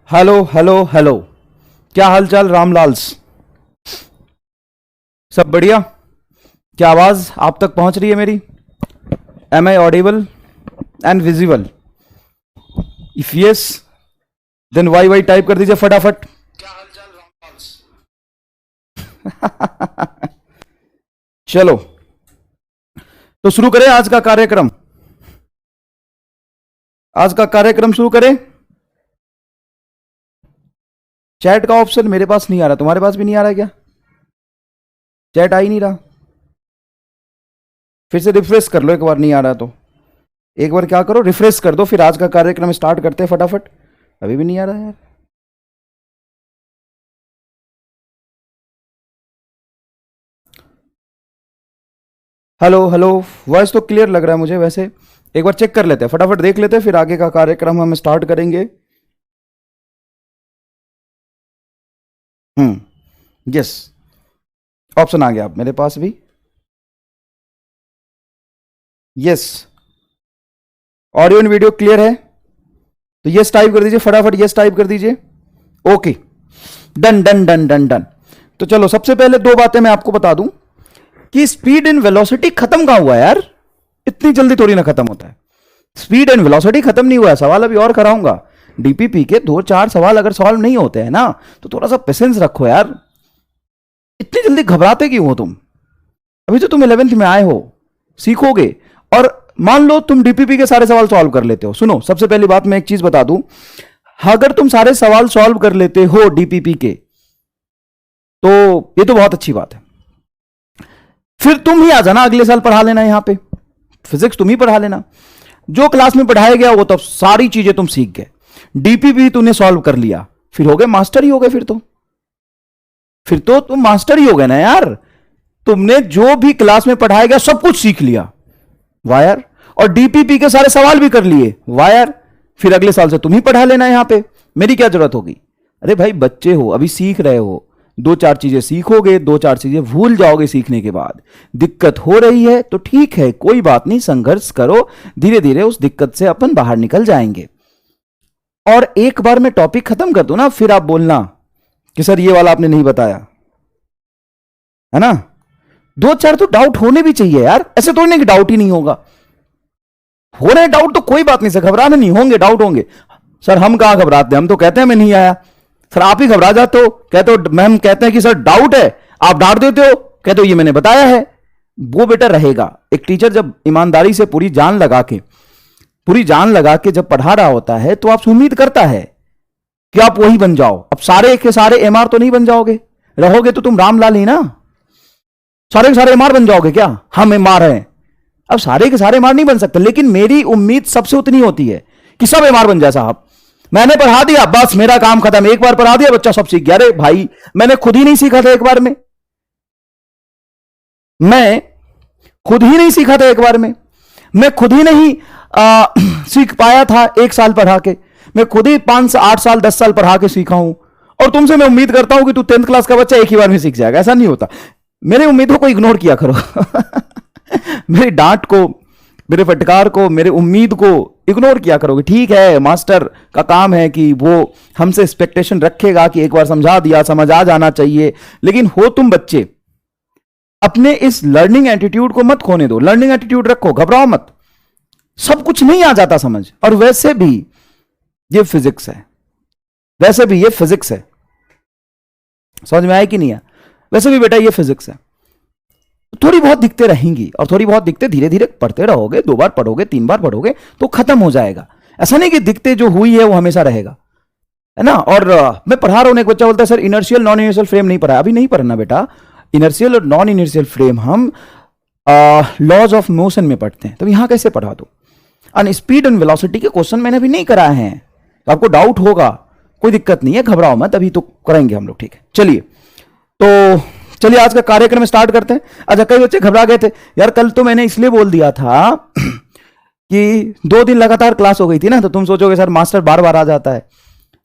Hello hello hello. क्या हाल चाल रामलाल्स? सब बढ़िया? क्या आवाज आप तक पहुंच रही है मेरी? Am I audible and visible? If yes then Y Y type कर दीजिए फटाफट। क्या हाल चाल रामलाल्स? चलो, तो शुरू करें आज का कार्यक्रम। आज का कार्यक्रम शुरू करें। चैट का ऑप्शन मेरे पास नहीं आ रहा, तुम्हारे पास भी नहीं आ रहा क्या? चैट आ ही नहीं रहा। फिर से रिफ्रेश कर लो, एक बार नहीं आ रहा तो एक बार क्या करो, रिफ्रेश कर दो, फिर आज का कार्यक्रम स्टार्ट करते हैं फटाफट। अभी भी नहीं आ रहा यार। Hello hello. वॉइस तो क्लियर लग रहा है मुझे वैसे। एक बार चेक कर लेते हैं, फटाफट देख लेते हैं, फिर आगे का कार्यक्रम हम स्टार्ट करेंगे। यस, ऑप्शन आ गया अब मेरे पास भी। Yes, audio and video clear है तो यस टाइप कर दीजिए फटाफट, यस टाइप कर दीजिए। Okay, done done done done done. तो चलो, सबसे पहले दो बातें मैं आपको बता दूं कि स्पीड एंड वेलोसिटी खत्म कहां हुआ है यार। इतनी जल्दी थोड़ी ना खत्म होता है। स्पीड एंड वेलोसिटी खत्म नहीं हुआ है, सवाल अभी और कराऊंगा। डीपीपी के दो चार सवाल अगर सॉल्व नहीं होते हैं ना, तो थोड़ा सा पेशेंस रखो यार। इतनी जल्दी घबराते क्यों हो तुम? अभी तो तुम 11th में आए हो, सीखोगे। और मान लो तुम डीपीपी के सारे सवाल सॉल्व कर लेते हो। सुनो, सबसे पहली बात मैं एक चीज बता दूं, अगर तुम सारे सवाल सॉल्व कर लेते हो डीपीपी के, तो ये तो बहुत अच्छी बात है। फिर तुम ही आ जाना, अगले साल पढ़ा लेना यहां पे। फिजिक्स तुम ही पढ़ा लेना। जो क्लास में पढ़ाया गया वो तो सारी चीजें तुम सीख गए। डीपीपी तूने सॉल्व कर लिया, फिर हो गए मास्टर ही हो गए। फिर तो तुम मास्टर ही हो गए ना यार। तुमने जो भी क्लास में पढ़ाया गया सब कुछ सीख लिया, वायर। और डीपीपी के सारे सवाल भी कर लिए, वायर। फिर अगले साल से तुम ही पढ़ा लेना यहां पे, मेरी क्या जरूरत होगी? अरे भाई, बच्चे हो, अभी सीख रहे हो। दो चार चीजें सीखोगे, दो चार चीजें भूल जाओगे सीखने के बाद। दिक्कत हो रही है तो ठीक है, कोई बात नहीं, संघर्ष करो। धीरे धीरे उस दिक्कत से अपन बाहर निकल जाएंगे। और एक बार मैं टॉपिक खत्म कर दूं ना, फिर आप बोलना कि सर ये वाला आपने नहीं बताया, है ना। दो चार तो डाउट होने भी चाहिए यार, ऐसे तो नहीं कि डाउट ही नहीं होगा। हो रहे डाउट तो कोई बात नहीं सर, घबराने नहीं, होंगे डाउट होंगे। सर हम कहां घबराते हैं, हम तो कहते हैं मैं नहीं आया। सर आप ही घबरा जाते हो, कहते हो मैम कहते हैं कि सर डाउट है, आप डांट देते हो, कहते हो ये मैंने बताया है। वो बेटर रहेगा। एक टीचर जब ईमानदारी से पूरी जान लगा के जब पढ़ा रहा होता है, तो आपसे उम्मीद करता है कि आप वही बन जाओ। अब सारे के सारे एमआर तो नहीं बन जाओगे, रहोगे तो तुम रामलाल ही ना। सारे के सारे एमआर बन जाओगे क्या? हम एमआर हैं। अब सारे के सारे एमआर नहीं बन सकते, लेकिन मेरी उम्मीद सबसे उतनी होती है कि सब एमआर बन जाए। साहब मैंने पढ़ा दिया, बस मेरा काम खत्म। एक बार पढ़ा दिया, बच्चा सब सीख गया। अरे भाई, मैंने खुद ही नहीं सीखा था एक बार में। मैं खुद ही नहीं सीखा था एक बार में। मैं खुद ही नहीं सीख पाया था एक साल पढ़ा के। मैं खुद ही 5 8 साल 10 साल पढ़ा के सीखा हूं। और तुमसे मैं उम्मीद करता हूं कि तू 10th क्लास का बच्चा एक ही बार में सीख जाएगा। ऐसा नहीं होता। मेरी उम्मीदों को इग्नोर किया करो। मेरी डांट को, मेरे फटकार को, मेरे उम्मीद को इग्नोर किया करोगे। ठीक है, मास्टर का काम है कि वो हमसे एक्सपेक्टेशन रखेगा कि एक बार समझा दिया, समझ आ जाना चाहिए। लेकिन हो तुम बच्चे, अपने इस लर्निंग एटीट्यूड को मत खोने दो। लर्निंग एटीट्यूड रखो, घबराओ मत। सब कुछ नहीं आ जाता समझ। और वैसे भी ये फिजिक्स है, वैसे भी ये फिजिक्स है। समझ में आया कि नहीं है? वैसे भी बेटा ये फिजिक्स है। थोड़ी बहुत दिक्कतें रहेंगी, और थोड़ी बहुत दिक्कतें धीरे धीरे पढ़ते रहोगे। 2 बार पढ़ोगे, 3 बार पढ़ोगे तो खत्म हो जाएगा। ऐसा नहीं कि दिक्कतें जो हुई है वो हमेशा रहेगा, है ना। और मैं पढ़ा रहा हूं, एक बच्चा बोलता है sir inertial non inertial frame नहीं पढ़ा। अभी नहीं पढ़ना बेटा। इनर्शियल और नॉन इनर्शियल फ्रेम हम लॉज ऑफ मोशन में पढ़ते हैं, तो यहां कैसे पढ़ा दो। और स्पीड एंड वेलोसिटी के क्वेश्चन मैंने अभी नहीं कराए हैं, तो आपको डाउट होगा, कोई दिक्कत नहीं है, घबराओ मत, अभी तो कराएंगे हम लोग। ठीक है, चलिए तो चलिए आज का कार्यक्रम स्टार्ट करते हैं। अच्छा, कई बच्चे घबरा गए थे यार, कल तो मैंने इसलिए बोल दिया था कि 2 दिन लगातार क्लास हो गई थी ना, तो तुम सोचोगे सर मास्टर बार बार आ जाता है।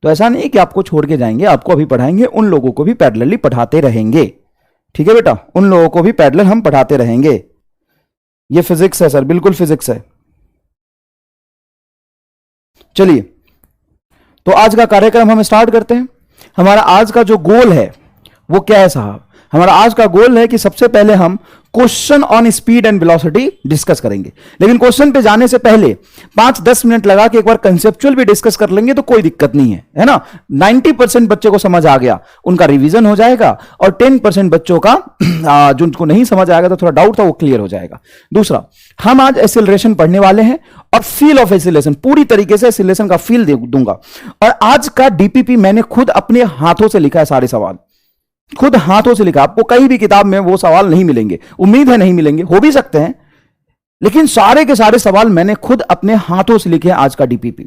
तो ऐसा नहीं कि आपको छोड़ के जाएंगे, आपको अभी पढ़ाएंगे, उन लोगों को भी पैरेलली पढ़ाते रहेंगे। ठीक है बेटा, उन लोगों को भी पैरेलल हम पढ़ाते रहेंगे। ये फिजिक्स है सर, बिल्कुल फिजिक्स है। चलिए, तो आज का कार्यक्रम हम स्टार्ट करते हैं। हमारा आज का जो गोल है वो क्या है साहब? हमारा आज का गोल है कि सबसे पहले हम question on speed and velocity discuss करेंगे, लेकिन क्वेश्चन पे जाने से पहले 5-10 मिनट लगा के एक बार कंसेप्चुअल भी डिस्कस कर लेंगे तो कोई दिक्कत नहीं है ना। 90% बच्चे को समझ आ गया, उनका रिवीजन हो जाएगा, और 10% बच्चों का जो उनको नहीं समझ आएगा तो थोड़ा डाउट था वो क्लियर हो जाएगा। दूसरा, हम आज एक्सेलरेशन पढ़ने वाले हैं और फील ऑफ एक्सेलरेशन, पूरी तरीके से एक्सेलरेशन का फील दूंगा। और आज का डीपीपी मैंने खुद अपने हाथों से लिखा है, सारे सवाल खुद हाथों से लिखा। आपको कहीं भी किताब में वो सवाल नहीं मिलेंगे, उम्मीद है नहीं मिलेंगे, हो भी सकते हैं, लेकिन सारे के सारे सवाल मैंने खुद अपने हाथों से लिखे हैं। आज का डीपीपी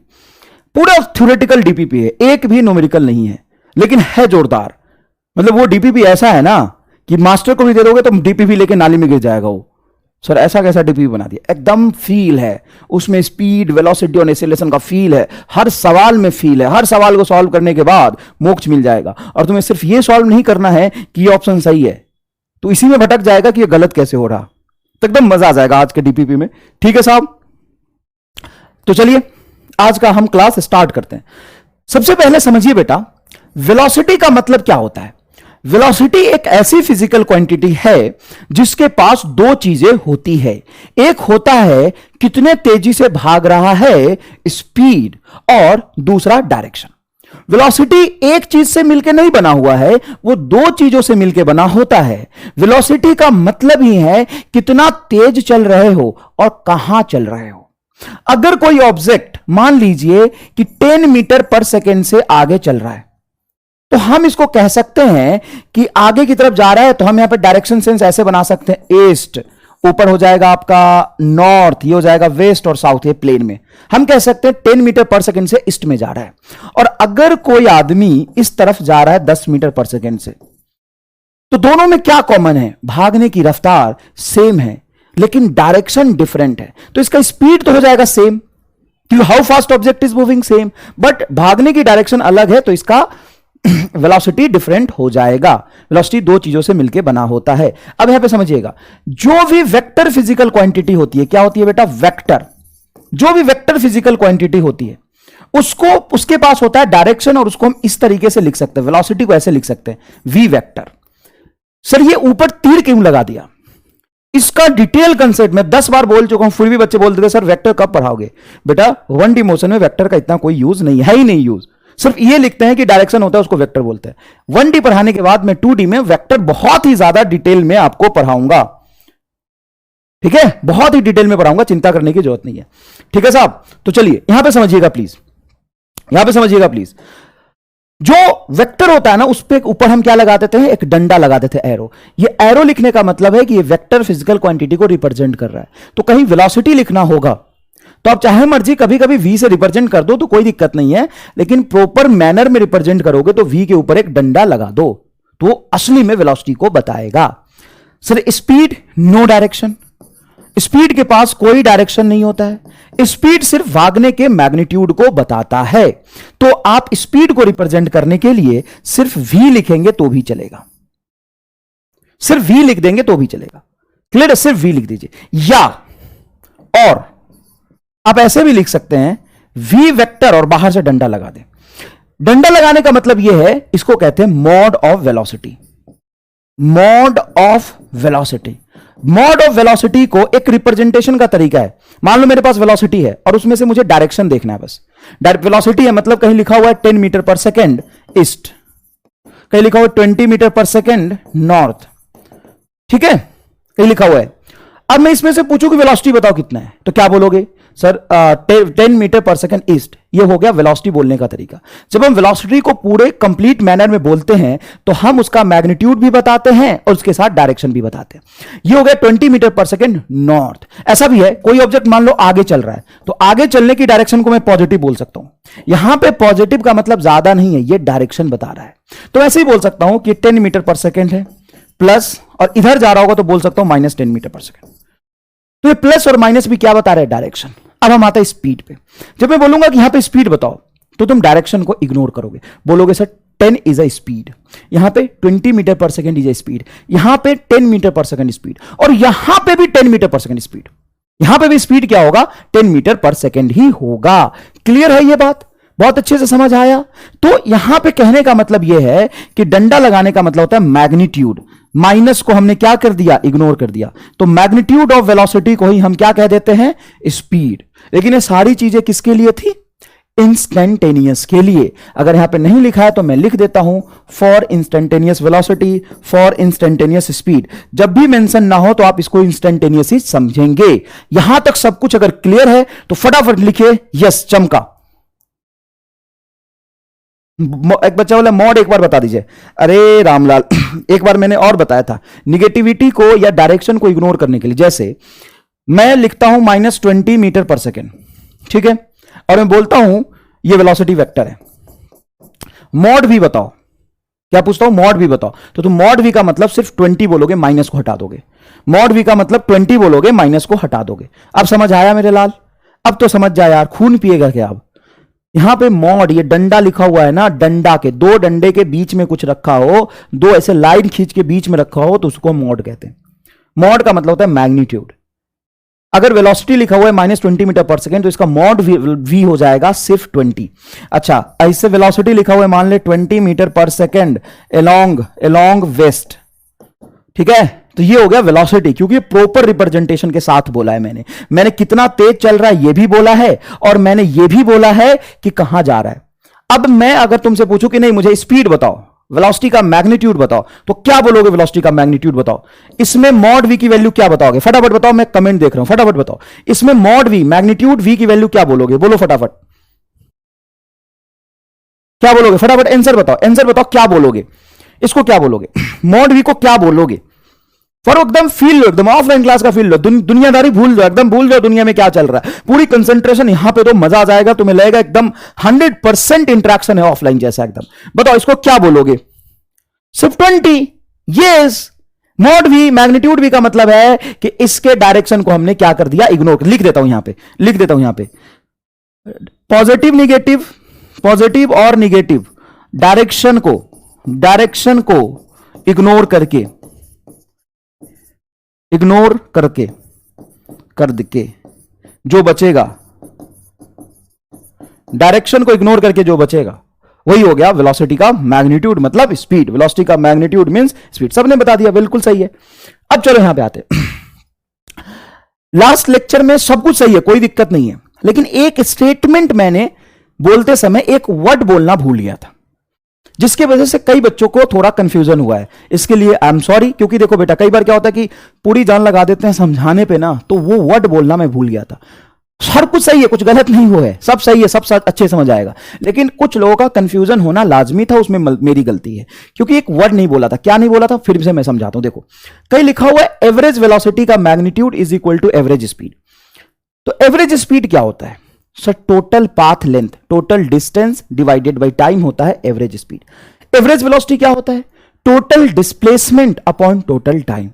पूरा थ्योरेटिकल डीपीपी है, एक भी न्यूमेरिकल नहीं है, लेकिन है जोरदार। मतलब वो डीपीपी ऐसा है ना कि मास्टर को भी दे दोगे तो डीपीपी लेके नाली में गिर जाएगा वो। सर ऐसा कैसा डीपीपी बना दिया? एकदम फील है उसमें, स्पीड, वेलोसिटी और एक्सेलरेशन का फील है, हर सवाल में फील है। हर सवाल को सॉल्व करने के बाद मोक्ष मिल जाएगा, और तुम्हें सिर्फ ये सॉल्व नहीं करना है कि ये ऑप्शन सही है, तो इसी में भटक जाएगा कि ये गलत कैसे हो रहा। तो एकदम मजा आ जाएगा आज के डीपीपी में। ठीक है साहब, तो चलिए आज का हम क्लास स्टार्ट करते हैं। सबसे पहले समझिए बेटा, वेलोसिटी का मतलब क्या होता है। वेलोसिटी एक ऐसी फिजिकल क्वांटिटी है जिसके पास दो चीजें होती है। एक होता है कितने तेजी से भाग रहा है, स्पीड, और दूसरा डायरेक्शन। वेलोसिटी एक चीज से मिलकर नहीं बना हुआ है, वो दो चीजों से मिलकर बना होता है। वेलोसिटी का मतलब ही है कितना तेज चल रहे हो और कहां चल रहे हो। अगर कोई ऑब्जेक्ट मान लीजिए कि 10 मीटर पर सेकेंड से आगे चल रहा है, तो हम इसको कह सकते हैं कि आगे की तरफ जा रहा है, तो हम यहां पर डायरेक्शन सेंस ऐसे बना सकते हैं, ईस्ट ऊपर हो जाएगा आपका, नॉर्थ ये हो जाएगा वेस्ट, और साउथ ये प्लेन में। हम कह सकते हैं 10 मीटर पर सेकेंड से ईस्ट में जा रहा है। और अगर कोई आदमी इस तरफ जा रहा है 10 मीटर पर सेकेंड से, तो दोनों में क्या कॉमन है? भागने की रफ्तार सेम है, लेकिन डायरेक्शन डिफरेंट है। तो इसका स्पीड तो हो जाएगा सेम, क्योंकि how fast object is moving same, but भागने की डायरेक्शन अलग है, तो इसका वेलोसिटी डिफरेंट हो जाएगा। वेलोसिटी दो चीजों से मिलकर बना होता है। अब यहां पे समझिएगा, जो भी वेक्टर फिजिकल क्वांटिटी होती है, क्या होती है बेटा? वेक्टर। जो भी वेक्टर फिजिकल क्वांटिटी होती है उसको, उसके पास होता है डायरेक्शन, और उसको हम इस तरीके से लिख सकते हैं, वेलोसिटी को ऐसे लिख सकते हैं, वी वेक्टर। सर ये ऊपर तीर क्यों लगा दिया? इसका डिटेल कंसेप्ट मैं 10 बार बोल चुका हूं, फिर भी बच्चे बोलते थे सर वेक्टर कब पढ़ाओगे? बेटा 1D मोशन में वेक्टर का इतना कोई यूज नहीं है, ही नहीं यूज। सिर्फ ये लिखते हैं कि डायरेक्शन होता है, उसको वेक्टर बोलते हैं। 1D पढ़ाने के बाद मैं 2D में वेक्टर बहुत ही ज्यादा डिटेल में आपको पढ़ाऊंगा। ठीक है, बहुत ही डिटेल में पढ़ाऊंगा, चिंता करने की जरूरत नहीं है। ठीक है साहब, तो चलिए यहां पे समझिएगा प्लीज, यहां पे समझिएगा प्लीज। जो वेक्टर होता है ना, उस पे ऊपर हम क्या लगा देते हैं? एक डंडा लगा देते हैं, एरो। ये एरो लिखने का मतलब है कि ये वेक्टर फिजिकल क्वांटिटी को रिप्रेजेंट कर रहा है। तो कहीं वेलोसिटी लिखना होगा तो आप चाहे मर्जी कभी कभी वी से रिप्रेजेंट कर दो, तो कोई दिक्कत नहीं है, लेकिन प्रॉपर मैनर में रिप्रेजेंट करोगे तो वी के ऊपर एक डंडा लगा दो, तो असली में वेलोसिटी को बताएगा। Sir speed, no direction. Speed के पास कोई डायरेक्शन नहीं होता है, स्पीड सिर्फ भागने के मैग्नीट्यूड को बताता है। तो आप स्पीड को रिप्रेजेंट करने के लिए सिर्फ वी लिखेंगे तो भी चलेगा, सिर्फ वी लिख देंगे तो भी चलेगा। क्लियर है? सिर्फ वी लिख दीजिए, या और आप ऐसे भी लिख सकते हैं वी वेक्टर और बाहर से डंडा लगा दें। डंडा लगाने का मतलब यह है, इसको कहते हैं mod of velocity. Mod of velocity, mod of velocity को एक रिप्रेजेंटेशन का तरीका है। मान लो मेरे पास वेलोसिटी है और उसमें से मुझे डायरेक्शन देखना है, बस वेलोसिटी है, मतलब कहीं लिखा हुआ है 10 मीटर पर सेकेंड ईस्ट, कहीं लिखा हुआ है 20 मीटर पर सेकेंड नॉर्थ। ठीक है, कहीं लिखा हुआ है। अब मैं इसमें से पूछूं कि वेलोसिटी बताओ कितना है, तो क्या बोलोगे? Sir 10 meter per second east. ये हो गया वेलोसिटी बोलने का तरीका। जब हम वेलोसिटी को पूरे कंप्लीट मैनर में बोलते हैं तो हम उसका मैग्नीट्यूड भी बताते हैं और उसके साथ डायरेक्शन भी बताते हैं। ये हो गया 20 मीटर पर सेकेंड नॉर्थ। ऐसा भी है, कोई ऑब्जेक्ट मान लो आगे चल रहा है, तो आगे चलने की डायरेक्शन को मैं पॉजिटिव बोल सकता हूं। यहां पे पॉजिटिव का मतलब ज्यादा नहीं है, ये डायरेक्शन बता रहा है। तो ऐसे ही बोल सकता हूं कि 10 मीटर पर सेकेंड है प्लस, और इधर जा रहा होगा तो बोल सकता हूं -10 मीटर पर सेकेंड। तो ये प्लस और माइनस भी क्या बता रहे हैं? डायरेक्शन। अब हम आते हैं स्पीड पे। जब मैं बोलूंगा कि यहां पे स्पीड बताओ, तो तुम डायरेक्शन को इग्नोर करोगे, बोलोगे सर 10 इज अ स्पीड, यहां पे 20 metre per second is a speed, यहां पे 10 मीटर पर सेकेंड स्पीड, और यहां पे भी 10 मीटर पर सेकेंड स्पीड। यहां पे भी स्पीड क्या होगा? 10 मीटर पर सेकेंड ही होगा। क्लियर है ये बात? बहुत अच्छे से समझ आया। तो यहां पे कहने का मतलब यह है कि डंडा लगाने का मतलब होता है मैग्नीट्यूड, माइनस को हमने क्या कर दिया, इग्नोर कर दिया। तो मैग्नीट्यूड ऑफ वेलोसिटी को ही हम क्या कह देते हैं, स्पीड। लेकिन ये सारी चीजें किसके लिए थी, इंस्टेंटेनियस के लिए। अगर यहां पे नहीं लिखा है तो मैं लिख देता हूं, for instantaneous velocity, for instantaneous speed. जब भी मेंशन ना हो तो आप इसको इंस्टेंटेनियस ही समझेंगे। यहां तक सब कुछ अगर क्लियर है तो फटाफट लिखिए यस, चमका। एक बच्चा बोला मॉड एक बार बता दीजिए। अरे रामलाल एक बार मैंने और बताया था निगेटिविटी को या डायरेक्शन को इग्नोर करने के लिए। जैसे मैं लिखता हूं -20 मीटर पर सेकेंड, ठीक है, और मैं बोलता हूं ये वेलोसिटी वेक्टर है, मॉड भी बताओ। क्या पूछता हूं, मॉड भी बताओ। तो तुम मॉड भी का मतलब सिर्फ 20 बोलोगे, माइनस को हटा दोगे। मॉड भी का मतलब 20 बोलोगे, माइनस को हटा दोगे। अब समझ आया मेरे लाल? अब तो समझ जा यार, खून पिएगा क्या अब? यहां पे मॉड, ये डंडा लिखा हुआ है ना, डंडा के दो डंडे के बीच में कुछ रखा हो, दो ऐसे लाइन खींच के बीच में रखा हो तो उसको मॉड कहते हैं। मॉड का मतलब होता है मैग्नीट्यूड। अगर वेलोसिटी लिखा हुआ है -20 मीटर पर सेकेंड तो इसका मॉड वी हो जाएगा सिर्फ 20। अच्छा, ऐसे वेलोसिटी लिखा हुआ है मान ले 20 metre per second along waste, ठीक है, तो ये हो गया वेलोसिटी, क्योंकि प्रॉपर रिप्रेजेंटेशन के साथ बोला है मैंने कितना तेज चल रहा है ये भी बोला है, और मैंने ये भी बोला है कि कहां जा रहा है। अब मैं अगर तुमसे पूछूं कि नहीं मुझे स्पीड बताओ, वेलोसिटी का मैग्नीट्यूड बताओ, तो क्या बोलोगे? वेलोसिटी का मैग्नीट्यूड बताओ। इसमें मॉड वी की वैल्यू क्या बताओगे? फटाफट बताओ, मैं कमेंट देख रहा हूं, फटाफट बताओ। इसमें मॉड वी, मैग्नीट्यूड वी की वैल्यू क्या बोलोगे? बोलो फटाफट, क्या बोलोगे? फटाफट आंसर बताओ, आंसर बताओ, क्या बोलोगे? इसको क्या बोलोगे? मॉड वी को क्या बोलोगे? फॉर एकदम फील लो, एकदम ऑफलाइन क्लास का फील लो, दुनियादारी भूल जाओ, एकदम भूल जाओ दुनिया में क्या चल रहा है, पूरी कंसंट्रेशन यहां पे, तो मजा आ जाएगा, तुम्हें लगेगा एकदम 100% इंटरेक्शन है ऑफलाइन जैसा एकदम। बताओ इसको क्या बोलोगे? सिर्फ 20? Yes, mod V magnitude V का मतलब है कि इसके डायरेक्शन को हमने क्या कर दिया, इग्नोर। लिख देता हूं यहां पे, लिख देता हूं यहां पे, पॉजिटिव और निगेटिव डायरेक्शन को इग्नोर करके जो बचेगा, डायरेक्शन को इग्नोर करके जो बचेगा वही हो गया वेलोसिटी का मैग्नीट्यूड, मतलब स्पीड। वेलोसिटी का मैग्नीट्यूड मींस स्पीड। सबने बता दिया, बिल्कुल सही है। अब चलो यहां पे आते लास्ट लेक्चर में सब कुछ सही है, कोई दिक्कत नहीं है, लेकिन एक स्टेटमेंट मैंने बोलते समय एक वर्ड बोलना भूल गया था, जिसकी वजह से कई बच्चों को थोड़ा कंफ्यूजन हुआ है। इसके लिए आई एम सॉरी, क्योंकि देखो बेटा कई बार क्या होता है कि पूरी जान लगा देते हैं समझाने पे ना, तो वो वर्ड बोलना मैं भूल गया था। हर कुछ सही है, कुछ गलत नहीं हुआ है, सब सही है, सब अच्छे समझ आएगा, लेकिन कुछ लोगों का कंफ्यूजन होना लाजमी था, उसमें मेरी गलती है, क्योंकि एक वर्ड नहीं बोला था। क्या नहीं बोला था, फिर से मैं समझाता हूं। देखो कहीं लिखा हुआ है एवरेज वेलोसिटी का magnitude is equal to average speed. तो एवरेज स्पीड क्या होता है sir? Total path length, total distance divided by time होता है एवरेज स्पीड। एवरेज वेलोसिटी क्या होता है? Total displacement upon total time.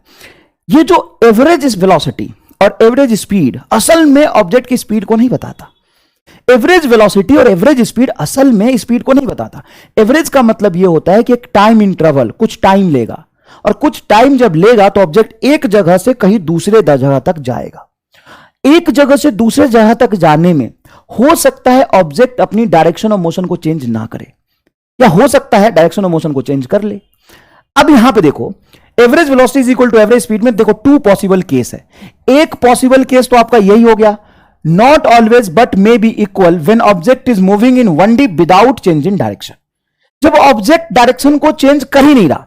ये जो एवरेज वेलोसिटी और एवरेज स्पीड असल में ऑब्जेक्ट की स्पीड को नहीं बताता। एवरेज वेलोसिटी और एवरेज स्पीड असल में स्पीड को नहीं बताता। एवरेज का मतलब यह होता है कि एक टाइम इंटरवल, कुछ टाइम लेगा, और कुछ टाइम जब लेगा तो ऑब्जेक्ट एक जगह से कहीं दूसरे जगह तक जाएगा। एक जगह से दूसरे जगह तक जाने में हो सकता है ऑब्जेक्ट अपनी डायरेक्शन ऑफ मोशन को चेंज ना करे, या हो सकता है डायरेक्शन ऑफ मोशन को चेंज कर ले। अब यहां पे देखो average velocity is equal to average speed में देखो टू पॉसिबल केस है। एक पॉसिबल केस तो आपका यही हो गया, not always but may be equal when object is moving in 1D without change in direction. जब ऑब्जेक्ट डायरेक्शन को चेंज कर ही नहीं रहा,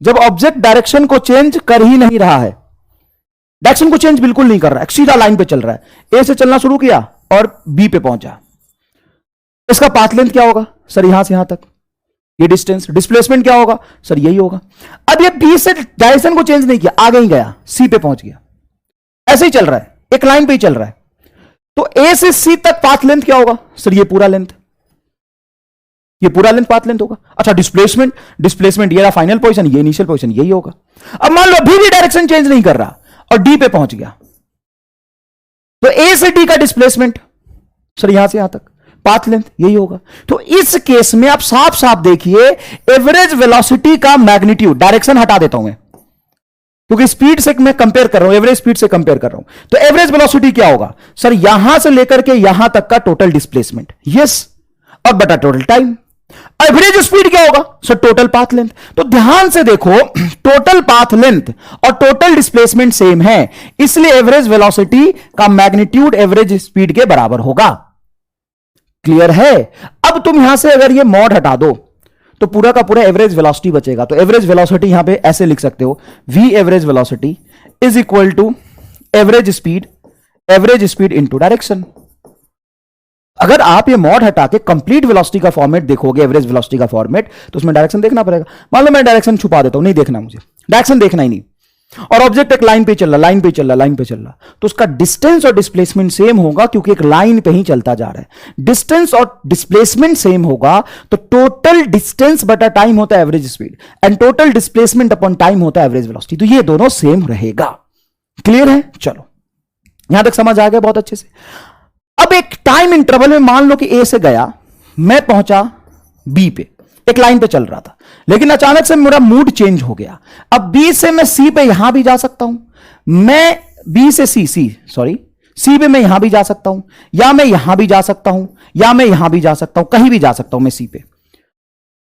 जब ऑब्जेक्ट डायरेक्शन को चेंज कर ही नहीं रहा है, डायरेक्शन को चेंज बिल्कुल नहीं कर रहा है, सीधा लाइन पे चल रहा है, ए से चलना शुरू किया और बी पे पहुंचा, इसका पाथ लेंथ क्या होगा सर? यहां से यहां तक ये डिस्टेंस। डिस्प्लेसमेंट क्या होगा सर? यही होगा। अब ये बी से डायरेक्शन को चेंज नहीं किया, आगे ही गया, सी पे पहुंच गया, ऐसे ही चल रहा है, एक लाइन पे ही चल रहा है। तो ए से सी तक पाथ लेंथ क्या होगा सर? ये पूरा लेंथ, ये पूरा लेंथ पाथ लेंथ होगा। अच्छा डिस्प्लेसमेंट ये रहा फाइनल पोजीशन, ये इनिशियल पोजीशन, यही होगा। अब मान लो अभी भी डायरेक्शन चेंज नहीं कर रहा और डी पे पहुंच गया, तो ए से डी का डिस्प्लेसमेंट सर यहां से यहां तक, पाथ लेंथ यही होगा। तो इस केस में आप साफ साफ देखिए एवरेज वेलोसिटी का मैग्नीट्यूड, डायरेक्शन हटा देता हूं मैं क्योंकि स्पीड से मैं कंपेयर कर रहा हूं, एवरेज स्पीड से कंपेयर कर रहा हूं। तो एवरेज वेलोसिटी क्या होगा सर? यहां से लेकर के यहां तक का टोटल डिस्प्लेसमेंट। यस, और बटा टोटल टाइम। एवरेज स्पीड क्या होगा सर? Total path length. तो ध्यान से देखो, टोटल पाथ लेंथ और टोटल डिस्प्लेसमेंट सेम है, इसलिए एवरेज वेलोसिटी का मैग्नीट्यूड एवरेज स्पीड के बराबर होगा। क्लियर है? अब तुम यहां से अगर ये मॉड हटा दो तो पूरा का पूरा एवरेज वेलोसिटी बचेगा। तो एवरेज वेलोसिटी यहां पे ऐसे लिख सकते हो, V average velocity is equal to average speed into direction. अगर आप ये मॉड हटा के कंप्लीट वेलोसिटी का फॉर्मेट देखोगे, एवरेज वेलोसिटी का फॉर्मेट, तो उसमें डायरेक्शन देखना पड़ेगा। मान लो मैं डायरेक्शन छुपा देता हूं, नहीं देखना मुझे, डायरेक्शन देखना ही नहीं, और ऑब्जेक्ट एक लाइन पे चल रहा, तो उसका डिस्टेंस और डिस्प्लेसमेंट सेम होगा, क्योंकि एक लाइन पे ही चलता जा रहा है। डिस्टेंस और डिस्प्लेसमेंट सेम होगा तो टोटल डिस्टेंस बटा टाइम होता है average speed, and total displacement upon time होता है एवरेज वेलोसिटी। तो ये दोनों सेम रहेगा। क्लियर है? चलो यहां तक समझ आ गया बहुत अच्छे से। अब एक टाइम इंटरवल में मान लो कि ए से गया, मैं पहुंचा बी पे, एक लाइन पे चल रहा था, लेकिन अचानक से मेरा मूड चेंज हो गया। अब बी से मैं सी पे यहां भी जा सकता हूं, मैं बी से सी पे मैं यहां भी जा सकता हूं, या मैं यहां भी जा सकता हूं, या मैं यहां भी जा सकता हूं, कहीं भी जा सकता हूं मैं सी पे।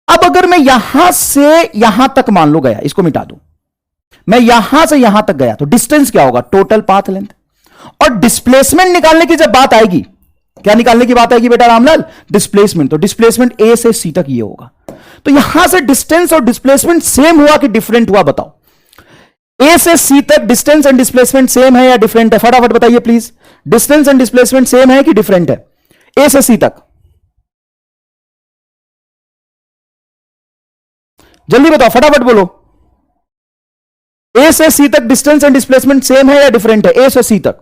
अब अगर मैं यहां से यहां तक मान लो गया, इसको मिटा दो, मैं यहां से यहां तक गया, तो डिस्टेंस क्या होगा? Total path length. और डिस्प्लेसमेंट निकालने की जब बात आएगी, क्या निकालने की बात आएगी बेटा रामलाल? डिस्प्लेसमेंट। तो डिस्प्लेसमेंट ए से सी तक ये होगा। तो यहां से डिस्टेंस और डिस्प्लेसमेंट सेम हुआ कि डिफरेंट हुआ? बताओ। ए से सी तक डिस्टेंस एंड डिस्प्लेसमेंट सेम है या डिफरेंट है? फटाफट बताइए please. Distance and displacement same है कि डिफरेंट है? ए से सी तक जल्दी बताओ, फटाफट बोलो। ए से सी तक डिस्टेंस एंड डिस्प्लेसमेंट सेम है या डिफरेंट है? ए से सी तक,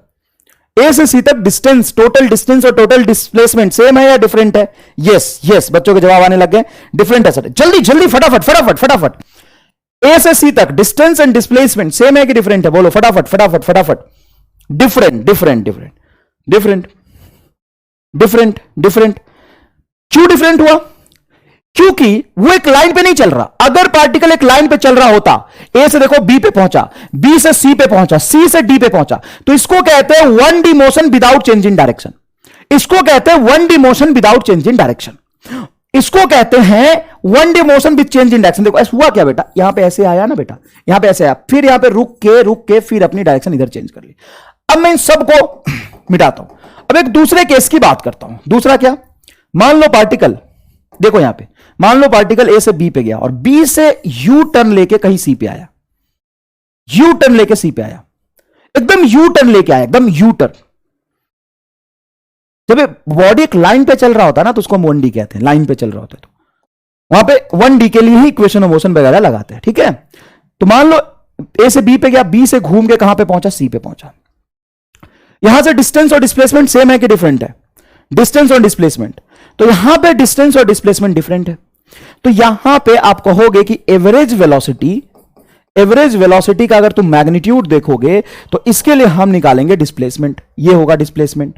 ए से सी तक डिस्टेंस, टोटल डिस्टेंस और टोटल डिस्प्लेसमेंट सेम है या डिफरेंट है? यस यस, बच्चों के जवाब आने लग गए, डिफरेंट है सर। जल्दी जल्दी फटाफट फटाफट फटाफट। ए से सी तक डिस्टेंस एंड डिस्प्लेसमेंट सेम है कि डिफरेंट है? बोलो फटाफट फटाफट फटाफट। Different different different different different different. क्यों डिफरेंट हुआ? क्योंकि वो एक लाइन पे नहीं चल रहा। अगर पार्टिकल एक लाइन पे चल रहा होता, ए से देखो बी पे पहुंचा, बी से सी पे पहुंचा, सी से डी पे पहुंचा, तो इसको कहते हैं one D motion without change in direction. इसको कहते हैं one D motion without change in direction. इसको कहते हैं one D motion with change in direction. देखो ऐसा हुआ क्या बेटा, यहां पे ऐसे आया ना बेटा, यहां पे ऐसे आया, फिर यहां पे रुक के फिर अपनी डायरेक्शन इधर चेंज कर ली। अब मैं इन सबको मिटाता हूं। अब एक दूसरे केस की बात करता हूं। दूसरा क्या? मान लो पार्टिकल, देखो यहां पे, मान लो पार्टिकल ए से बी पे गया और बी से यू टर्न लेके कहीं सी पे आया, यू टर्न लेके सी पे आया, एकदम यू टर्न लेके आया, एकदम यू टर्न। जब बॉडी एक लाइन पे चल रहा होता है ना, तो उसको हम 1D कहते हैं। लाइन पे चल रहा होता है तो वहां पे 1D के लिए ही इक्वेशन ऑफ मोशन वगैरह लगाते हैं, ठीक है। तो मान लो ए से बी पे गया, बी से घूम के कहां पे पहुंचा? सी पे पहुंचा। यहां से डिस्टेंस और डिस्प्लेसमेंट सेम है कि डिफरेंट है? डिस्टेंस और डिस्प्लेसमेंट। तो यहां पे डिस्टेंस और डिस्प्लेसमेंट डिफरेंट है, तो यहां पे आप कहोगे कि एवरेज वेलोसिटी का अगर तुम मैग्नीट्यूड देखोगे तो इसके लिए हम निकालेंगे डिस्प्लेसमेंट। ये होगा डिस्प्लेसमेंट,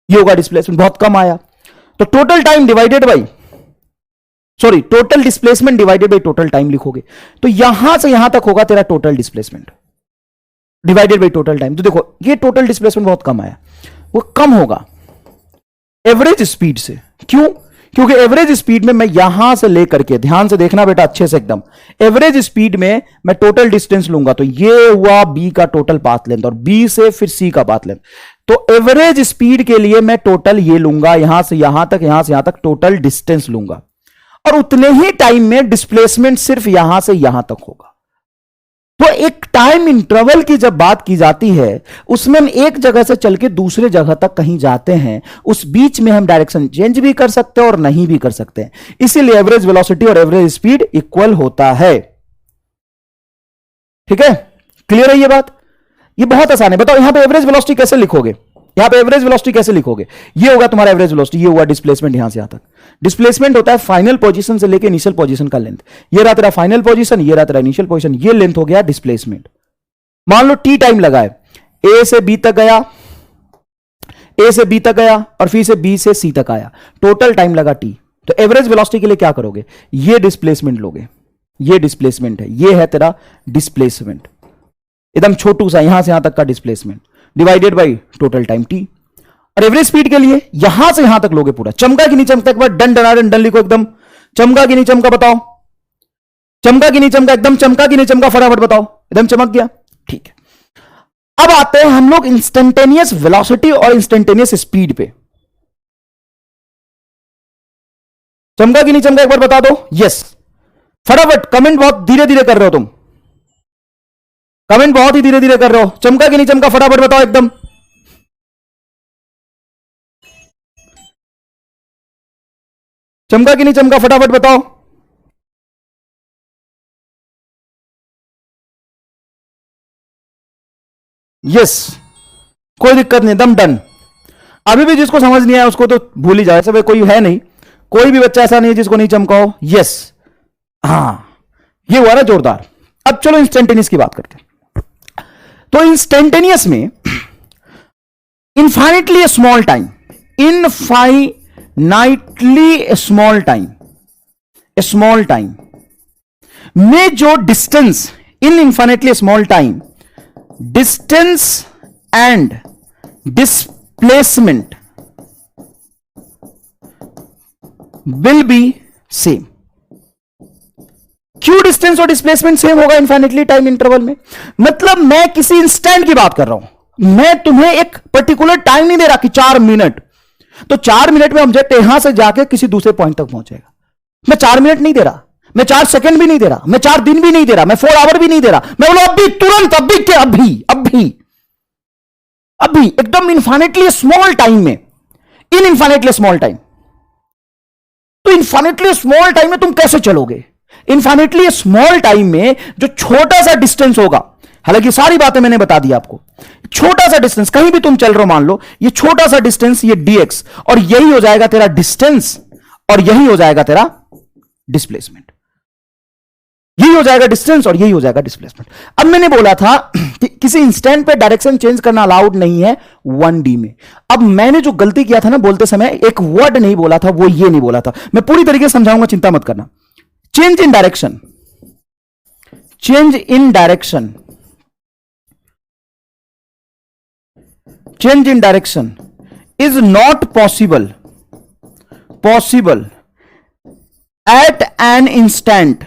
ये होगा डिस्प्लेसमेंट। बहुत कम आया, तो total time divided by, sorry, total displacement divided by total time लिखोगे, तो यहां से यहां तक होगा तेरा total displacement divided by total time. तो देखो ये टोटल डिस्प्लेसमेंट बहुत कम आया, वो कम होगा एवरेज स्पीड से। क्यों? क्योंकि एवरेज स्पीड में मैं यहां से लेकर के, ध्यान से देखना बेटा अच्छे से एकदम, एवरेज स्पीड में मैं टोटल डिस्टेंस लूंगा, तो ये हुआ बी का टोटल पाथ लेंथ, और बी से फिर सी का पाथ लेंथ। तो एवरेज स्पीड के लिए मैं टोटल ये लूंगा, यहां से यहां तक, यहां से यहां तक टोटल डिस्टेंस लूंगा, और उतने ही टाइम में डिस्प्लेसमेंट सिर्फ यहां से यहां तक होगा। तो एक टाइम इंटरवल की जब बात की जाती है, उसमें हम एक जगह से चल के दूसरे जगह तक कहीं जाते हैं, उस बीच में हम डायरेक्शन चेंज भी कर सकते हैं और नहीं भी कर सकते हैं। इसीलिए एवरेज वेलोसिटी और एवरेज स्पीड इक्वल होता है। ठीक है, क्लियर है ये बात? ये बहुत आसान है। बताओ यहां पे एवरेज वेलोसिटी कैसे लिखोगे? यहां पे एवरेज वेलोसिटी कैसे लिखोगे? ये होगा तुम्हारा एवरेज वेलोसिटी, ये हुआ डिस्प्लेसमेंट यहां से यहां तक। डिस्प्लेसमेंट होता है फाइनल पोजीशन से लेके इनिशियल पोजीशन का लेंथ। ये रहा तेरा फाइनल पोजीशन, ये रहा तेरा इनिशियल पोजीशन, ये लेंथ हो गया डिस्प्लेसमेंट। मान लो टी टाइम लगा है, ए से बी तक गया, ए से बी तक गया और फिर से बी से सी तक आया, टोटल टाइम लगा टी। तो एवरेज वेलोसिटी के लिए क्या करोगे? ये डिस्प्लेसमेंट लोगे, ये डिस्प्लेसमेंट है, ये है तेरा डिस्प्लेसमेंट, एकदम छोटू सा यहां से यहां तक का displacement, divided by total time T. और एवरेज स्पीड के लिए यहां से यहां तक लोगे पूरा, चमका कि नहीं चमका, एक बार डन डना डन डन लिखो एकदम, चमका कि नहीं चमका बताओ, चमका कि नहीं चमका, एकदम चमका कि नहीं चमका, फटाफट बताओ, एकदम चमक गया, ठीक है। अब आते हैं हम लोग इंस्टेंटेनियस वेलोसिटी और इंस्टेंटेनियस स्पीड पे। चमका कि नहीं चमका एक बार बता दो, यस, फटाफट, कमेंट बहुत धीरे धीरे कर रहे हो तुम, कमेंट बहुत ही धीरे धीरे कर रहे हो, चमका कि नहीं चमका फटाफट बताओ एकदम, चमका कि नहीं चमका फटाफट बताओ। यस, कोई दिक्कत नहीं, दम डन। अभी भी जिसको समझ नहीं आया उसको तो भूल ही जाए, सब कोई है नहीं, कोई भी बच्चा ऐसा नहीं है जिसको नहीं चमका हो। यस, हाँ, ये हुआ ना जोरदार। अब चलो इंस्टेंटेनियस की बात करते हैं। तो इंस्टेंटेनियस में infinitely small time, infinitely small time में जो distance, in infinitely small time distance and displacement will be same. क्यों डिस्टेंस और डिस्प्लेसमेंट सेम होगा इनफाइनाइटली टाइम इंटरवल में? मतलब मैं किसी इंस्टेंट की बात कर रहा हूं, मैं तुम्हें एक पर्टिकुलर टाइम नहीं दे रहा कि 4 मिनट, तो 4 मिनट में ऑब्जेक्ट यहां से जाके किसी दूसरे पॉइंट तक पहुंचेगा। मैं 4 मिनट नहीं दे रहा, मैं 4 सेकंड भी नहीं दे रहा, मैं 4 दिन भी नहीं दे रहा, मैं 4 आवर भी नहीं दे रहा, मैं बोलो अभी, तुरंत, अभी के अभी एकदम इनफाइनाइटली स्मॉल टाइम में, इन इनफाइनाइटली स्मॉल टाइम। तो इनफाइनाइटली स्मॉल टाइम में तुम कैसे चलोगे? इनफाइनाइटली स्मॉल टाइम में जो छोटा सा डिस्टेंस होगा, हालांकि सारी बातें मैंने बता दी आपको, छोटा सा डिस्टेंस, कहीं भी तुम चल रहे हो मान लो, ये छोटा सा डिस्टेंस, ये dx, और यही हो जाएगा तेरा डिस्टेंस, और यही हो जाएगा तेरा डिस्प्लेसमेंट, यही हो जाएगा डिस्टेंस और यही हो जाएगा डिस्प्लेसमेंट। अब मैंने बोला था कि किसी इंस्टेंट पे डायरेक्शन चेंज करना अलाउड नहीं है 1D में। अब मैंने जो गलती किया था ना बोलते समय, एक वर्ड नहीं बोला था, वो ये नहीं बोला था, मैं पूरी तरीके से समझाऊंगा, चिंता मत करना। Change in direction, change in direction, change in direction is not possible at an instant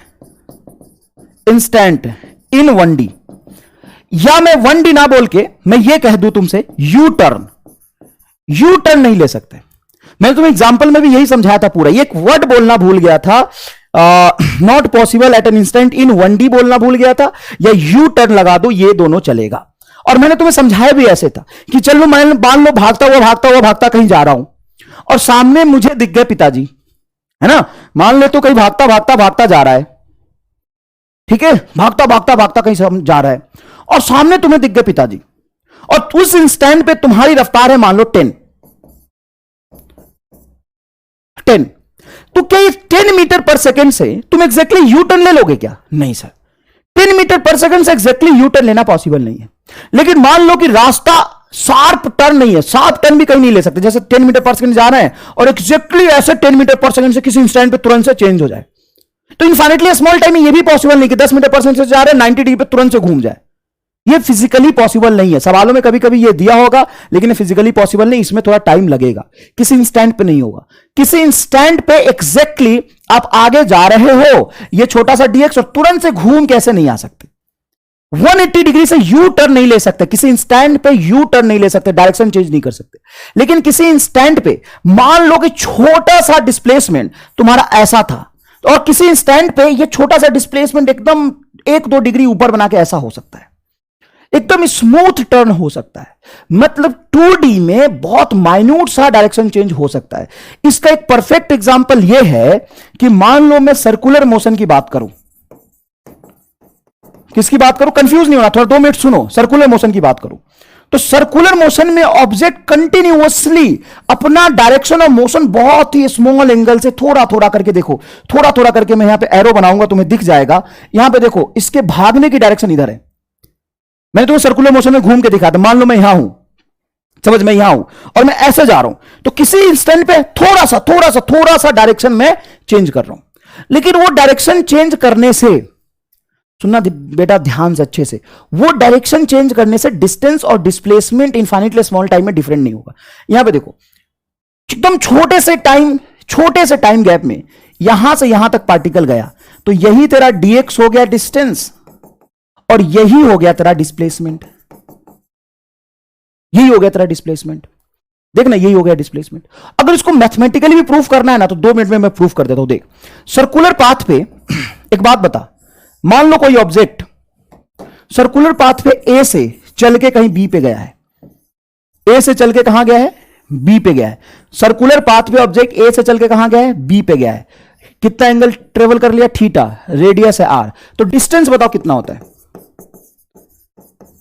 in 1D। या मैं 1D ना बोल के मैं ये कह दूं तुमसे, यू टर्न नहीं ले सकते। मैंने तुम्हें एग्जांपल में भी यही समझाया था पूरा, ये एक वर्ड बोलना भूल गया था, not possible at an instant in 1D बोलना भूल गया था, या यू टर्न लगा दो, ये दोनों चलेगा। और मैंने तुम्हें समझाया भी ऐसे था कि चलो मैं मान लो भागता कहीं जा रहा हूं, और सामने मुझे दिख गए पिताजी, है ना, मान ले तो कहीं भागता जा रहा है, ठीक है, भागता कहीं जा रहा है, और सामने तुम्हें दिख गए पिताजी, और उस इंस्टेंट पे तुम्हारी रफ्तार है मान लो 10, तो क्या 10 मीटर पर सेकंड से तुम एग्जैक्टली यू टर्न ले लोगे क्या? नहीं सर, 10 मीटर पर सेकंड से एग्जैक्टली यू टर्न लेना पॉसिबल नहीं है। लेकिन मान लो कि रास्ता शार्प टर्न नहीं है, शार्प टर्न भी कहीं नहीं ले सकते, जैसे 10 मीटर पर सेकंड जा रहे हैं और एग्जैक्टली ऐसे 10 मीटर पर सेकंड से किसी इंस्टेंट पे तुरंत से चेंज हो जाए। तो इनफाइनाइटली स्मॉल टाइम में ये भी पॉसिबल नहीं कि 10 मीटर पर सेकंड से जा रहे हैं 90 डिग्री पे तुरंत से घूम जाए, ये फिजिकली पॉसिबल नहीं है। सवालों में कभी कभी ये दिया होगा, लेकिन फिजिकली पॉसिबल नहीं, इसमें थोड़ा टाइम लगेगा, किसी इंस्टेंट पे नहीं होगा। किसी इंस्टेंट पे एग्जैक्टली आप आगे जा रहे हो, ये छोटा सा dx, और तुरंत से घूम कैसे नहीं आ सकते, 180 डिग्री से यू टर्न नहीं ले सकते, किसी इंस्टेंट पे यू टर्न नहीं ले सकते, डायरेक्शन चेंज नहीं कर सकते। लेकिन किसी इंस्टेंट पे मान लो कि छोटा सा डिस्प्लेसमेंट तुम्हारा ऐसा था, और किसी इंस्टेंट पे ये छोटा सा डिस्प्लेसमेंट एकदम 1-2 डिग्री ऊपर बना के ऐसा हो सकता है, एकदम स्मूथ टर्न हो सकता है। मतलब 2D में बहुत माइन्यूट सा डायरेक्शन चेंज हो सकता है। इसका एक परफेक्ट एग्जांपल यह है कि मान लो मैं सर्कुलर मोशन की बात करूं, किसकी बात करूं, कंफ्यूज नहीं होना, थोड़ा 2 मिनट सुनो, सर्कुलर मोशन की बात करूं तो सर्कुलर मोशन में ऑब्जेक्ट कंटिन्यूअसली अपना डायरेक्शन ऑफ मोशन बहुत ही स्मॉल एंगल से थोड़ा थोड़ा करके, देखो थोड़ा थोड़ा करके मैं यहां पे एरो बनाऊंगा, तुम्हें दिख जाएगा, यहां पे देखो इसके भागने की डायरेक्शन इधर है, मैंने तुम्हें सर्कुलर मोशन में घूम के दिखा था। मान लो मैं यहां हूं, समझ में यहां हूं और मैं ऐसे जा रहा हूं, तो किसी इंस्टेंट पे थोड़ा सा डायरेक्शन में चेंज कर रहा हूं, लेकिन वो डायरेक्शन चेंज करने से सुनना बेटा ध्यान से अच्छे से, वो डायरेक्शन चेंज करने से डिस्टेंस और डिस्प्लेसमेंट इनफाइनाइटली स्मॉल टाइम में डिफरेंट नहीं होगा। यहां पे देखो एकदम छोटे से टाइम गैप में यहां से यहां तक पार्टिकल गया, तो यही तेरा dx हो गया डिस्टेंस और यही हो गया तेरा डिस्प्लेसमेंट, यही हो गया तेरा डिस्प्लेसमेंट। देखना यही हो गया डिस्प्लेसमेंट। अगर इसको मैथमेटिकली भी प्रूफ करना है ना तो 2 मिनट में मैं प्रूफ कर देता हूं। देख सर्कुलर पाथ पे एक बात बता, मान लो कोई ऑब्जेक्ट सर्कुलर पाथ पे ए से चल के कहीं बी पे गया है, ए से चल के कहां गया है, बी पे गया है। सर्कुलर पाथ पे ऑब्जेक्ट ए से चल के कहां गया है, बी पे गया है। कितना एंगल ट्रेवल कर लिया, थीटा, रेडियस है आर, तो डिस्टेंस बताओ कितना होता है,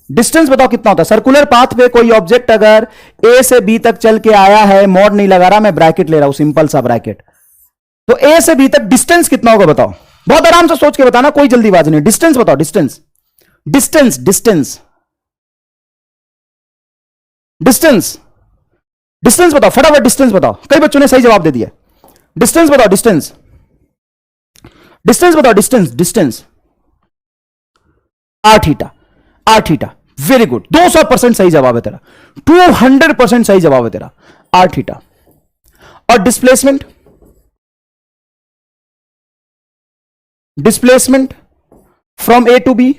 डिस्टेंस बताओ कितना होता है। सर्कुलर पाथ पे कोई ऑब्जेक्ट अगर ए से बी तक चल के आया है, मॉड नहीं लगा रहा, मैं ब्रैकेट ले रहा हूं, सिंपल सा ब्रैकेट, तो ए से बी तक डिस्टेंस कितना होगा बताओ, बहुत आराम से सोच के बताना, कोई जल्दीबाजी नहीं। डिस्टेंस बताओ, distance distance distance distance distance बताओ, फटाफट डिस्टेंस बताओ। कई बच्चों ने सही जवाब दे दिया। डिस्टेंस बताओ, डिस्टेंस डिस्टेंस बताओ, distance distance R theta, R theta, very good, 200% सही जवाब है तेरा, 200% सही जवाब है तेरा, आर थीटा। और displacement, displacement from A to B,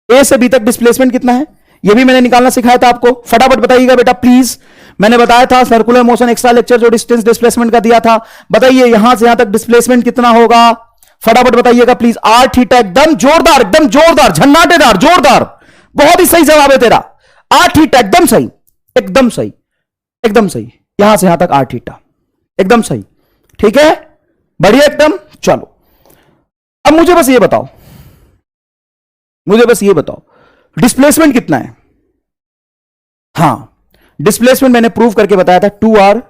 A से बी तक डिस्प्लेसमेंट कितना है, यह भी मैंने निकालना सिखाया था आपको, फटाफट बताइएगा बेटा प्लीज। मैंने बताया था सर्कुलर मोशन एक्स्ट्रा लेक्चर जो डिस्टेंस डिस्प्लेसमेंट का दिया था, बताइए यहां से यहां तक डिस्प्लेसमेंट कितना होगा, फटाफट बताइएगा प्लीज। आर थीटा, एकदम जोरदार, एकदम जोरदार, झन्नाटेदार, जोरदार, बहुत ही सही जवाब है तेरा, आर थीटा, एकदम सही, एकदम सही, एकदम सही, यहां से यहां तक आर थीटा, एकदम सही, ठीक है, बढ़िया एकदम। चलो अब मुझे बस ये बताओ, मुझे बस ये बताओ डिस्प्लेसमेंट कितना है। हां डिस्प्लेसमेंट मैंने प्रूव करके बताया था 2r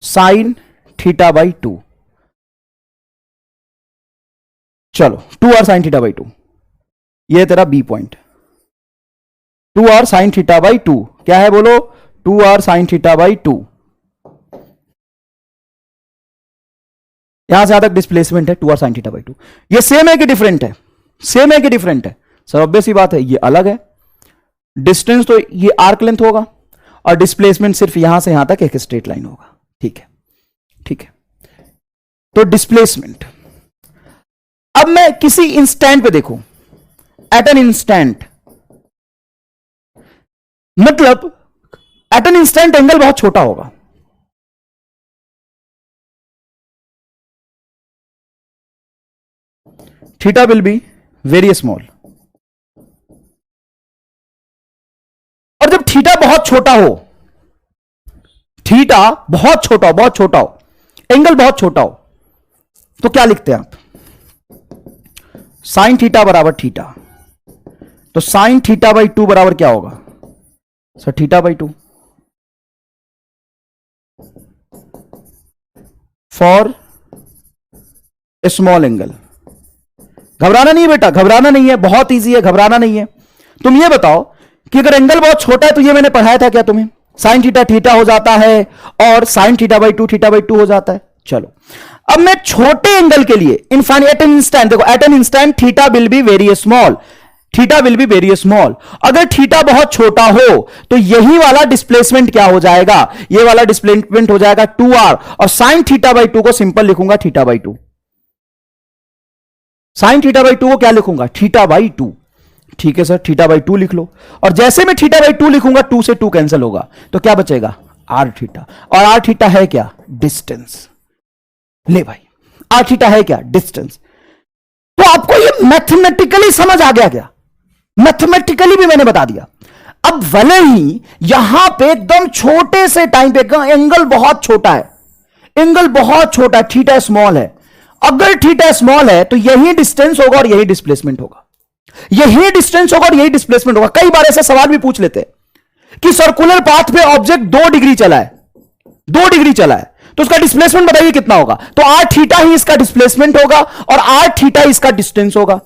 साइन थीटा बाई 2। चलो 2r साइन थीटा बाई 2, यह तेरा B point, 2r sine theta by 2 क्या है बोलो, 2r साइन थीटा बाई 2, यहां से यहां तक डिस्प्लेसमेंट है 2r साइन थीटा बाई 2। यह सेम है कि डिफरेंट है, सेम है कि डिफरेंट है, सर ऑब्वियस ही बात है, ये अलग है। डिस्टेंस तो ये आर्क लेंथ होगा और डिस्प्लेसमेंट सिर्फ यहां से यहां तक एक स्ट्रेट लाइन होगा, ठीक है, ठीक है। तो डिस्प्लेसमेंट, अब मैं किसी इंस्टेंट पे देखूं, एट एन इंस्टेंट, मतलब एट एन इंस्टेंट एंगल बहुत छोटा होगा, theta will be very small, और जब थीटा बहुत छोटा हो, थीटा बहुत छोटा हो, बहुत छोटा हो, एंगल बहुत छोटा हो, तो क्या लिखते हैं आप, साइन थीटा बराबर थीटा, तो साइन थीटा बाई 2 बराबर क्या होगा sir, theta by 2 for a small angle. घबराना नहीं है बेटा, घबराना नहीं है, बहुत इजी है, घबराना नहीं है। तुम ये बताओ कि अगर एंगल बहुत छोटा है तो ये मैंने पढ़ाया था क्या तुम्हें, साइन थीटा थीटा हो जाता है और sign theta by 2 theta by 2 हो जाता है। चलो अब मैं छोटे एंगल के लिए इनफाइनाइट, एट एन इंस्टेंट, देखो at an instant theta will be very small, theta will be very small. अगर थीटा बहुत छोटा हो तो यही वाला डिस्प्लेसमेंट क्या हो जाएगा, ये वाला डिस्प्लेसमेंट हो जाएगा 2r, और साइन थीटा बाई 2 को सिंपल लिखूंगा theta by 2, sign theta by 2 को क्या लिखूंगा, थीटा बाई 2, ठीक है सर, थीटा बाई 2 लिख लो। और जैसे मैं थीटा बाई 2 लिखूंगा 2 से 2 कैंसिल होगा, तो क्या बचेगा आर थीटा, और आर थीटा है क्या, डिस्टेंस। ले भाई आर थीटा है क्या, डिस्टेंस। तो आपको ये मैथमेटिकली समझ आ गया क्या, मैथमेटिकली भी मैंने बता दिया। अब भले ही यहां पे एकदम छोटे से टाइम पे एंगल बहुत छोटा है, एंगल बहुत छोटा है, थीटा स्मॉल है, अगर थीटा स्मॉल है तो यही डिस्टेंस होगा और यही डिस्प्लेसमेंट होगा, यही डिस्टेंस होगा और यही डिस्प्लेसमेंट होगा। कई बार ऐसे सवाल भी पूछ लेते हैं कि सर्कुलर पाथ पे ऑब्जेक्ट 2 डिग्री चला है, 2 डिग्री चला है, तो उसका डिस्प्लेसमेंट बताइए कितना होगा, तो आर थीटा ही इसका डिस्प्लेसमेंट होगा और आर थीटा इसका डिस्टेंस होगा।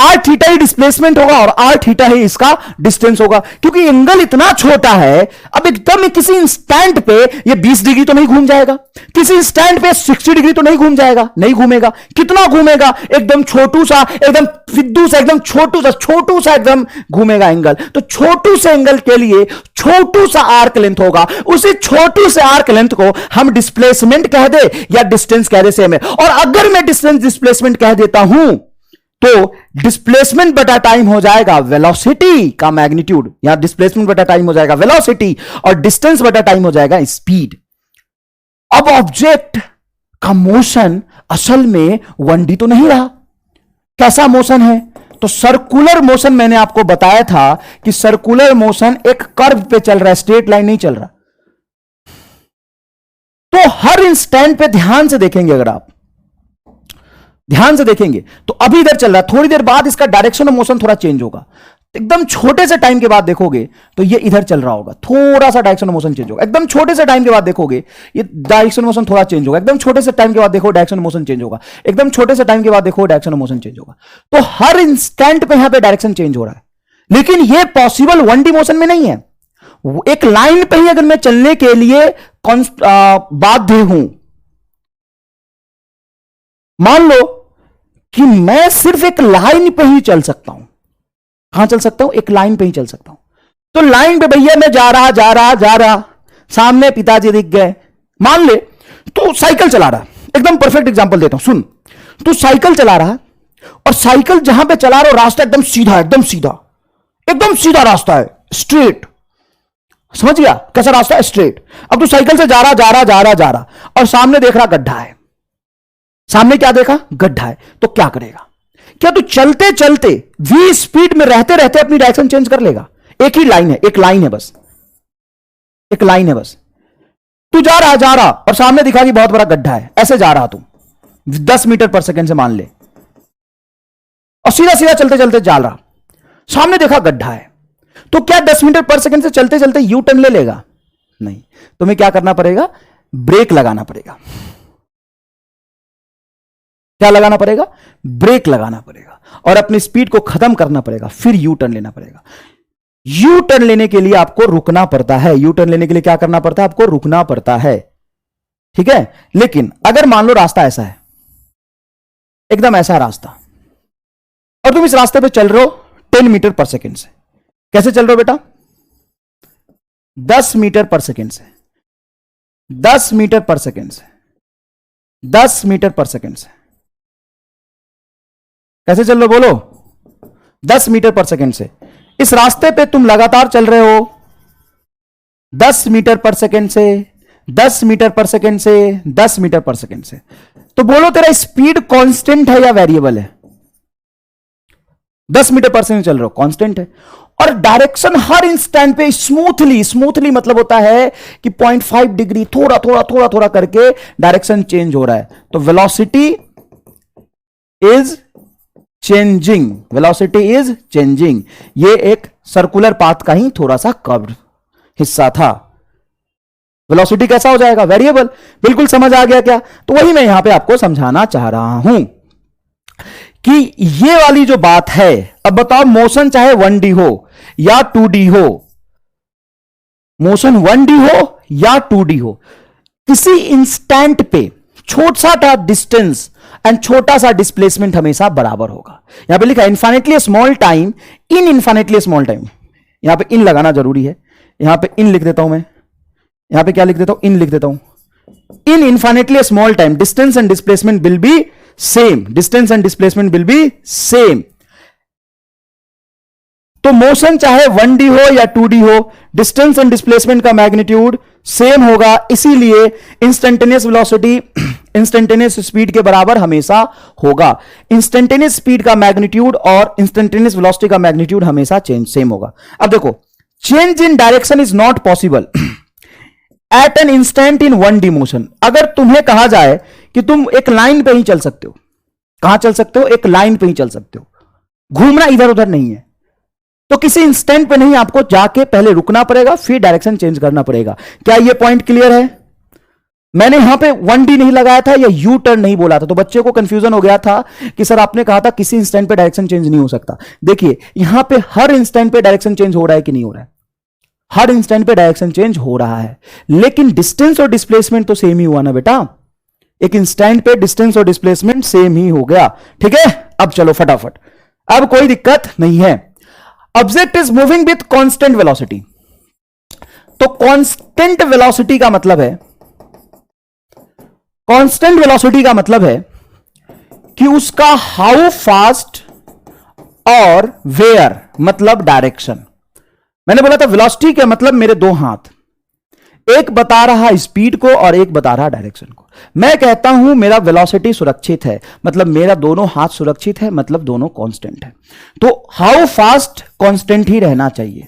आर थीटा ही डिस्प्लेसमेंट होगा और आर थीटा ही इसका डिस्टेंस होगा, क्योंकि एंगल इतना छोटा है। अब एकदम किसी इंस्टेंट पे ये 20 डिग्री तो नहीं घूम जाएगा, किसी इंस्टेंट पे 60 डिग्री तो नहीं घूम जाएगा, नहीं घूमेगा। कितना घूमेगा? एकदम छोटू सा, एकदम फिद्दू सा, एकदम छोटू सा एकदम घूमेगा एंगल। तो छोटू से एंगल के लिए छोटू सा आर्क लेंथ होगा, उसी छोटू से आर्क लेंथ को हम डिस्प्लेसमेंट कह दे या डिस्टेंस कह दे, सेम है। और अगर मैं डिस्टेंस डिस्प्लेसमेंट कह देता हूं तो डिस्प्लेसमेंट बटा टाइम हो जाएगा वेलोसिटी का मैग्नीट्यूड, यहां डिस्प्लेसमेंट बटा टाइम हो जाएगा वेलोसिटी और डिस्टेंस बटा टाइम हो जाएगा स्पीड। अब ऑब्जेक्ट का मोशन असल में 1D तो नहीं रहा, कैसा मोशन है? तो सर्कुलर मोशन मैंने आपको बताया था कि सर्कुलर मोशन एक कर्व पे चल रहा है, स्ट्रेट लाइन नहीं चल रहा। तो हर इंस्टेंट पे ध्यान से देखेंगे, अगर आप ध्यान से देखेंगे तो अभी इधर चल रहा है, थोड़ी देर बाद इसका डायरेक्शन ऑफ मोशन थोड़ा चेंज होगा। एकदम छोटे से टाइम के बाद देखोगे तो ये इधर चल रहा होगा, थोड़ा सा डायरेक्शन ऑफ मोशन चेंज होगा। एकदम छोटे से टाइम के बाद देखोगे ये डायरेक्शन ऑफ मोशन थोड़ा चेंज होगा। एकदम छोटे से टाइम के बाद देखो डायरेक्शन ऑफ मोशन चेंज होगा। एकदम छोटे से टाइम के बाद देखो डायरेक्शन ऑफ मोशन चेंज होगा। तो हर इंस्टेंट पे यहां पे डायरेक्शन चेंज हो रहा है, लेकिन ये पॉसिबल 1D मोशन में नहीं है। एक लाइन पे ही अगर मैं चलने के लिए बाध्य हूं, मान लो कि मैं सिर्फ एक लाइन पे ही चल सकता हूं। कहां चल सकता हूं? एक लाइन पे ही चल सकता हूं। तो लाइन पे भैया मैं जा रहा, सामने पिताजी दिख गए, मान ले। तो साइकिल चला रहा, एकदम परफेक्ट एग्जांपल देता हूं, सुन। तू साइकिल चला रहा और साइकिल जहां पे चला रहा रास्ता एकदम सीधा, एकदम सीधा रास्ता है, स्ट्रेट। समझ गया कैसा रास्ता है? स्ट्रेट। अब तू साइकिल से जा रहा और सामने देख रहा गड्ढा है। सामने क्या देखा? गड्ढा है। तो क्या करेगा? क्या तू चलते चलते वी स्पीड में रहते रहते अपनी डायरेक्शन चेंज कर लेगा? एक ही लाइन है, एक लाइन है बस, एक लाइन है बस। तू जा रहा और सामने दिखा कि बहुत बड़ा गड्ढा है, ऐसे जा रहा तू 10 मीटर पर सेकंड से मान ले, और सीधा सीधा चलते चलते जा रहा, सामने देखा गड्ढा है। तो क्या 10 मीटर पर सेकंड से चलते चलते यू टर्न ले लेगा? नहीं। तुम्हें क्या करना पड़ेगा? ब्रेक लगाना पड़ेगा। क्या लगाना पड़ेगा? ब्रेक लगाना पड़ेगा और अपनी स्पीड को खत्म करना पड़ेगा, फिर यू टर्न लेना पड़ेगा। यू टर्न लेने के लिए आपको रुकना पड़ता है। यू टर्न लेने के लिए क्या करना पड़ता है? आपको रुकना पड़ता है, ठीक है। लेकिन अगर मान लो रास्ता ऐसा है, एकदम ऐसा रास्ता, और तुम इस रास्ते पे चल रहे हो 10 मीटर पर सेकेंड से। कैसे चल रहे हो बेटा? 10 मीटर पर सेकेंड से, 10 मीटर पर सेकेंड से, 10 मीटर पर सेकेंड से। कैसे चल रहे हो बोलो? 10 मीटर पर सेकेंड से। इस रास्ते पे तुम लगातार चल रहे हो 10 मीटर पर सेकेंड से, 10 मीटर पर सेकेंड से, 10 मीटर पर सेकेंड से। तो बोलो तेरा स्पीड कांस्टेंट है या वेरिएबल है? 10 मीटर पर सेकेंड चल रहे हो, कांस्टेंट है। और डायरेक्शन हर इंस्टेंट पे स्मूथली मतलब होता है कि 0.5 डिग्री थोड़ा करके डायरेक्शन चेंज हो रहा है। तो वेलोसिटी इज चेंजिंग। ये एक सर्कुलर पाथ का ही थोड़ा सा कर्व्ड हिस्सा था। वेलोसिटी कैसा हो जाएगा? वेरिएबल। बिल्कुल समझ आ गया क्या? तो वही मैं यहां पे आपको समझाना चाह रहा हूं कि ये वाली जो बात है। अब बताओ, मोशन चाहे 1D हो या 2D हो, मोशन 1D हो या 2D हो, किसी इंस्टेंट पे छोटा सा डिस्टेंस एंड छोटा सा डिस्प्लेसमेंट हमेशा बराबर होगा। यहां पे लिखा है infinitely small time in infinitely small time. यहां पे इन लगाना जरूरी है। यहां पे इन लिख देता हूं मैं, यहां पे क्या लिख देता हूं? इन लिख देता हूं। In infinitely small time distance and displacement will be same, distance and displacement will be same. तो मोशन चाहे 1D हो या 2D हो, डिस्टेंस एंड डिस्प्लेसमेंट का मैग्नीट्यूड सेम होगा। इसीलिए इंस्टेंटेनियस वेलोसिटी इंस्टेंटेनियस स्पीड के बराबर हमेशा होगा। इंस्टेंटेनियस स्पीड का मैग्नीट्यूड और इंस्टेंटेनियस वेलोसिटी का मैग्नीट्यूड हमेशा सेम होगा। अब देखो, change in direction is not possible at an instant in 1D motion. अगर तुम्हें कहा जाए कि तुम एक लाइन पे ही चल सकते हो, कहां चल सकते हो? एक लाइन पे ही चल सकते हो, घूमना इधर उधर नहीं है, तो किसी इंस्टेंट पे नहीं, आपको जाके पहले रुकना पड़ेगा, फिर डायरेक्शन चेंज करना पड़ेगा। क्या ये पॉइंट क्लियर है? मैंने यहां पे 1D नहीं लगाया था या यू टर्न नहीं बोला था, तो बच्चे को कंफ्यूजन हो गया था कि सर आपने कहा था किसी इंस्टेंट पे डायरेक्शन चेंज नहीं हो सकता। देखिए यहां पे हर इंस्टेंट पे डायरेक्शन चेंज हो रहा है कि नहीं हो रहा है? हर इंस्टेंट पे डायरेक्शन चेंज हो रहा है, लेकिन डिस्टेंस और डिस्प्लेसमेंट तो सेम ही हुआ ना बेटा। एक इंस्टेंट पे डिस्टेंस और डिस्प्लेसमेंट सेम ही हो गया, ठीक है। अब चलो फटाफट, अब कोई दिक्कत नहीं है। Object is moving with constant velocity, तो कांस्टेंट वेलोसिटी का मतलब है, कांस्टेंट वेलोसिटी का मतलब है कि उसका हाउ फास्ट और वेयर मतलब डायरेक्शन। मैंने बोला था वेलोसिटी का मतलब मेरे दो हाथ, एक बता रहा स्पीड को और एक बता रहा डायरेक्शन को। मैं कहता हूं मेरा वेलोसिटी सुरक्षित है, मतलब मेरा दोनों हाथ सुरक्षित है, मतलब दोनों कांस्टेंट है। तो हाउ फास्ट कांस्टेंट ही रहना चाहिए।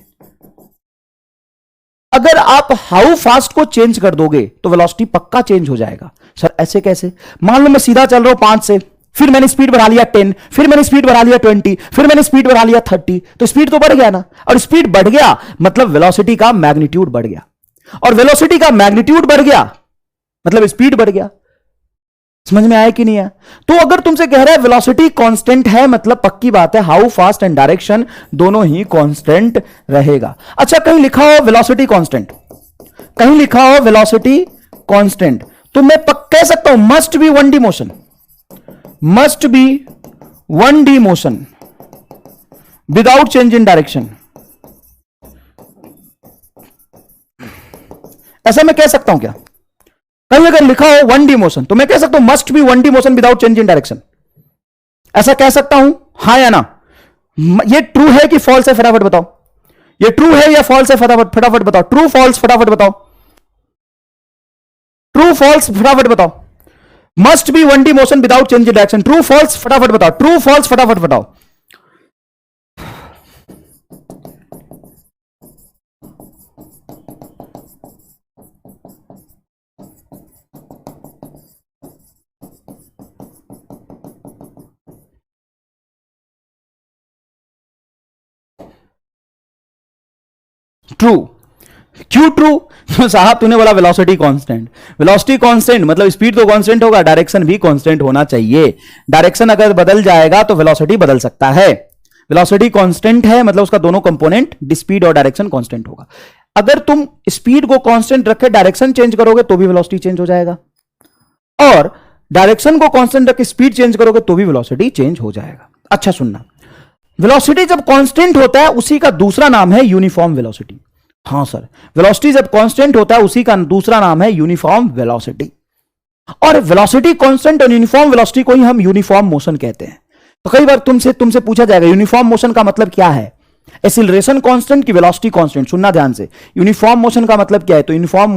अगर आप हाउ फास्ट को चेंज कर दोगे तो वेलोसिटी पक्का चेंज हो जाएगा। सर ऐसे कैसे? मान लो मैं सीधा चल रहा हूं 5 से, फिर मैंने स्पीड बढ़ा लिया 10, फिर मैंने स्पीड बढ़ा लिया 20, फिर मैंने स्पीड बढ़ा लिया 30, तो स्पीड तो बढ़ गया ना। और स्पीड बढ़ गया मतलब वेलोसिटी का मैग्नीट्यूड बढ़ गया, और वेलोसिटी का मैग्नीट्यूड बढ़ गया मतलब स्पीड बढ़ गया। समझ में आया कि नहीं है? तो अगर तुमसे कह रहा है वेलोसिटी कांस्टेंट है, मतलब पक्की बात है हाउ फास्ट एंड डायरेक्शन दोनों ही कांस्टेंट रहेगा। अच्छा कहीं लिखा हो वेलोसिटी कांस्टेंट, कहीं लिखा हो वेलोसिटी कांस्टेंट, तो मैं कह सकता हूं must be 1D motion, must be 1D motion without change in direction. ऐसा मैं कह सकता हूं क्या? कहीं अगर लिखा हो 1D मोशन तो मैं कह सकता हूं must be 1D motion without change in direction, ऐसा कह सकता हूं हां या ना? ये ट्रू है कि फॉल्स है? फटाफट बताओ, ये ट्रू है या फॉल्स है? फटाफट फटाफट बताओ, ट्रू फॉल्स फटाफट बताओ, ट्रू फॉल्स फटाफट बताओ। Must be 1D motion without change in direction, true false फटाफट बताओ, ट्रू फॉल्स फटाफट बताओ। ट्रू। क्यों ट्रू? तो साहब तूने बोला वेलोसिटी कांस्टेंट, वेलोसिटी कांस्टेंट मतलब स्पीड तो कांस्टेंट होगा, डायरेक्शन भी कांस्टेंट होना चाहिए। डायरेक्शन अगर बदल जाएगा तो वेलोसिटी बदल सकता है। वेलोसिटी कांस्टेंट है मतलब उसका दोनों कंपोनेंट स्पीड और डायरेक्शन कांस्टेंट होगा। अगर तुम स्पीड को कांस्टेंट रख के डायरेक्शन चेंज करोगे तो भी वेलोसिटी चेंज हो जाएगा, और डायरेक्शन को कांस्टेंट रख के स्पीड चेंज करोगे तो भी वेलोसिटी चेंज हो जाएगा। अच्छा सुनना, वेलोसिटी जब कांस्टेंट होता है उसी का दूसरा नाम है यूनिफॉर्म वेलोसिटी। हां सर, वेलोसिटी जब कांस्टेंट होता है उसी का दूसरा नाम है यूनिफॉर्म वेलोसिटी, और वेलोसिटी कांस्टेंट और यूनिफॉर्म वेलोसिटी को ही हम यूनिफॉर्म मोशन कहते हैं। तो कई बार तुमसे पूछा जाएगा यूनिफॉर्म मोशन का मतलब क्या है? एक्सीलरेशन कांस्टेंट की वेलोसिटी कांस्टेंट? सुनना ध्यान से, यूनिफॉर्म मोशन का मतलब क्या है? तो uniform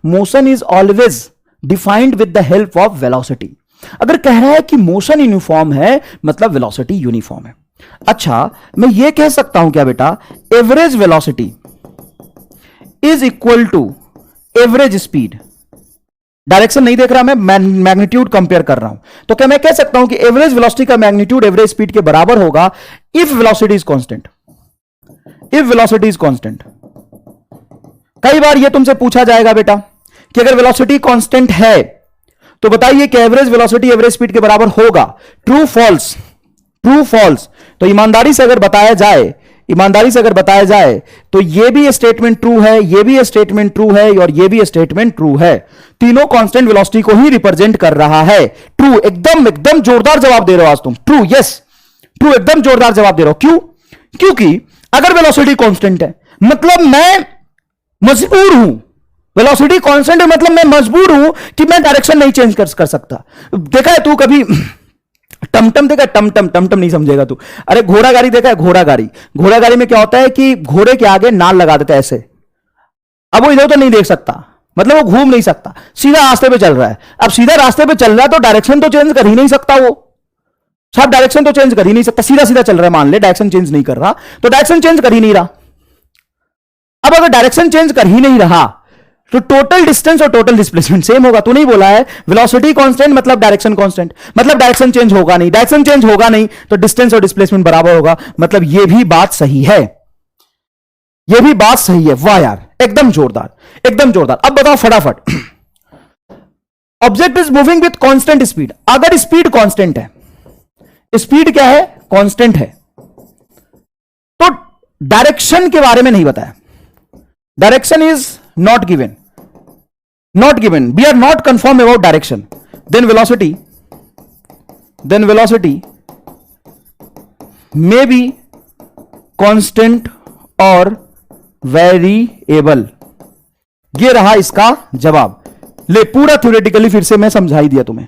motion is always defined with the help of velocity. अगर कह रहा है कि मोशन यूनिफॉर्म है मतलब वेलोसिटी यूनिफॉर्म है। अच्छा मैं ये कह सकता हूं क्या बेटा, average velocity is equal to average speed. Direction नहीं देख रहा मैं, मैग्नीट्यूड कंपेयर कर रहा हूं, तो क्या मैं कह सकता हूं कि एवरेज वेलोसिटी का मैग्नीट्यूड एवरेज स्पीड के बराबर होगा if velocity is constant, if velocity is constant. कई बार यह तुमसे पूछा जाएगा बेटा कि अगर वेलोसिटी कांस्टेंट है तो बताइए कि एवरेज वेलोसिटी एवरेज स्पीड के बराबर होगा, ट्रू फॉल्स? True false? तो ईमानदारी से अगर बताया जाए, ईमानदारी से अगर बताया जाए तो यह भी स्टेटमेंट ट्रू है, यह भी स्टेटमेंट ट्रू है, और यह भी स्टेटमेंट ट्रू है। तीनों कांस्टेंट वेलोसिटी को ही रिप्रेजेंट कर रहा है। ट्रू, एकदम एकदम जोरदार जवाब दे रहे हो आज तुम। ट्रू, यस ट्रू, एकदम जोरदार जवाब दे रहे हो। क्यों? क्योंकि अगर वेलोसिटी कांस्टेंट है मतलब मैं मजबूर हूं, वेलोसिटी कांस्टेंट है मतलब मैं मजबूर हूं कि मैं डायरेक्शन नहीं चेंज कर सकता। देखा है तू कभी टमटम देखा? टमटम नहीं समझेगा तू। अरे घोड़ा गाड़ी देखा है? घोड़ा गाड़ी, घोड़ा गाड़ी में क्या होता है कि घोड़े के आगे नाल लगा देते हैं ऐसे, अब वो इधर तो नहीं देख सकता, मतलब वो घूम नहीं सकता, सीधा रास्ते पे चल रहा है। अब सीधा रास्ते पे चल रहा है तो डायरेक्शन तो चेंज कर ही नहीं सकता वो, सब डायरेक्शन तो चेंज कर ही नहीं सकता, सीधा सीधा चल रहा है, मान ले डायरेक्शन चेंज नहीं कर रहा, तो डायरेक्शन चेंज कर ही नहीं रहा। अब अगर डायरेक्शन चेंज कर ही नहीं रहा तो टोटल डिस्टेंस और टोटल डिस्प्लेसमेंट सेम होगा। तो नहीं बोला है वेलोसिटी कांस्टेंट मतलब डायरेक्शन कांस्टेंट, मतलब डायरेक्शन चेंज होगा नहीं, डायरेक्शन चेंज होगा नहीं तो डिस्टेंस और डिस्प्लेसमेंट बराबर होगा, मतलब यह भी बात सही है, यह भी बात सही है। वाह यार, एकदम जोरदार, एकदम जोरदार। अब बताओ फटाफट, object is moving with constant speed, अगर स्पीड कांस्टेंट है, स्पीड क्या है, कांस्टेंट है, तो डायरेक्शन के बारे में नहीं बताया, direction is not given, not given, we are not confirm about direction, then velocity may be constant और वेरिएबल। ये रहा इसका जवाब। ले पूरा थ्योरेटिकली फिर से मैं समझा ही दिया तुम्हें।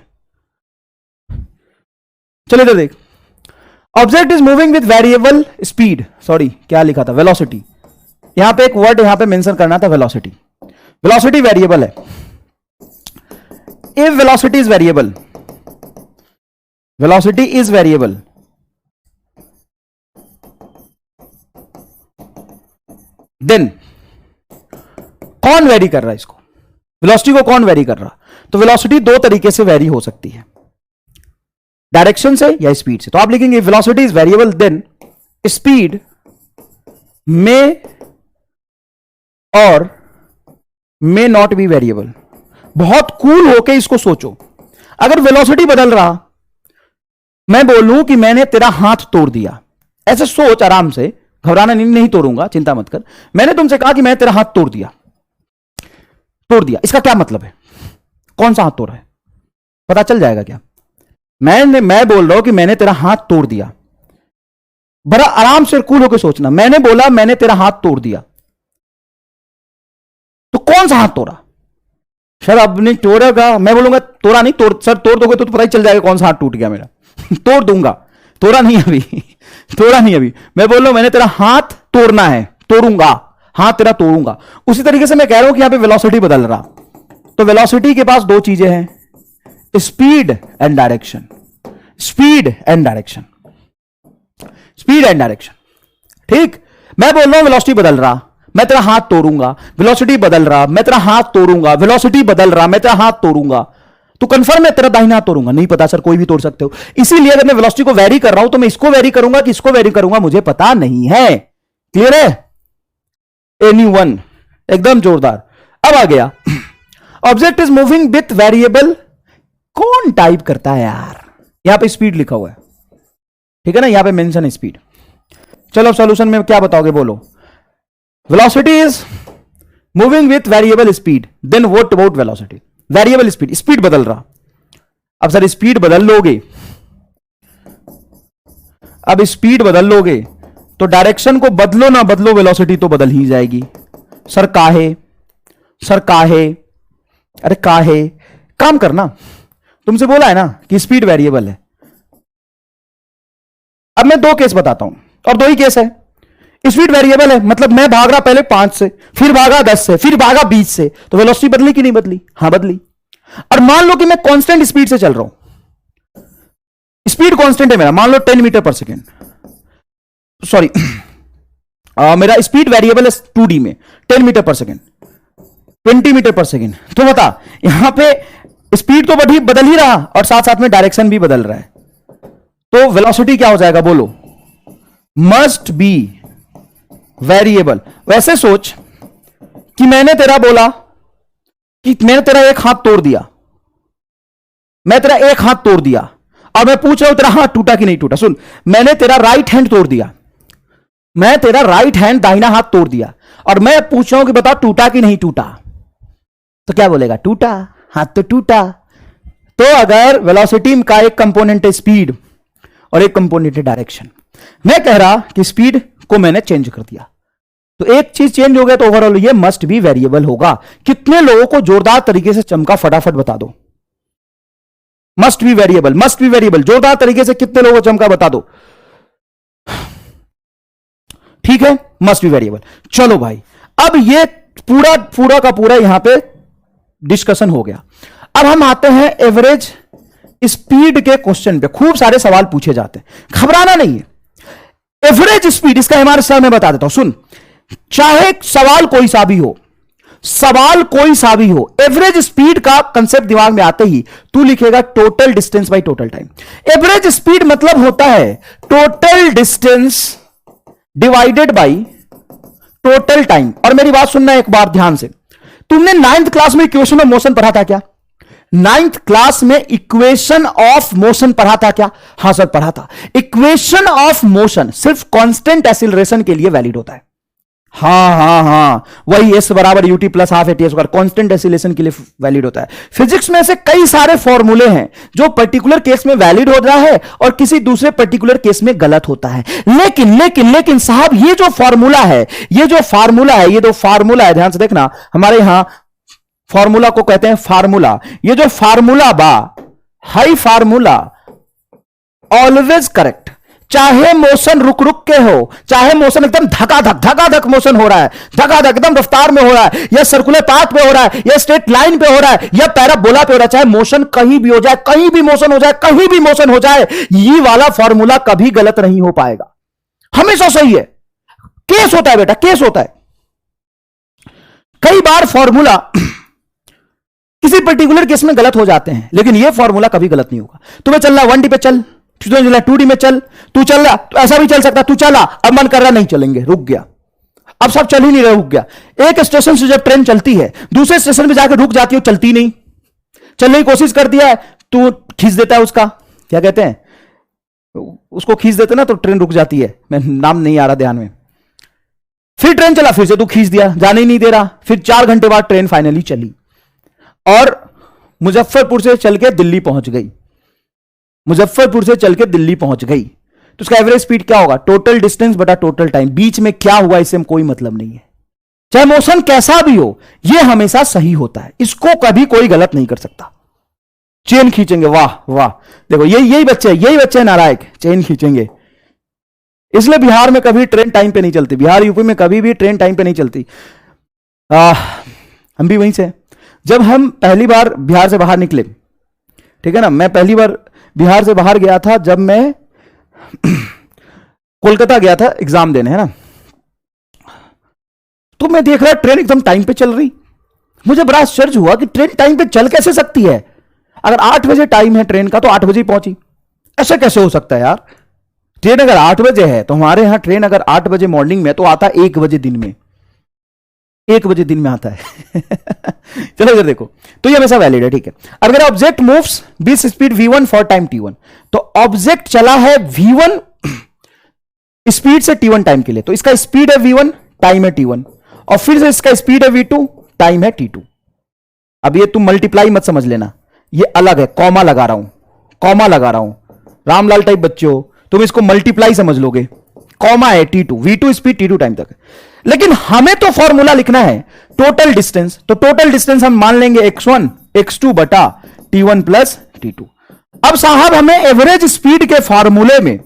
चलो इधर देख, object is moving with variable speed, sorry क्या लिखा था, वेलोसिटी, यहां पे एक वर्ड यहां पे मेंशन करना था, वेलोसिटी, वेलोसिटी वेरिएबल है। If velocity is variable, velocity is variable, then कौन वेरी कर रहा है इसको, वेलोसिटी को कौन वेरी कर रहा, तो वेलोसिटी दो तरीके से वेरी हो सकती है, डायरेक्शन से या स्पीड से। तो आप लिखेंगे velocity is variable then speed may or may not be variable. बहुत कूल होके इसको सोचो, अगर वेलोसिटी बदल रहा, मैं बोलूं कि मैंने तेरा हाथ तोड़ दिया, ऐसे सोच आराम से, घबराना नहीं तोड़ूंगा, चिंता मत कर, मैंने तुमसे कहा कि मैंने तेरा हाथ तोड़ दिया, इसका क्या मतलब है, कौन सा हाथ तोड़ा है, पता चल जाएगा क्या। मैं बोल रहा हूं कि मैंने तेरा हाथ तोड़ दिया, बड़ा आराम से कूल होकर सोचना, मैंने बोला मैंने तेरा हाथ तोड़ दिया, तो कौन सा हाथ तोड़ा, सर अब नहीं तोड़ेगा, मैं बोलूंगा तोड़ा नहीं, सर तोड़ दोगे तो पता ही चल जाएगा कौन सा हाथ टूट गया मेरा तोड़ दूंगा, तोड़ा नहीं अभी तोड़ा नहीं अभी, मैं बोल रहा हूं मैंने तेरा हाथ तोड़ना है, तोड़ूंगा, हाथ तेरा तोड़ूंगा। उसी तरीके से मैं कह रहा हूं कि यहां पे वेलोसिटी बदल रहा, तो वेलोसिटी के पास दो चीजें हैं, speed and direction, speed and direction, speed and direction. ठीक, मैं बोल रहा हूं वेलोसिटी बदल रहा, मैं तेरा हाथ तोड़ूंगा, वेलोसिटी बदल रहा, मैं तेरा हाथ तोड़ूंगा, वेलोसिटी बदल रहा, मैं तेरा हाथ तोड़ूंगा, तो कंफर्म है तेरा दाहिना हाथ तोड़ूंगा, नहीं पता सर, कोई भी तोड़ सकते हो। इसीलिए अगर मैं वेलोसिटी को वेरी कर रहा हूं तो मैं इसको वेरी करूंगा कि इसको वेरी करूंगा, मुझे पता नहीं है। क्लियर है, एनीवन, एकदम जोरदार। अब आ गया, object is moving with variable, कौन टाइप करता है यार, यहां पे स्पीड लिखा हुआ है, ठीक है ना, यहां पे मेंशन है स्पीड। चलो सॉल्यूशन में क्या बताओगे, बोलो। Velocity is moving with variable speed, then what about velocity, variable speed, speed बदल रहा। अब सर स्पीड बदल लोगे, अब स्पीड बदल लोगे तो डायरेक्शन को बदलो ना बदलो, वेलोसिटी तो बदल ही जाएगी। सर काहे, सर काहे, अरे काहे, काम करना, तुमसे बोला है ना कि स्पीड वेरिएबल है। अब मैं दो केस बताता हूं और दो ही केस है। स्पीड वेरिएबल है मतलब मैं भाग रहा पहले 5 से, फिर भागा 10 से, फिर भागा 20 से, तो वेलोसिटी बदली कि नहीं बदली, हां बदली। और मान लो कि मैं कांस्टेंट स्पीड से चल रहा हूं, स्पीड कांस्टेंट है मेरा, मान लो 10 मीटर पर सेकेंड, सॉरी मेरा स्पीड वेरिएबल है 2D में 10 meter per second, 20 metre per second. तो बता यहां पे स्पीड तो बदल ही रहा और साथ साथ में डायरेक्शन भी बदल रहा है, तो वेलोसिटी क्या हो जाएगा, बोलो, मस्ट बी वेरिएबल। वैसे सोच कि मैंने तेरा बोला कि मैंने तेरा एक हाथ तोड़ दिया, मैं तेरा एक हाथ तोड़ दिया और मैं पूछ रहा हूं तेरा हाथ टूटा कि नहीं टूटा। सुन, मैंने तेरा राइट हैंड तोड़ दिया, मैं तेरा राइट हैंड दाहिना हाथ तोड़ दिया और मैं पूछ रहा हूं कि बताओ टूटा कि नहीं टूटा, तो क्या बोलेगा, टूटा, हाथ तो टूटा। तो अगर वेलोसिटी का एक कंपोनेंट है स्पीड और एक कंपोनेंट है डायरेक्शन, मैं कह रहा कि स्पीड को मैंने चेंज कर दिया, तो एक चीज चेंज हो गया तो ओवरऑल ये मस्ट बी वेरिएबल होगा। कितने लोगों को जोरदार तरीके से चमका, फटाफट बता दो। Must be variable, must be variable, जोरदार तरीके से कितने लोगों को चमका बता दो। ठीक है, मस्ट बी वेरिएबल। चलो भाई, अब ये पूरा का पूरा यहां पे डिस्कशन हो गया। अब हम आते हैं एवरेज स्पीड के क्वेश्चन पे। खूब सारे सवाल पूछे जाते हैं, घबराना नहीं है। एवरेज स्पीड, इसका हमारे सर में बता देता हूं, सुन, चाहे सवाल कोई सा भी हो, सवाल कोई सा भी हो, एवरेज स्पीड का कंसेप्ट दिमाग में आते ही तू लिखेगा total distance by total time. Average speed मतलब होता है total distance divided by total time. और मेरी बात सुनना एक बार ध्यान से, तुमने 9th क्लास में इक्वेशन ऑफ मोशन पढ़ा था क्या? नाइन्थ क्लास में इक्वेशन ऑफ मोशन पढ़ा था क्या? हां सर पढ़ा था। इक्वेशन ऑफ मोशन सिर्फ कांस्टेंट एक्सीलरेशन के लिए वैलिड होता है। हां वही s बराबर ut plus half A T square constant acceleration के लिए वैलिड होता है। फिजिक्स में ऐसे कई सारे फॉर्मूले हैं जो पर्टिकुलर केस में वैलिड होता है और किसी दूसरे पर्टिकुलर केस में गलत होता है। लेकिन साहब ये जो फॉर्मूला है, ये जो फार्मूला है, ध्यान से देखना, हमारे यहां फॉर्मूला को कहते हैं फार्मूला। ये जो फार्मूला बा, हाई फार्मूला ऑलवेज करेक्ट। चाहे मोशन रुक रुक के हो, चाहे मोशन एकदम धकाधक मोशन हो रहा है, धकाधक एकदम रफ्तार में हो रहा है, या सर्कुलर पाथ पे हो रहा है, या स्ट्रेट लाइन पे हो रहा है, या पैराबोला पे हो रहा है, चाहे मोशन कहीं भी हो जाए, कहीं भी मोशन हो जाए, ये वाला फॉर्मूला कभी गलत नहीं हो पाएगा, हमेशा सही है। केस होता है बेटा, केस होता है। कई बार फॉर्मूला किसी पर्टिकुलर केस में गलत हो जाते हैं, लेकिन यह फॉर्मूला कभी गलत नहीं होगा। तुम्हें चलना 1D पे चल, 2D में चल, तू चल रहा तो ऐसा भी चल सकता, तू चला, अब मन कर रहा नहीं चलेंगे, रुक गया, अब सब चल ही नहीं रहा, रुक गया। एक स्टेशन से जब ट्रेन चलती है, दूसरे स्टेशन पे जाकर रुक जाती है, चलती नहीं, चलने की कोशिश करती है, तू खींच देता है उसका, क्या कहते हैं उसको, खींच देते ना तो ट्रेन रुक जाती है, मैं नाम नहीं आ रहा ध्यान में। फिर ट्रेन चला, फिर से तू खींच दिया, जाने ही नहीं दे रहा, फिर 4 घंटे बाद ट्रेन फाइनली चली और मुजफ्फरपुर से चल के दिल्ली पहुंच गई, मुजफ्फरपुर से चल के दिल्ली पहुंच गई, तो उसका एवरेज स्पीड क्या होगा? टोटल डिस्टेंस बटा टोटल टाइम। बीच में क्या हुआ इससे कोई मतलब नहीं है, चाहे मोशन कैसा भी हो, यह हमेशा सही होता है, इसको कभी कोई गलत नहीं कर सकता। चेन खींचेंगे, वाह वाह, देखो यही बच्चे नालायक, चेन खींचेंगे। इसलिए बिहार में कभी ट्रेन टाइम पे नहीं चलती, बिहार यूपी में कभी भी ट्रेन टाइम पे नहीं चलती। हम भी वहीं से, जब हम पहली बार बिहार से बाहर निकले, ठीक है ना, मैं पहली बार बिहार से बाहर गया था जब मैं कोलकाता गया था एग्जाम देने, है ना, तो मैं देख रहा ट्रेन एकदम टाइम पे चल रही। मुझे बड़ा आश्चर्य हुआ कि ट्रेन टाइम पे चल कैसे सकती है? अगर 8 बजे टाइम है ट्रेन का तो 8 बजे ही पहुंची, ऐसे कैसे हो सकता है यार? ट्रेन अगर 8 बजे है तो हमारे यहां ट्रेन अगर 8 बजे मॉर्निंग में तो आता 1 बजे दिन में, 1 बजे दिन में आता है। चलो इधर देखो, तो ये हमेशा वैलिड है, ठीक है। अगर object moves with speed v1 for time t1, तो ऑब्जेक्ट चला है v1 स्पीड से t1 टाइम के लिए, तो इसका स्पीड है v1, टाइम है t1, और फिर से इसका स्पीड है v2, टाइम है t2। अब ये तुम मल्टीप्लाई मत समझ लेना, ये अलग है, कॉमा लगा रहा हूं, रामलाल टाइप बच्चे हो, तुम इसको मल्टीप्लाई समझ लोगे, कॉमा है t2, v2 speed t2 time तक है। लेकिन हमें तो फॉर्मूला लिखना है टोटल डिस्टेंस, तो टोटल डिस्टेंस हम मान लेंगे x1 x2 बटा t1 प्लस t2। अब साहब हमें एवरेज स्पीड के फॉर्मूले में,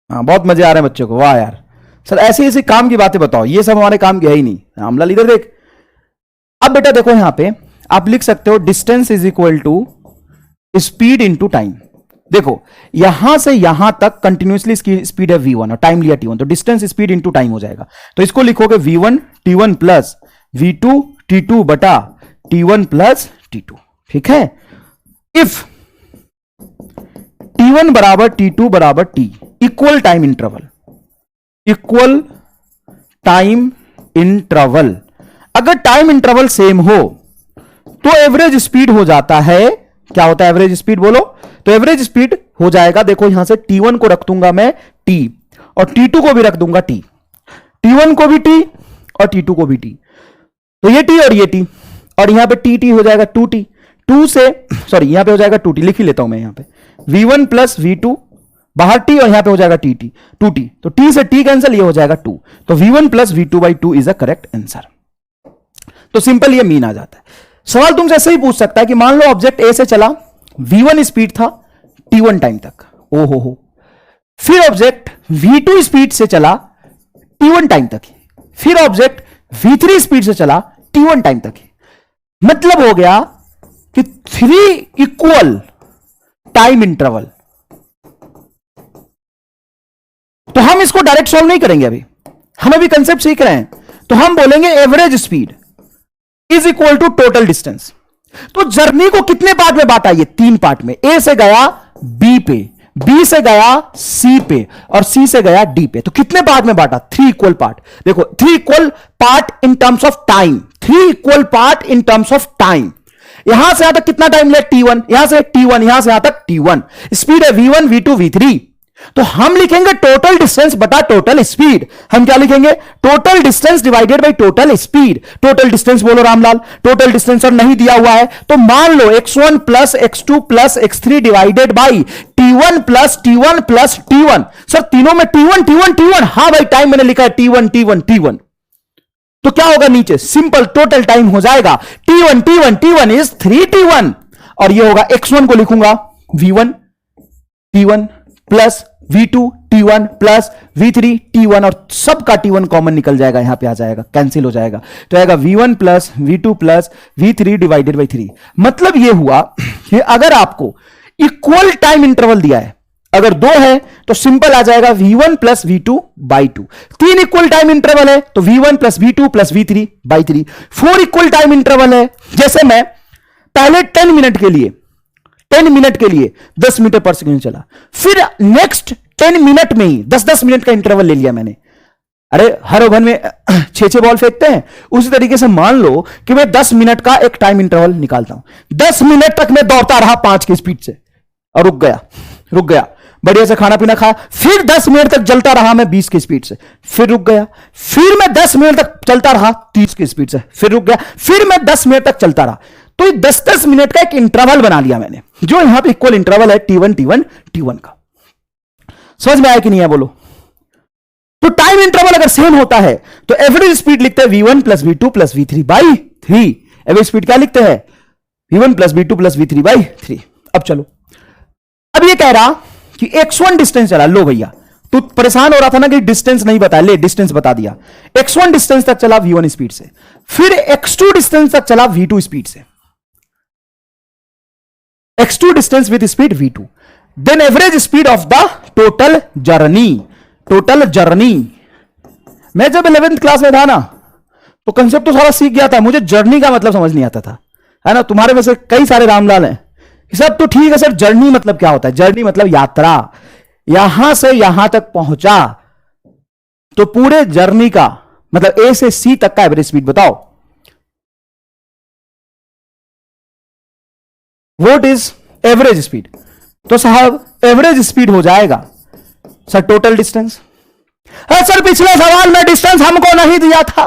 बहुत मजे आ रहे हैं बच्चों को, वाह यार सर, ऐसी ऐसी काम की बातें बताओ, ये सब हमारे काम की है ही नहीं। रामलाल इधर देख, अब बेटा देखो यहां पे आप लिख सकते हो distance is equal to speed into time. देखो यहां से यहां तक कंटिन्यूसली स्पीड है v1 और टाइम लिया t1, तो डिस्टेंस स्पीड इंटू टाइम हो जाएगा। तो इसको लिखोगे v1 t1 plus v2 t2 बटा t1 प्लस t2, ठीक है। इफ t1 बराबर t2 बराबर t, इक्वल टाइम इंटरवल, अगर टाइम इंटरवल सेम हो तो एवरेज स्पीड हो जाता है, क्या होता है एवरेज स्पीड बोलो? तो एवरेज स्पीड हो जाएगा, देखो यहां से t1 को रख दूंगा मैं t और t2 को भी रख दूंगा t, t1 को भी t और t2 को भी t, तो ये t और ये t, और यहां पे t हो जाएगा 2t, 2 से सॉरी यहां पे हो जाएगा 2t, लिख ही लेता हूं मैं यहां पे v1 प्लस v2 बाहर t और यहां पे हो जाएगा 2t, तो t से t कैंसिल, ये हो जाएगा 2, तो v1 plus v2 by 2 is a correct answer. तो सिंपल ये मीन आ जाता है। सवाल तुमसे ऐसे ही पूछ सकता है कि मान लो ऑब्जेक्ट ए से चला, v1 स्पीड था t1 टाइम तक, हो, फिर ऑब्जेक्ट v2 स्पीड से चला t1 टाइम तक, फिर ऑब्जेक्ट v3 स्पीड से चला t1 टाइम तक। मतलब हो गया कि 3 इक्वल टाइम इंटरवल। तो हम इसको डायरेक्ट सॉल्व नहीं करेंगे, अभी हम अभी कंसेप्ट सीख रहे हैं, तो हम बोलेंगे average speed is equal to total distance. तो जर्नी को कितने पार्ट में बांटा? ये 3 पार्ट में। ए से गया बी पे, बी से गया सी पे और सी से गया डी पे। तो कितने पार्ट में बांटा? 3 इक्वल पार्ट। देखो 3 equal part in terms of time, 3 equal part in terms of time. यहां से यहां तक कितना टाइम लिया? T1, यहां से T1, यहां से यहां तक T1। स्पीड है V1, V2, V3। तो हम लिखेंगे टोटल डिस्टेंस बटा टोटल स्पीड। हम क्या लिखेंगे? Total distance divided by total speed. Total distance बोलो रामलाल, टोटल डिस्टेंस और नहीं दिया हुआ है तो मान लो x1 plus x2 plus x3 divided by T1 plus T1 plus T1। Sir तीनों में T1 T1 T1। हां भाई टाइम मैंने लिखा है T1 T1 T1। तो क्या होगा नीचे? सिंपल टोटल टाइम हो जाएगा T1 T1 T1 is 3T1 और ये होगा x1 को लिखूंगा V1 T1 plus V2 T1 plus V3 T1 और सबका T1 कॉमन निकल जाएगा, यहां पे आ जाएगा, कैंसिल हो जाएगा। तो आएगा V1 plus V2 plus V3 divided by 3। मतलब यह हुआ कि अगर आपको इक्वल टाइम इंटरवल दिया है, अगर 2 है तो सिंपल आ जाएगा V1 plus V2 by 2। 3 equal time interval है तो V1 plus V2 plus V3 by 3। 4 equal time interval है, जैसे मैं पहले 10 मिनट के लिए 10 मीटर पर सेकंड चला, फिर नेक्स्ट 10 मिनट में ही 10 मिनट का इंटरवल ले लिया मैंने। अरे हर ओवर में 6 बॉल फेंकते हैं, उसी तरीके से मान लो कि मैं 10 मिनट का एक टाइम इंटरवल निकालता हूं। 10 मिनट तक मैं दौड़ता रहा 5 की स्पीड से और रुक गया, बढ़िया से खाना पीना खाया, फिर 10 मिनट तक चलता रहा मैं 20 की स्पीड से, फिर रुक गया, फिर मैं 10 मिनट तक चलता रहा 30 की स्पीड से, फिर रुक गया, फिर मैं 10 मिनट तक चलता रहा। तो 10 मिनट का एक इंटरवल बना लिया मैंने, जो यहां पे इक्वल इंटरवल है T1 T1 T1 का। समझ में आया कि नहीं है बोलो? तो टाइम इंटरवल अगर सेम होता है तो एवरेज स्पीड लिखते हैं V1 plus V2 plus V3 by 3। Average speed क्या लिखते हैं? V1 plus V2 plus V3 by 3। अब चलो, अब ये कह रहा कि x1 डिस्टेंस चला। लो भैया, तू परेशान हो रहा था ना कि डिस्टेंस नहीं बताया, ले डिस्टेंस बता दिया। x1 डिस्टेंस तक चला V1 स्पीड से, फिर x2 डिस्टेंस तक चला V2 स्पीड से, x2 distance with speed V2, then average speed of the total journey. मैं जब 11th क्लास में था ना तो कंसेप्ट तो सारा सीख गया था, मुझे जर्नी का मतलब समझ नहीं आता था, है ना। तुम्हारे में से कई सारे रामलाल हैं, सब तो ठीक है सर, जर्नी मतलब क्या होता है? जर्नी मतलब यात्रा, यहां से यहां तक पहुंचा तो पूरे जर्नी का मतलब ए से सी तक का एवरेज स्पीड बताओ। What is average speed? तो साहब एवरेज स्पीड हो जाएगा सर टोटल डिस्टेंस। सर पिछले सवाल में डिस्टेंस हमको नहीं दिया था,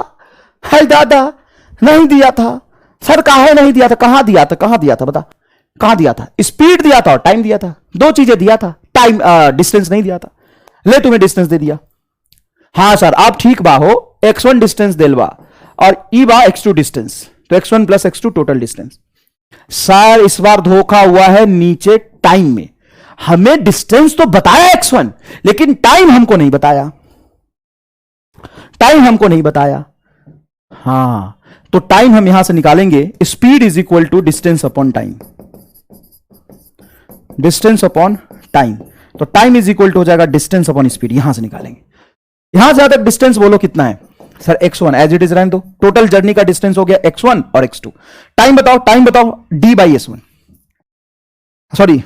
है दादा, नहीं दिया था सर। काहे नहीं दिया था? कहां दिया था बता, कहां दिया था? स्पीड दिया था और टाइम दिया था, 2 चीजें दिया था, टाइम डिस्टेंस नहीं दिया था। ले तुम्हें डिस्टेंस दे दिया। हां सर आप ठीक बा हो, x1 डिस्टेंस दिलवा और ई बा x2 डिस्टेंस, तो x1 plus x2 total distance. Sir इस बार धोखा हुआ है नीचे टाइम में, हमें डिस्टेंस तो बताया x1 लेकिन टाइम हमको नहीं बताया, हां तो टाइम हम यहां से निकालेंगे, speed is equal to distance upon time, distance upon time. तो टाइम इज इक्वल टू हो जाएगा डिस्टेंस अपॉन स्पीड, यहां से निकालेंगे। यहां से तक डिस्टेंस बोलो कितना है sir? x1 as it is रहने दो, टोटल जर्नी का डिस्टेंस हो गया x1 और x2। टाइम बताओ d बाई s1, सॉरी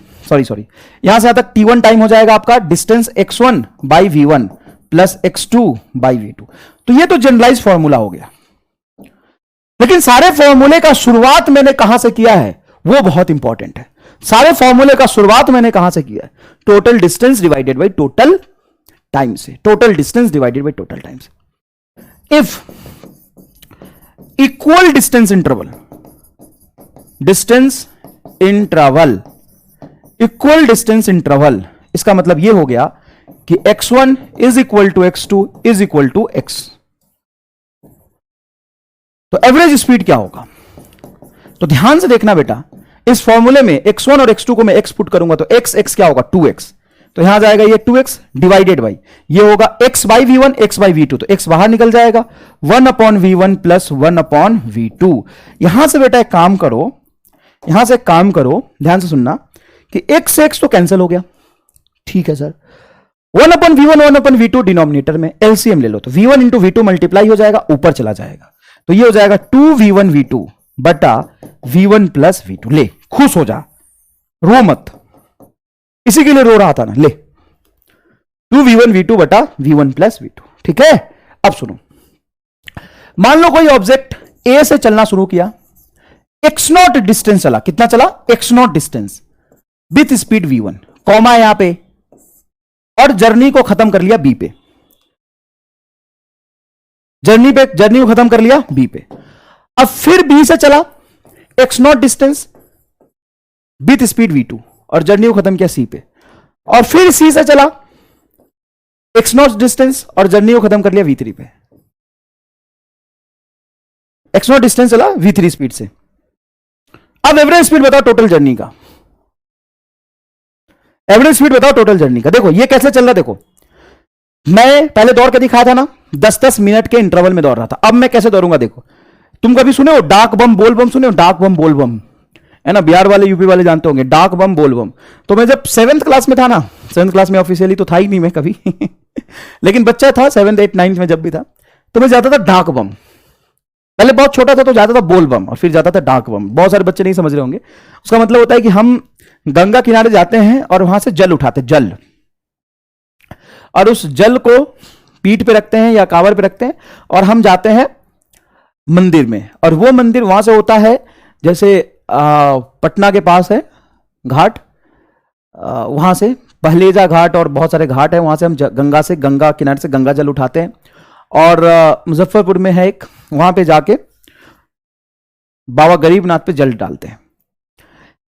यहां से तक t1 टाइम हो जाएगा आपका, distance x1 by v1 plus x2 by v2। तो ये तो जनरलाइज फॉर्मूला हो गया, लेकिन सारे फॉर्मूले का शुरुआत मैंने कहां से किया है वो बहुत इंपॉर्टेंट है। सारे फॉर्मूले का शुरुआत मैंने कहां से किया है? Total distance divided by total time से, total distance divided by total time से। If equal distance interval equal distance interval, इसका मतलब यह हो गया कि x1 is equal to x2 is equal to x। तो एवरेज स्पीड क्या होगा? तो ध्यान से देखना बेटा, इस फॉर्मूले में x1 और x2 को मैं x पुट करूंगा तो x क्या होगा? 2x। तो यहां जाएगा ये 2x डिवाइडेड बाई ये होगा x by v1 x by v2, तो x बाहर निकल जाएगा 1 upon v1 plus 1 upon v2। यहां से बेटा एक काम करो, ध्यान से सुनना कि x से x तो कैंसिल हो गया, ठीक है sir. 1 upon v1 1 upon v2 denominator में एलसीएम ले लो तो v1 इंटू v2 मल्टीप्लाई हो जाएगा, ऊपर चला जाएगा, तो ये हो जाएगा 2v1 v2 बटा v1 प्लस v2। ले खुश हो जा, रो मत, इसी के लिए रो रहा था ना, ले 2v1v2 बटा v1 प्लस v2, ठीक है। अब सुनो, मान लो कोई ऑब्जेक्ट ए से चलना शुरू किया, x नॉट डिस्टेंस चला, कितना चला, x not distance with speed v1, comma यहां पे, और जर्नी को खत्म कर लिया b पे, जर्नी को खत्म कर लिया b पे। अब फिर b से चला x not distance with speed v2 और जर्नी को खत्म किया c पे, और फिर c से चला x नॉट डिस्टेंस और जर्नी को खत्म कर लिया v3 पे। x नॉट डिस्टेंस चला v3 स्पीड से। अब एवरेज स्पीड बताओ टोटल जर्नी का, एवरेज स्पीड बताओ टोटल जर्नी का। देखो ये कैसे चल रहा, देखो मैं पहले दौड़ के दिखाया था ना, 10-10 मिनट के इंटरवल में दौड़ रहा था। अब मैं कैसे दौड़ूंगा, देखो तुम कभी सुने हो डाक बम बोल बम, सुने हो डाक बम बोल बम, है ना, बिहार वाले यूपी वाले जानते होंगे डाक बम बोल बम। तो मैं जब 7th क्लास में था ना, 7th क्लास में ऑफिशियली तो था ही नहीं मैं कभी लेकिन बच्चा था 7th 8th 9th में जब भी था, तो मैं जाता था डाक बम। पहले बहुत छोटा था तो जाता था बोल बम और फिर जाता था डाक बम। बहुत सारे बच्चे नहीं समझ रहे होंगे, उसका मतलब होता है कि हम गंगा किनारे जाते हैं और वहां से जल उठाते, जल, और उस जल को पीठ पे रखते हैं या कांवर पे रखते हैं और हम जाते हैं मंदिर में। और वो मंदिर वहां से होता है, जैसे पटना के पास है घाट, वहां से पहलेजा घाट और बहुत सारे घाट है, वहां से हम गंगा किनारे से गंगा जल उठाते हैं। और मुजफ्फरपुर में है एक, वहां पे जाके बाबा गरीबनाथ पे जल डालते हैं।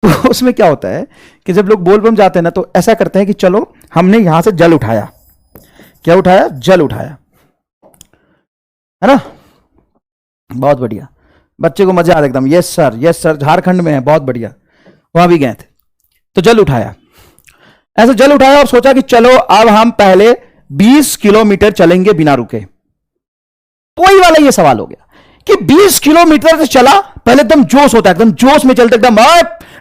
तो उसमें क्या होता है कि जब लोग बोलबम जाते हैं ना, तो ऐसा करते हैं कि चलो हमने यहां से जल उठाया, क्या उठाया, जल उठाया, है ना, बहुत बढ़िया, बच्चे को मजा आ रहा एकदम, yes sir yes sir, Jharkhand में है, बहुत बढ़िया, वहां भी गए थे। तो जल उठाया, ऐसे जल उठाया और सोचा कि चलो अब हम पहले 20 किलोमीटर चलेंगे बिना रुके। कोई वाला ये सवाल हो गया कि 20 किलोमीटर से चला, पहले एकदम जोश होता है, एकदम जोश में चलते, एकदम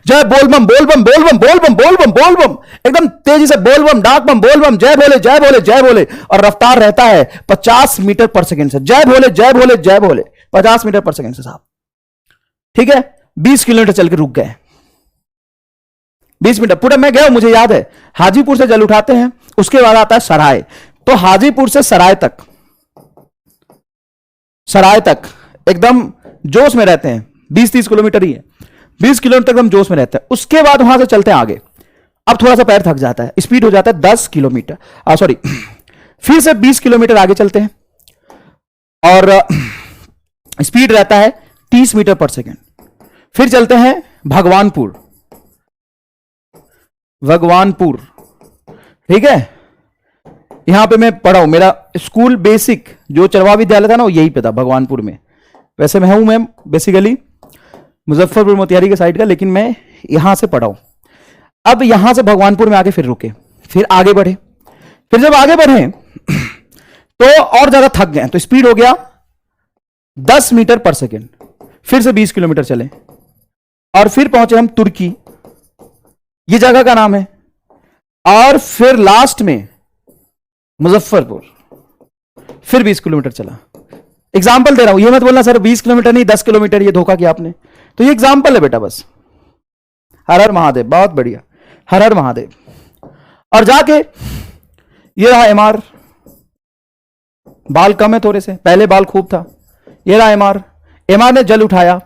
जय बोलबम बोलबम बोलबम बोलबम बोलबम बोलबम, एकदम तेजी से बोलबम डाक बम बोलबम, जय भोले जय भोले जय भोले, और रफ्तार रहता है 50 मीटर पर सेकंड से, जय भोले जय भोले जय भोले, 50 मीटर पर सेकंड से साहब, ठीक है। 20 किलोमीटर चल के रुक गए, 20 मिनट पूरा मैं गया, मुझे याद है हाजीपुर से जल उठाते हैं, उसके बाद आता है सराय, तो हाजीपुर से सराय तक एकदम जोश में रहते हैं, 20-30 किलोमीटर ही है, 20 किलोमीटर तक एकदम जोश में रहते हैं। उसके बाद वहां से चलते हैं आगे, अब थोड़ा सा पैर थक जाता है, स्पीड हो जाता है 10 किलोमीटर, सॉरी फिर से 20 किलोमीटर आगे चलते हैं और स्पीड रहता है 30 मीटर पर सेकेंड। फिर चलते हैं भगवानपुर, ठीक है, यहां पे मैं पढ़ा हूं, मेरा स्कूल बेसिक जो चरवा विद्यालय था ना, वो यही पे था भगवानपुर में। वैसे मैं हूं बेसिकली मुजफ्फरपुर मोतिहारी के साइड का, लेकिन मैं यहां से पढ़ा हूं। अब यहां से भगवानपुर में आके फिर रुके, फिर आगे बढ़े, फिर जब आगे बढ़े तो और ज्यादा थक गए, तो स्पीड हो गया 10 मीटर पर सेकेंड, फिर से 20 किलोमीटर चले और फिर पहुंचे हम तुर्की, ये जगह का नाम है, और फिर लास्ट में मुजफ्फरपुर, फिर 20 किलोमीटर चला। एग्जाम्पल दे रहा हूं, ये मत बोलना सर 20 किलोमीटर नहीं 10 किलोमीटर, ये धोखा किया आपने, तो ये एग्जाम्पल है बेटा बस। हर हर महादेव, बहुत बढ़िया, हर हर महादेव। और जाके ये रहा एमआर, बाल कम है थोड़े से, पहले बाल खूब था, ये रहा एमआर, एमआर ने जल उठाया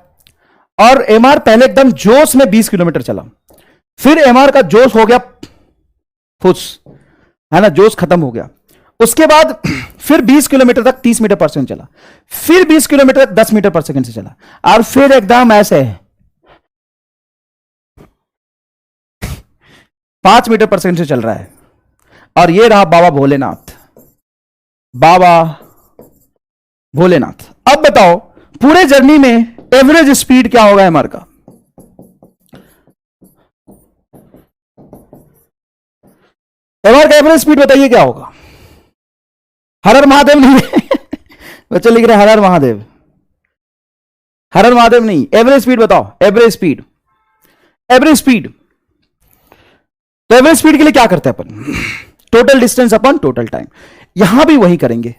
और एमआर पहले एकदम जोश में 20 किलोमीटर चला, फिर एमआर का जोश हो गया फुस, है ना, जोश खत्म हो गया। उसके बाद फिर 20 किलोमीटर तक 30 मीटर पर सेकंड चला, फिर 20 किलोमीटर तक 10 मीटर पर सेकंड से चला, और फिर एकदम ऐसे 5 मीटर पर सेकंड से चल रहा है। और ये रहा बाबा भोलेनाथ, बाबा भोलेनाथ। अब बताओ पूरे जर्नी में एवरेज स्पीड क्या होगा एमआर का? एमआर का एवरेज स्पीड बताइए क्या होगा? हर हर महादेव नहीं बच्चे लिख रहे हर हर महादेव, हर हर महादेव नहीं, एवरेज स्पीड बताओ, एवरेज स्पीड, एवरेज स्पीड। तो एवरेज स्पीड के लिए क्या करते हैं अपन? Total distance upon total time. यहां भी वही करेंगे।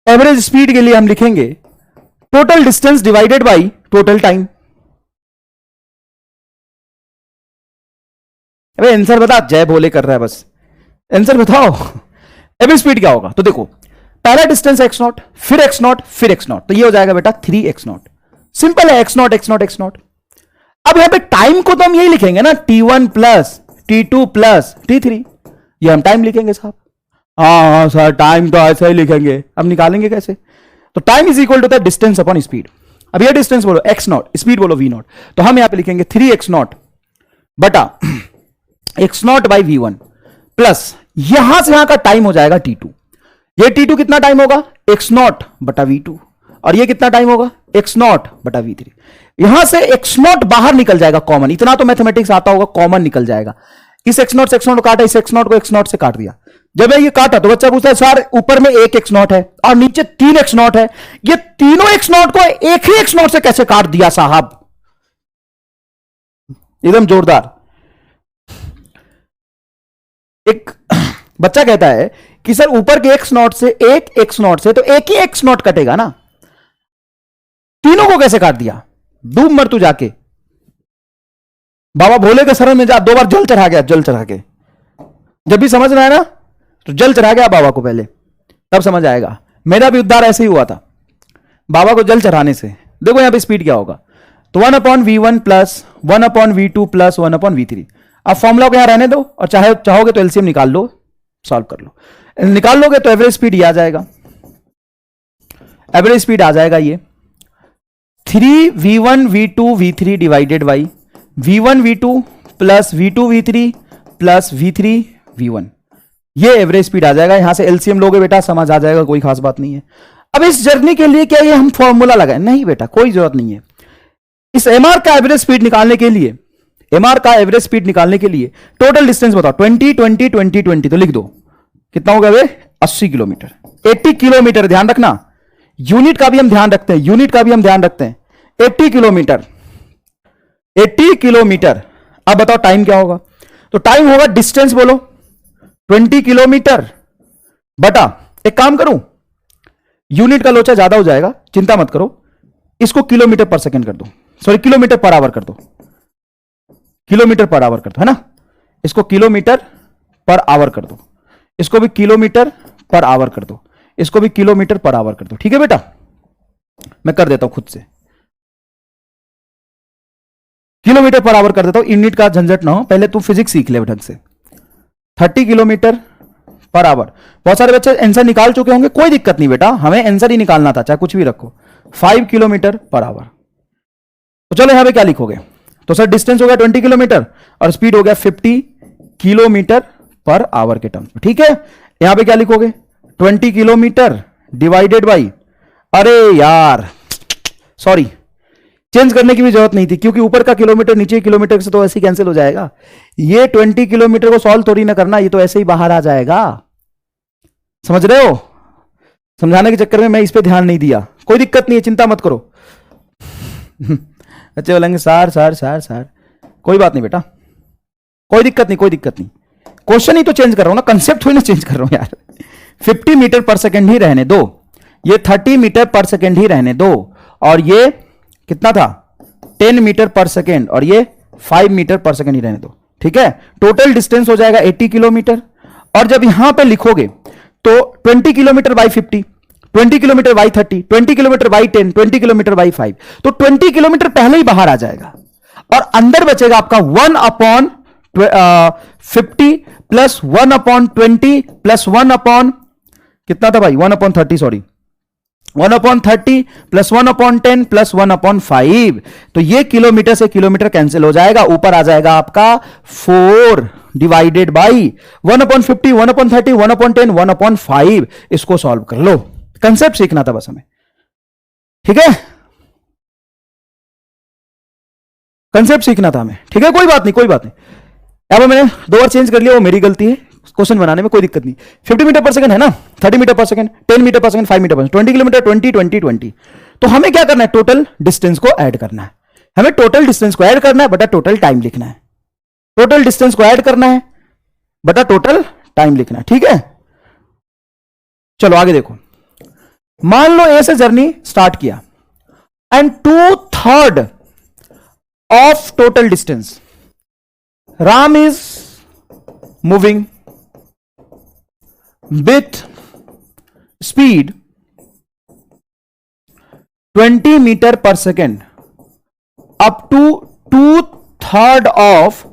एवरेज स्पीड के लिए हम लिखेंगे total distance divided by total time. अबे आंसर बता, जय भोले कर रहा है बस, आंसर बताओ। एवरेज स्पीड क्या होगा? तो देखो पहला डिस्टेंस x नॉट, फिर x नॉट, फिर x नॉट, तो ये हो जाएगा बेटा 3x नॉट। सिंपल है, x not x not x not. अब यहां पे टाइम को तो हम यही लिखेंगे ना, t1 plus t2 plus t3, ये हम टाइम लिखेंगे साहब। हाँ सर टाइम तो ऐसे ही लिखेंगे, अब निकालेंगे कैसे? तो time is equal to the distance upon speed. अब ये डिस्टेंस बोलो x नॉट, स्पीड बोलो v नॉट, तो हम यहां पे लिखेंगे 3x नॉट बटा x not by v1 plus यहां से यहां का टाइम हो जाएगा t2। ये t2 कितना टाइम होगा? x नॉट बटा v2, और ये कितना टाइम होगा? x नॉट बटा v3। यहां से x नॉट बाहर निकल जाएगा कॉमन, इतना तो मैथमेटिक्स आता होगा, कॉमन निकल जाएगा। इस x नॉट से x नॉट काटा, इस x नॉट को x नॉट से काट दिया। जब ये काटा तो बच्चा पूछता है सर ऊपर में एक x नॉट है और नीचे 3x नॉट है, ये तीनों x नॉट को एक ही x नॉट से कैसे काट दिया साहब? एकदम जोरदार। एक बच्चा कहता है कि सर ऊपर के x नॉट से एक x नॉट से तो एक ही x नॉट कटेगा ना, तीनों को कैसे काट दिया? डूब मर तू जाके, बाबा भोले के शरण में जा, 2 बार जल चढ़ा गया, जल चढ़ा के। जब भी समझ रहा है ना तो जल चढ़ा गया बाबा को पहले, तब समझ आएगा। मेरा भी उद्धार ऐसे ही हुआ था, बाबा को जल चढ़ाने से। देखो यहां पे स्पीड क्या होगा, तो 1/v1 plus 1/v2 plus 1/v3। अब फॉर्मूला को यहां रहने दो, और चाहोगे तो एलसीएम निकाल लो, सॉल्व कर लो। निकाल लोगे तो एवरेज स्पीड ये आ जाएगा, एवरेज स्पीड आ जाएगा ये 3v1 v2 v3 divided by v1 v2 plus v2 v3 plus v3 v1। ये एवरेज स्पीड आ जाएगा। यहां से एलसीएम लोगे बेटा, समझ आ जाएगा, कोई खास बात नहीं है। अब इस जर्नी के लिए क्या ये हम फॉर्मूला लगाए? नहीं बेटा, कोई जरूरत नहीं है। इस एमआर का एवरेज स्पीड निकालने के लिए, एमआर का एवरेज स्पीड निकालने के लिए टोटल डिस्टेंस बताओ, 20 20 20 20, तो लिख दो कितना होगा वे? 80 किलोमीटर, 80 किलोमीटर। ध्यान रखना, यूनिट का भी हम ध्यान रखते हैं, यूनिट का भी हम ध्यान रखते हैं। 80 किलोमीटर, 80 किलोमीटर। अब बताओ टाइम क्या होगा? तो टाइम होगा, डिस्टेंस बोलो 20 किलोमीटर बटा, एक काम करूं, यूनिट का लोचा ज्यादा हो जाएगा, चिंता मत करो, इसको किलोमीटर पर सेकंड कर दो, सॉरी किलोमीटर पर आवर कर दो, किलोमीटर पर आवर कर दो, है ना? इसको किलोमीटर पर आवर कर दो, इसको भी किलोमीटर पर आवर कर दो, इसको भी किलोमीटर पर आवर कर दो। ठीक है बेटा, मैं कर देता हूं खुद से, किलोमीटर पर आवर कर देता हूं, यूनिट का झंझट ना हो, पहले तू फिजिक्स सीख ले ढंग से। 30 किलोमीटर पर आवर। बहुत सारे बच्चे आंसर निकाल चुके होंगे, कोई दिक्कत नहीं बेटा, हमें आंसर ही निकालना था, चाहे कुछ भी रखो। 5 किलोमीटर पर आवर। तो चलो यहां पे क्या लिखोगे? तो सर डिस्टेंस हो गया 20 किलोमीटर और स्पीड हो गया 50 किलोमीटर पर आवर के टर्म्स में। ठीक है, यहां पे क्या लिखोगे? 20 किलोमीटर डिवाइडेड बाई, अरे यार सॉरी, चेंज करने की भी जरूरत नहीं थी, क्योंकि ऊपर का किलोमीटर नीचे किलोमीटर से तो ऐसे ही कैंसिल हो जाएगा। ये 20 किलोमीटर को सॉल्व थोड़ी ना करना, ये तो ऐसे ही बाहर आ जाएगा। समझ रहे हो? समझाने के चक्कर में मैं इस पे ध्यान नहीं दिया, कोई दिक्कत नहीं है, चिंता मत करो। बच्चे बोलेंगे सर सर सर सर, कोई बात नहीं बेटा, कोई दिक्कत नहीं, कोई दिक्कत नहीं। क्वेश्चन ही तो चेंज कर रहा हूं ना, कंसेप्ट थोड़ी ना चेंज कर रहा हूं यार। 50 मीटर पर सेकेंड ही रहने दो, ये 30 मीटर पर सेकेंड ही रहने दो, और ये कितना था? 10 मीटर पर सेकेंड, और ये 5 मीटर पर सेकेंड ही रहने दो। ठीक है, टोटल डिस्टेंस हो जाएगा 80 किलोमीटर। और जब यहां पे लिखोगे तो 20 kilometre by 50, 20 kilometre by 30, 20 kilometre by 10, 20 kilometre by 5, तो 20 किलोमीटर पहले ही बाहर आ जाएगा, और अंदर बचेगा आपका 1/50 प्लस 1/20 प्लस 1 कितना था भाई? 1/30, सॉरी 1/30 प्लस 1/10 प्लस 1/5। तो ये किलोमीटर से किलोमीटर कैंसिल हो जाएगा, ऊपर आ जाएगा आपका 4 डिवाइडेड बाई 1/50, 1/30, 1/10, 1/5। इसको सॉल्व कर लो, कंसेप्ट सीखना था बस हमें। ठीक है, कंसेप्ट सीखना था हमें। ठीक है, कोई बात नहीं, कोई बात नहीं। अब मैंने 2 बार चेंज कर लिया, वो मेरी गलती है, क्वेश्चन बनाने में कोई दिक्कत नहीं। 50 मीटर पर सेकंड है ना, 30 मीटर पर सेकंड, 10 मीटर पर सेकंड, 5 मीटर पर सेकंड, 20 किलोमीटर, 20 20 20। तो हमें क्या करना है? टोटल डिस्टेंस को ऐड करना है, हमें टोटल डिस्टेंस को ऐड करना है बटा टोटल टाइम लिखना है, टोटल डिस्टेंस को ऐड करना है बटा टोटल टाइम लिखना है। ठीक है, चलो आगे देखो। मान लो ए से जर्नी स्टार्ट किया and 2/3 of total distance Ram is moving with speed 20 meter per second up to 2/3 of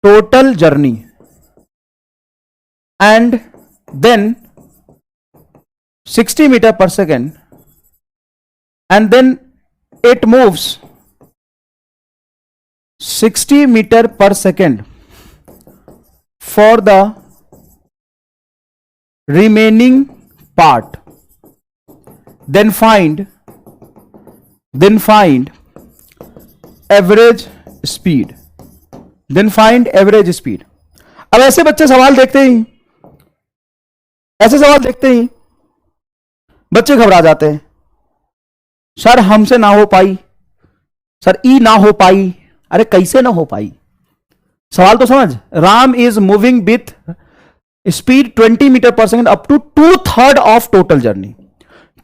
total journey, and then 60 meter per second, and then it moves 60 meter per second for the remaining part. Then find average speed. Then find average speed. अब ऐसे बच्चे सवाल देखते ही, ऐसे सवाल देखते ही बच्चे घबरा जाते हैं, सर हमसे ना हो पाई, सर ई ना हो पाई। अरे कैसे ना हो पाई, सवाल तो समझ। Ram is moving with speed 20 metre per second up to 2/3 of total journey.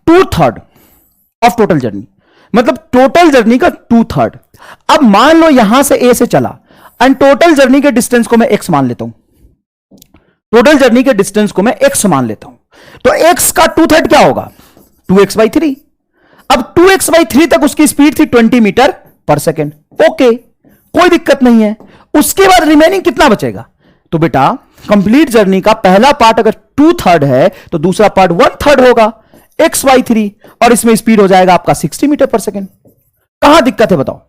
2/3 of total journey मतलब टोटल जर्नी का 2/3। अब मान लो यहां से ए से चला एंड टोटल जर्नी के डिस्टेंस को मैं एक्स मान लेता हूं, टोटल जर्नी के डिस्टेंस को मैं एक्स मान लेता हूं, तो एक्स का 2/3 क्या होगा? 2x/3। अब 2x/3 तक उसकी स्पीड थी 20 मीटर पर सेकेंड। ओके, कोई दिक्कत नहीं है। उसके बाद रिमेनिंग कितना बचेगा? तो बेटा कंप्लीट जर्नी का पहला पार्ट अगर 2/3 है तो दूसरा पार्ट 1/3 होगा x/3, और इसमें स्पीड हो जाएगा आपका 60 मीटर पर सेकेंड। कहां दिक्कत है बताओ?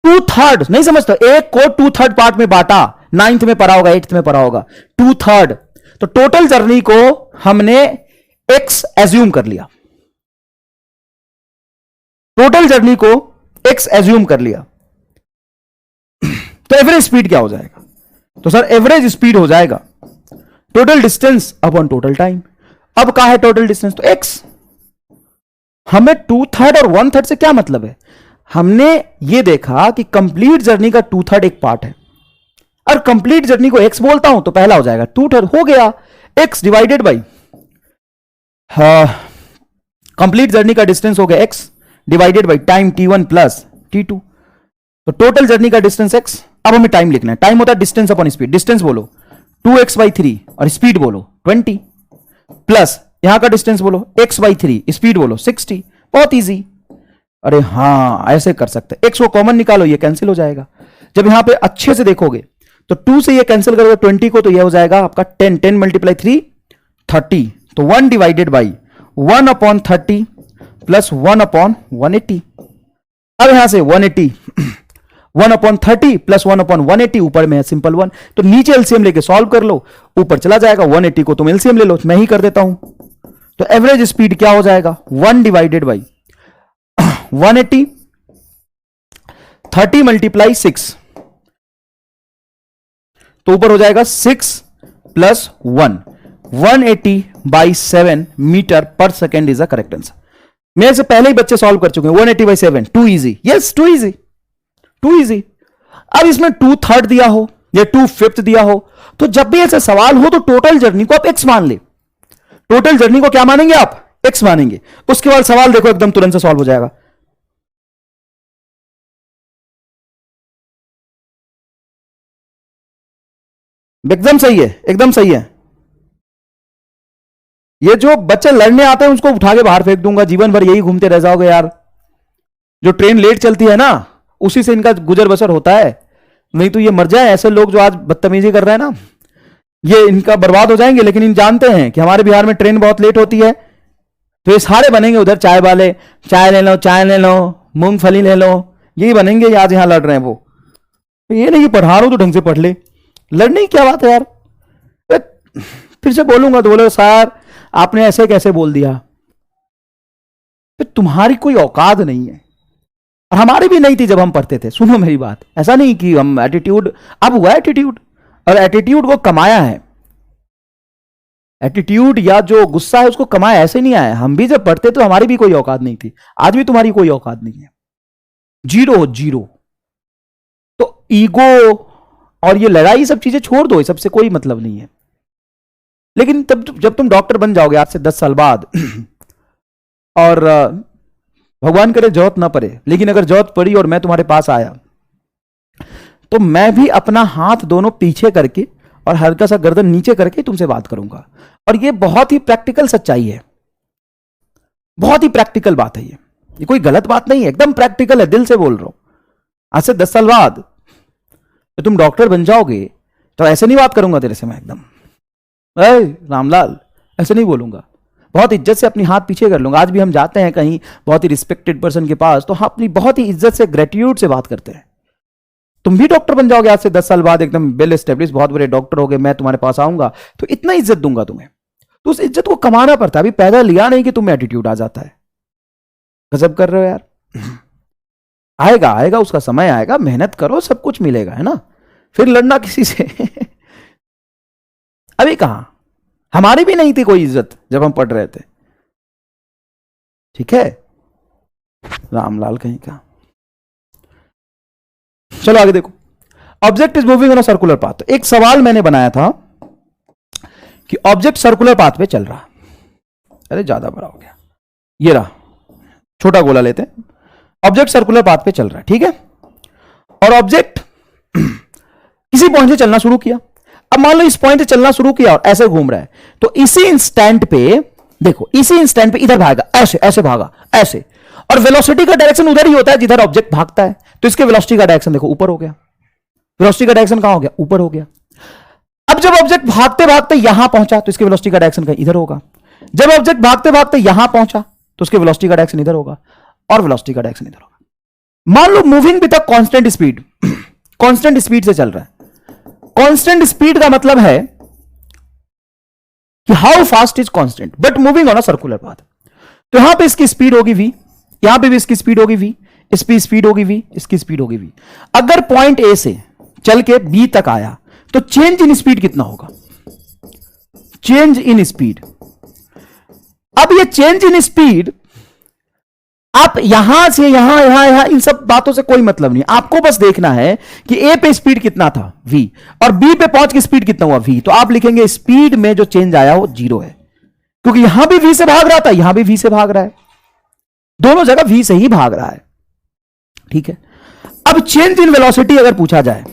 2/3 नहीं समझते? एक को 2/3 पार्ट में बांटा, 9th में पढ़ा होगा, 8th में पढ़ा होगा। 2/3 तो टोटल जर्नी को हमने x एज्यूम कर लिया, टोटल जर्नी को x एज्यूम कर लिया, तो एवरेज स्पीड क्या हो जाएगा? तो सर एवरेज स्पीड हो जाएगा total distance upon total time. अब कहा है टोटल डिस्टेंस? तो x। हमें 2/3 और 1/3 से क्या मतलब है? हमने ये देखा कि कंप्लीट जर्नी का 2/3 एक पार्ट है, और कंप्लीट जर्नी को x बोलता हूं तो पहला हो जाएगा 2/3 हो गया, x divided by complete journey का डिस्टेंस हो गया x divided by time t1 plus t2, तो टोटल जर्नी का डिस्टेंस x। अब हमें टाइम लिखना है, टाइम होता है डिस्टेंस अपॉन स्पीड। डिस्टेंस बोलो 2x/3 और स्पीड बोलो 20, प्लस यहां का डिस्टेंस बोलो x/3, स्पीड बोलो 60। बहुत इजी। अरे हां ऐसे कर सकते हैं, x को कॉमन निकालो, ये कैंसिल हो जाएगा। जब यहां पे अच्छे से देखोगे तो 2 से ये कैंसिल करोगे 20 को, तो ये हो जाएगा आपका 10, 10 मल्टीप्लाई 3 30, तो 1 डिवाइडेड बाई 1/30 प्लस 1/180। अब यहां से 180 1/30 प्लस 1/180, ऊपर में है सिंपल 1, तो नीचे एलसीएम लेके सॉल्व कर लो, ऊपर चला जाएगा। 180 को तुम एलसीएम ले लो, मैं ही कर देता हूं। तो एवरेज स्पीड क्या हो जाएगा? 1 डिवाइडेड बाई 180, 30 मल्टीप्लाई 6, तो ऊपर हो जाएगा 6 plus 1, 180 by 7 metre per second is a correct answer. मेरे से पहले ही बच्चे सॉल्व कर चुके हैं। 180 by 7 too easy, yes too easy, too easy. अब इसमें 2/3 दिया हो या 2/5 दिया हो, तो जब भी ऐसा सवाल हो तो टोटल जर्नी को आप x मान ले। टोटल जर्नी को क्या मानेंगे आप? x मानेंगे। उसके बाद सवाल देखो एकदम तुरंत से सॉल्व हो जाएगा। एकदम सही है, एकदम सही है। ये जो बच्चे लड़ने आते हैं उसको उठा के बाहर फेंक दूंगा, जीवन भर यही घूमते रह जाओगे यार। जो ट्रेन लेट चलती है ना, उसी से इनका गुजर बसर होता है, नहीं तो ये मर जाए। ऐसे लोग जो आज बदतमीजी कर रहे हैं ना, ये इनका बर्बाद हो जाएंगे। लेकिन इन जानते हैं कि हमारे बिहार में ट्रेन बहुत लेट होती है, तो ये सारे बनेंगे उधर चाय वाले, चाय ले लो, चाय ले लो, मूंगफली ले लो, यही बनेंगे आज यहां लड़ रहे हैं वो। ये नहीं पढ़ा रहा हूं तो ढंग से पढ़ ले, लड़ने की क्या बात है यार। फिर से बोलूंगा तो बोलो सर आपने ऐसे कैसे बोल दिया। तुम्हारी कोई औकात नहीं है, और हमारी भी नहीं थी जब हम पढ़ते थे। सुनो मेरी बात, ऐसा नहीं कि हम एटीट्यूड, अब हुआ एटीट्यूड, और एटीट्यूड को कमाया है। एटीट्यूड या जो गुस्सा है उसको कमाया, ऐसे नहीं आया। हम भी जब पढ़ते तो हमारी भी कोई औकात नहीं थी, आज भी तुम्हारी कोई औकात नहीं है। Zero zero. तो ईगो और ये लड़ाई सब चीजें छोड़ दो, सबसे कोई मतलब नहीं है। लेकिन तब जब तुम डॉक्टर बन जाओगे आज से 10 साल बाद, और भगवान करे जरूरत ना पड़े, लेकिन अगर जरूरत पड़ी और मैं तुम्हारे पास आया तो मैं भी अपना हाथ दोनों पीछे करके और हल्का सा गर्दन नीचे करके तुमसे बात करूंगा। और ये बहुत ही प्रैक्टिकल सच्चाई है, बहुत ही प्रैक्टिकल बात है। ये कोई गलत बात नहीं है, एकदम प्रैक्टिकल है, दिल से बोल रहा हूं। आज से 10 साल बाद तो तुम डॉक्टर बन जाओगे तो ऐसे नहीं बात करूंगा तेरे से मैं, एकदम रामलाल ऐसे नहीं बोलूंगा, बहुत इज्जत से अपनी हाथ पीछे कर लूंगा। आज भी हम जाते हैं कहीं बहुत ही रिस्पेक्टेड पर्सन के पास तो हम अपनी बहुत ही इज्जत से, ग्रेटिट्यूड से बात करते हैं। तुम भी डॉक्टर बन जाओगे आज से 10 साल बाद, एकदम वेल एस्टेब्लिश बहुत बड़े डॉक्टर हो गए, मैं तुम्हारे पास आऊंगा तो इतना इज्जत दूंगा तुम्हें। तो उस इज्जत को कमाना पड़ता है, अभी पैदा लिया नहीं कि तुम्हें एटीट्यूड आ जाता है। गजब कर रहे हो यार। आएगा आएगा, उसका समय आएगा, मेहनत करो, सब कुछ मिलेगा, है ना। फिर लड़ना किसी से अभी कहां, हमारी भी नहीं थी कोई इज्जत जब हम पढ़ रहे थे, ठीक है। रामलाल कहीं का। चलो आगे देखो, object is moving on a circular path. एक सवाल मैंने बनाया था कि ऑब्जेक्ट सर्कुलर पाथ पे चल रहा, अरे ज्यादा बड़ा हो गया, ये रहा, छोटा गोला लेते हैं। ऑब्जेक्ट सर्कुलर पाथ पे चल रहा है, ठीक है। और ऑब्जेक्ट किसी पॉइंट से चलना शुरू किया। अब मान लो इस पॉइंट से चलना शुरू किया और ऐसे घूम रहा है, तो इसी इंस्टेंट पे देखो, इसी इंस्टेंट पे इधर भागा, ऐसे ऐसे भागा, ऐसे, और वेलोसिटी का डायरेक्शन उधर ही होता है जिधर ऑब्जेक्ट भागता है। तो इसके वेलोसिटी का डायरेक्शन देखो ऊपर हो गया, वेलोसिटी का डायरेक्शन कहां हो गया, ऊपर हो गया। अब जब ऑब्जेक्ट भागते भागते यहां पहुंचा तो इसके वेलोसिटी का डायरेक्शन कहीं इधर होगा। जब ऑब्जेक्ट भागते भागते यहां पहुंचा तो उसके वेलोसिटी का डायरेक्शन इधर होगा और वेलोसिटी का डायरेक्शन इधर होगा। मान लो moving with a constant speed, constant speed से चल रहा है। कांस्टेंट स्पीड का मतलब है कि how fast is constant but moving on a circular path. तो यहां पे इसकी स्पीड होगी v, यहां पे भी इसकी स्पीड होगी v, इसकी स्पीड होगी v, इसकी स्पीड होगी v। अगर पॉइंट ए से चल के बी तक आया तो चेंज इन स्पीड कितना होगा, चेंज इन स्पीड। अब ये चेंज इन स्पीड आप यहां से यहां यहां यहां इन सब बातों से कोई मतलब नहीं, आपको बस देखना है कि ए पे स्पीड कितना था v और बी पे पहुंच के स्पीड कितना हुआ v। तो आप लिखेंगे स्पीड में जो चेंज आया वो 0 है, क्योंकि यहां भी v से भाग रहा था, यहां भी v से भाग रहा है, दोनों जगह v से ही भाग रहा है, ठीक है। अब चेंज इन वेलोसिटी अगर पूछा जाए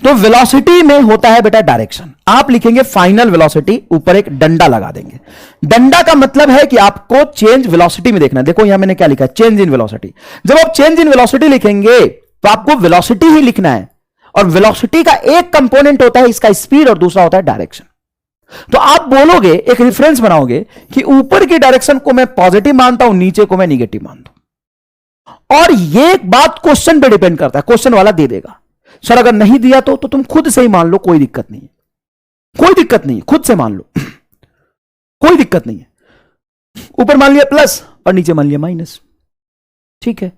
तो वेलोसिटी में होता है बेटा डायरेक्शन। आप लिखेंगे फाइनल वेलोसिटी, ऊपर एक डंडा लगा देंगे। डंडा का मतलब है कि आपको चेंज वेलोसिटी में देखना है। देखो यहां मैंने क्या लिखा है, चेंज इन वेलोसिटी। जब आप चेंज इन वेलोसिटी लिखेंगे तो आपको वेलोसिटी ही लिखना है, और वेलोसिटी का एक कंपोनेंट होता है इसका स्पीड और दूसरा होता है डायरेक्शन। तो आप बोलोगे, एक रेफरेंस बनाओगे कि ऊपर की डायरेक्शन को मैं पॉजिटिव मानता हूं, नीचे को मैं निगेटिव मानता हूं। और ये बात क्वेश्चन पे डिपेंड करता है, क्वेश्चन वाला दे देगा। सर अगर नहीं दिया तो तुम खुद से ही मान लो, कोई दिक्कत नहीं है, कोई दिक्कत नहीं है, खुद से मान लो, कोई दिक्कत नहीं है। ऊपर मान लिया प्लस और नीचे मान लिया माइनस, ठीक है।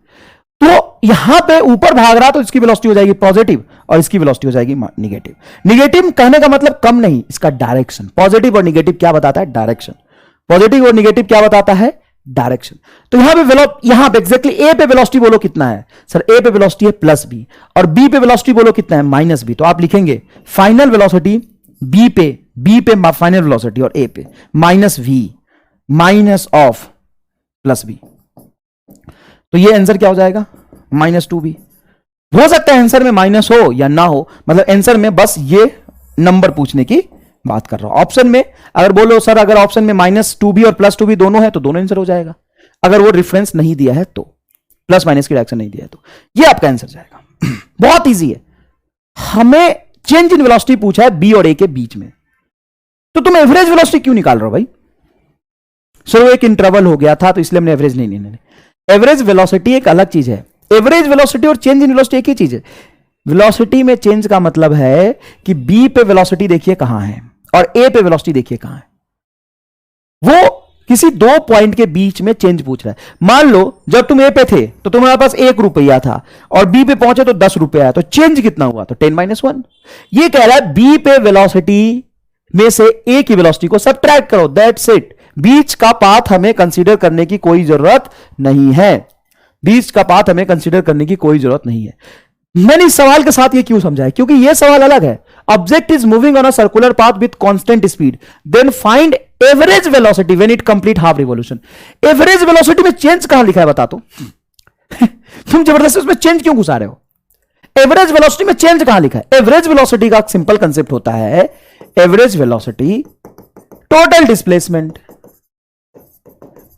तो यहां पे ऊपर भाग रहा तो इसकी वेलोसिटी हो जाएगी पॉजिटिव और इसकी वेलोसिटी हो जाएगी निगेटिव। निगेटिव कहने का मतलब कम नहीं, इसका डायरेक्शन। पॉजिटिव और निगेटिव क्या बताता है, डायरेक्शन। पॉजिटिव और निगेटिव क्या बताता है, डायरेक्शन। तो यहां पे एग्जैक्टली ए पे वेलोसिटी बोलो कितना है, सर ए पे वेलोसिटी है प्लस बी, और बी पे वेलोसिटी बोलो कितना है, माइनस बी। तो आप लिखेंगे फाइनल वेलोसिटी बी पे फाइनल वेलोसिटी और ए पे minus V minus of plus B. तो ये आंसर क्या हो जाएगा, -2b। हो सकता है आंसर में माइनस हो या ना हो, मतलब आंसर में बस ये नंबर पूछने की बात कर रहा हूं। ऑप्शन में अगर बोलो सर अगर ऑप्शन में -2b और +2b दोनों है तो दोनों आंसर हो जाएगा। अगर वो रेफरेंस नहीं दिया है तो, प्लस माइनस की डायरेक्शन नहीं दिया है तो ये आपका आंसर जाएगा। बहुत इजी है। हमें चेंज इन वेलोसिटी पूछा है बी और ए के बीच में, तो तुम एवरेज वेलोसिटी क्यों निकाल रहे हो भाई। सर वो एक इंटरवल हो गया था तो इसलिए हमने एवरेज नहीं। एवरेज वेलोसिटी एक अलग चीज है। एवरेज वेलोसिटी और चेंज इन वेलोसिटी एक ही चीज है। वेलोसिटी में चेंज का मतलब है कि बी पे वेलोसिटी देखिए कहां है और ए पे वेलोसिटी देखिए कहां है। वो किसी दो पॉइंट के बीच में चेंज पूछ रहा है। मान लो जब तुम ए पे थे तो तुम्हारे पास 1 रुपया था और बी पे पहुंचे तो 10 रुपया, तो चेंज कितना हुआ, तो 10 - 1। ये कह रहा है बी पे वेलोसिटी में से ए की वेलोसिटी को सब्ट्रैक्ट करो, दैट्स इट। बीच का पाथ हमें कंसीडर करने की कोई जरूरत नहीं है, बीच का पाथ हमें कंसीडर करने की कोई जरूरत नहीं है। मैंने इस सवाल के साथ ये क्यों समझाया, क्योंकि ये सवाल अलग है। Object is moving on a circular path with constant speed, then find average velocity when it complete half revolution. Average velocity में चेंज कहां लिखा है बता तो तुम जबरदस्ती उसमें चेंज क्यों घुसा रहे हो। एवरेज वेलोसिटी में चेंज कहां लिखा है? एवरेज वेलोसिटी का सिंपल कंसेप्ट होता है एवरेज वेलोसिटी टोटल डिस्प्लेसमेंट।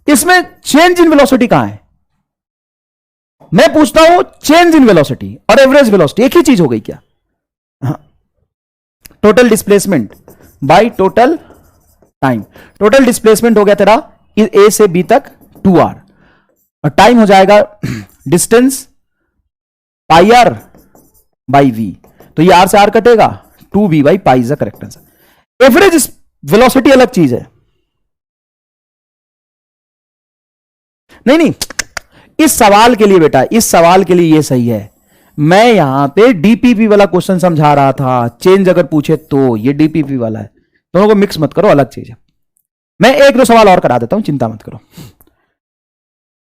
इसमें चेंज इन वेलोसिटी कहां है? मैं पूछता हूं चेंज इन वेलोसिटी और एवरेज वेलोसिटी एक ही चीज हो गई क्या? Total displacement by total time. Total displacement हो गया तेरा ए से बी तक 2r और टाइम हो जाएगा distance pi R by V. तो ये r से r कटेगा 2v by pi is the correct answer. Average velocity अलग चीज है। नहीं, इस सवाल के लिए बेटा, इस सवाल के लिए ये सही है। मैं यहां पे डीपीपी वाला क्वेश्चन समझा रहा था, चेंज अगर पूछे तो ये डीपीपी वाला है, दोनों को मिक्स मत करो, अलग चीज है। मैं एक दो सवाल और करा देता हूं, चिंता मत करो।